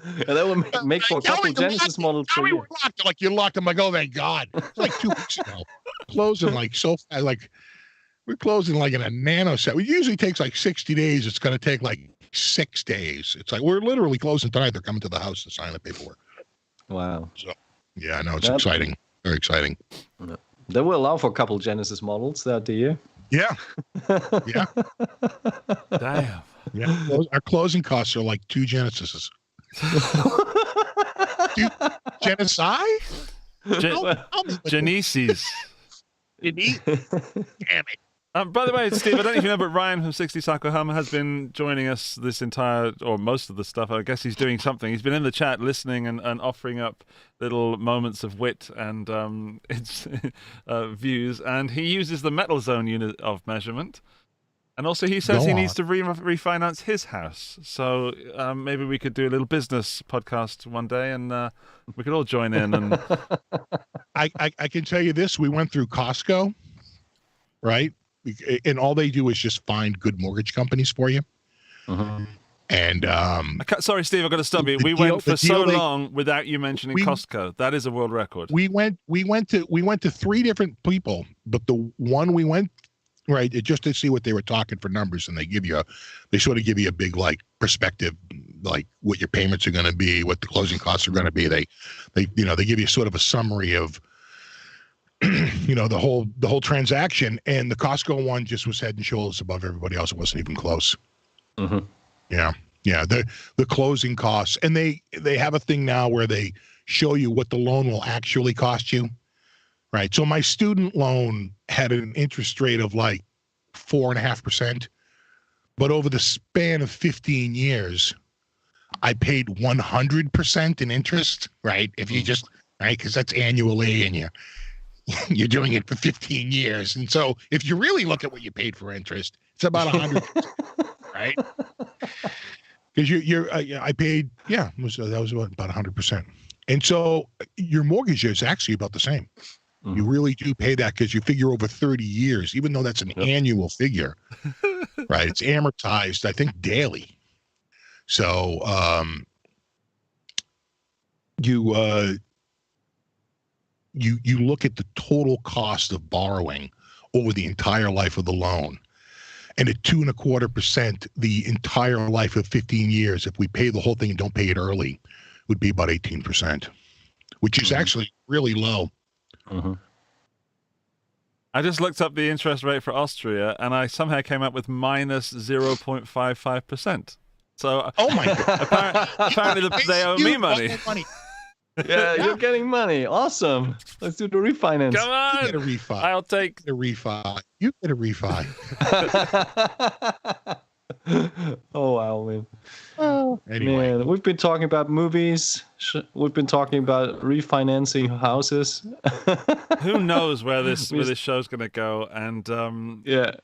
And that would make for a couple Genesis models for you. Like, you're locked. I'm like, oh, thank God. It's like 2 weeks ago. Closing like so fast. Like, we're closing like in a nanosecond. It usually takes like 60 days. It's going to take like 6 days. It's like, we're literally closing tonight. They're coming to the house to sign the paperwork. Wow. So, yeah, I know. It's exciting. Very exciting. They will allow for a couple Genesis models throughout the year. Yeah. Yeah. Damn. Yeah. Our closing costs are like 2 Genesises. Genocide? Genesis. Damn it. By the way, Steve, I don't know if you know, but Ryan from 60 Sakohama has been joining us this entire, or most of the stuff. I guess he's doing something. He's been in the chat listening and offering up little moments of wit and views. And he uses the metal zone unit of measurement. And also he says he needs to refinance his house. So maybe we could do a little business podcast one day and we could all join in. And I can tell you this. We went through Costco, right? And all they do is just find good mortgage companies for you. And sorry, Steve, I've got to stop you. We went for so long without you mentioning Costco. That is a world record. We went to 3 different people, but the one we went just to see what they were talking for numbers, and they sort of give you a big like perspective, like what your payments are going to be, what the closing costs are going to be. They give you sort of a summary of the whole transaction, and the Costco one just was head and shoulders above everybody else. It wasn't even close. Yeah. The closing costs, and they have a thing now where they show you what the loan will actually cost you. Right. So my student loan had an interest rate of like 4.5%, but over the span of 15 years, I paid 100% in interest. Right. If you just because that's annually, and you're doing it for 15 years. And so if you really look at what you paid for interest, it's about 100, right? Because I paid, that was about 100%. And so your mortgage is actually about the same. You really do pay that because you figure over 30 years, even though that's an annual figure, right? It's amortized, I think, daily. So you look at the total cost of borrowing over the entire life of the loan. And at 2.25%, the entire life of 15 years, if we pay the whole thing and don't pay it early, would be about 18%, which is actually really low. I just looked up the interest rate for Austria, and I somehow came up with minus 0.55%. So, oh my God! Apparently, they owe me money. Yeah, you're getting money. Awesome. Let's do the refinance. Come on. You get a refi. I'll take a refi. You get a refi. Oh, wow, man. Anyway. Man, we've been talking about movies. We've been talking about refinancing houses. Who knows where this show's going to go? And I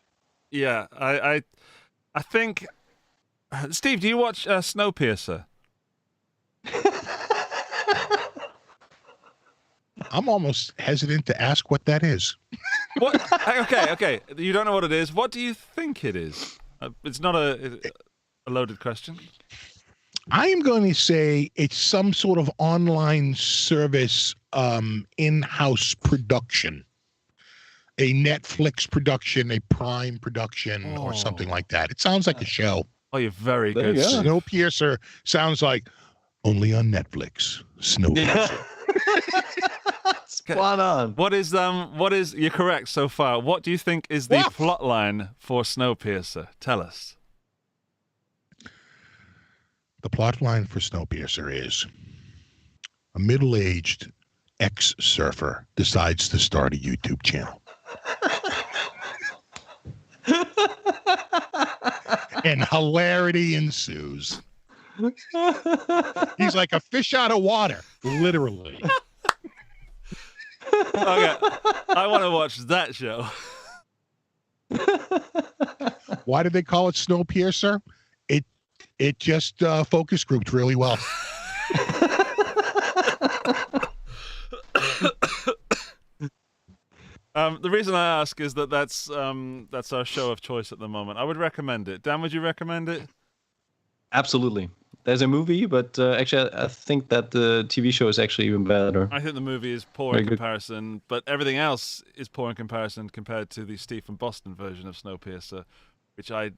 think. Steve, do you watch Snowpiercer? I'm almost hesitant to ask what that is. What? Okay. You don't know what it is. What do you think it is? It's not a loaded question. I am going to say it's some sort of online service, in-house production, a Netflix production, a Prime production, or something like that. It sounds like a show. Oh, you're very good. Snowpiercer sounds like only on Netflix. Snowpiercer. Spot on. What is you're correct so far. What do you think is the plot line for Snowpiercer? Tell us. The plot line for Snowpiercer is a middle-aged ex-surfer decides to start a YouTube channel. And hilarity ensues. He's like a fish out of water, literally. Okay, I want to watch that show. Why did they call it Snowpiercer? It just focus grouped really well. The reason I ask is that's our show of choice at the moment. I would recommend it. Dan, would you recommend it? Absolutely. There's a movie, but actually, I think that the TV show is actually even better. I think the movie is poor Very in good. comparison, but everything else is poor in comparison compared to the Steve from Boston version of Snowpiercer, which I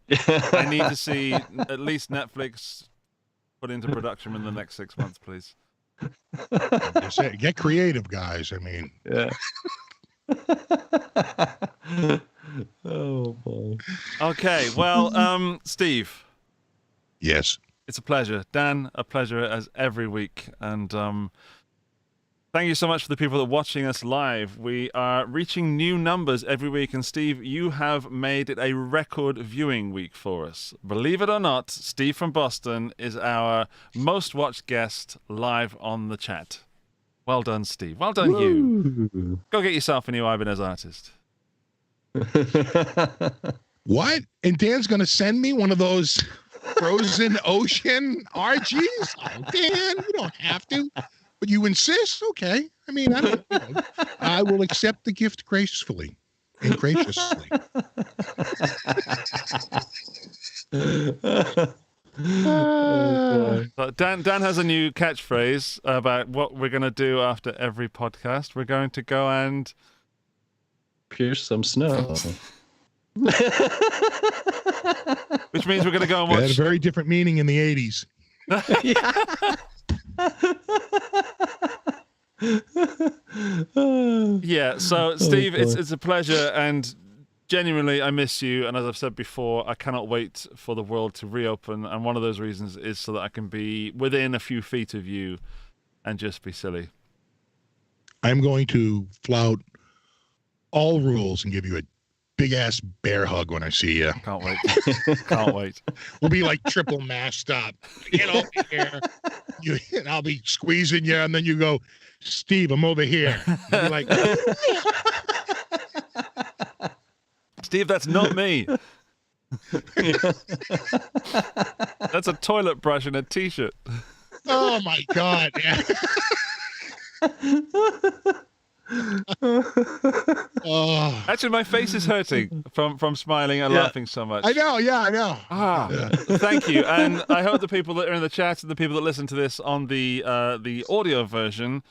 need to see at least Netflix put into production in the next 6 months, please. Just say, get creative, guys. I mean, Yeah. Oh boy. Okay, well, Steve, yes. it's a pleasure. Dan, a pleasure as every week. And thank you so much for the people that are watching us live. We are reaching new numbers every week. And Steve, you have made it a record viewing week for us. Believe it or not, Steve from Boston is our most watched guest live on the chat. Well done, Steve. Well done, you. Go get yourself a new Ibanez artist. What? And Dan's going to send me one of those frozen ocean RGs? Oh, Dan, you don't have to. But you insist? Okay. I mean, I will accept the gift gracefully and graciously. So Dan has a new catchphrase about what we're going to do after every podcast. We're going to go and Pierce some snow. which means we're going to go and It had a watch. very different meaning in the 80s. Yeah, so Steve, it's a pleasure, and genuinely I miss you, and as I've said before, I cannot wait for the world to reopen, and one of those reasons is so that I can be within a few feet of you and just be silly. I'm going to flout all rules and give you a big ass bear hug when I see you. Can't wait. Can't wait. We'll be like triple masked up. Get over here. And I'll be squeezing you, and then you go, Steve, I'm over here. I'll be like, Steve, that's not me. That's a toilet brush and a t-shirt. oh my God. Yeah. Oh, Actually, my face is hurting from smiling and laughing so much. I know. Yeah, I know. Thank you, and I hope the people that are in the chat and the people that listen to this on the audio version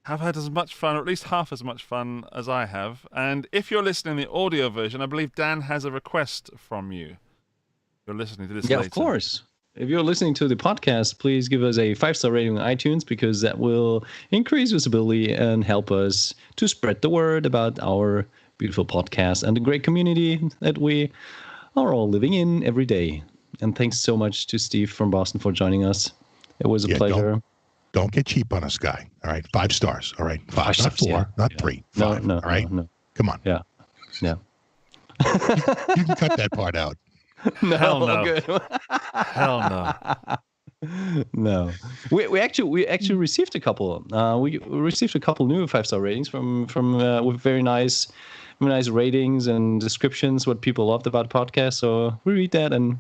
have had as much fun, or at least half as much fun as I have. And if you're listening to the audio version, I believe Dan has a request from you. You're listening to this Yeah, later. of course. If you're listening to the podcast, please give us a 5-star rating on iTunes, because that will increase visibility and help us to spread the word about our beautiful podcast and the great community that we are all living in every day. And thanks so much to Steve from Boston for joining us. It was a pleasure. Don't get cheap on us, guy. All right. 5 stars. All right. 5, not stars, 4, yeah. not Yeah. 3. No, 5. no, all right. no. Come on. Yeah. You can cut that part out. No, Hell no. good. Hell no. No, we actually received a couple. We received a couple new 5-star ratings from with very nice ratings and descriptions what people loved about the podcast. So we read that, and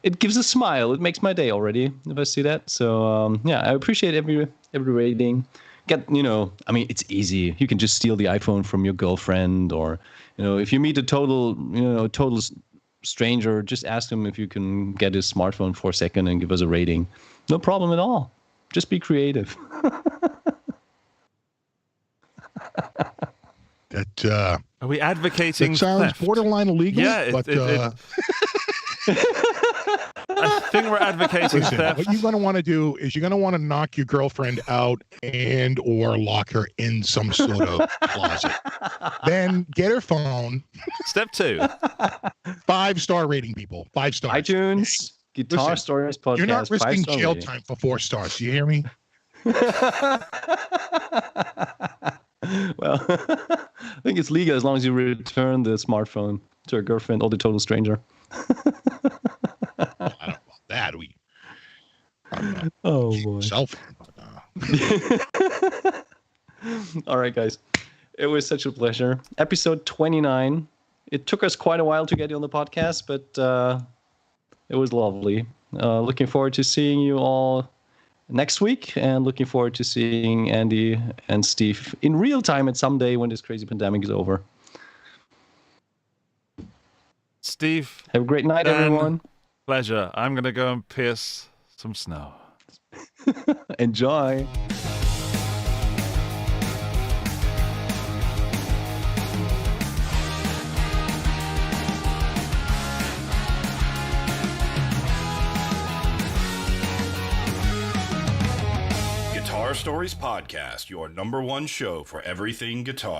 it gives a smile. It makes my day already if I see that. So yeah, I appreciate every rating. I mean, it's easy. You can just steal the iPhone from your girlfriend, or if you meet a total stranger, just ask them if you can get his smartphone for a second and give us a rating. No problem at all. Just be creative. That Are we advocating that sounds theft? borderline illegal. Yeah, but I think we're advocating listen, theft. what you're going to want to do is you're going to want to knock your girlfriend out and or lock her in some sort of closet. Then get her phone. Step 2. 5-star rating, people. 5 stars. iTunes, Guitar Listen, Stories podcast. You're not risking 5-star jail rating. time for 4 stars. Do you hear me? Well, I think it's legal as long as you return the smartphone to your girlfriend or the total stranger. Well, I don't know about that. Oh boy. Cell phone, but, All right, guys. It was such a pleasure. Episode 29. It took us quite a while to get you on the podcast, but it was lovely. Looking forward to seeing you all next week, and looking forward to seeing Andy and Steve in real time at some day when this crazy pandemic is over. Steve, Have a great night, Dan, everyone. pleasure. I'm going to go and pierce some snow. Enjoy. Guitar Stories Podcast, your #1 show for everything guitar.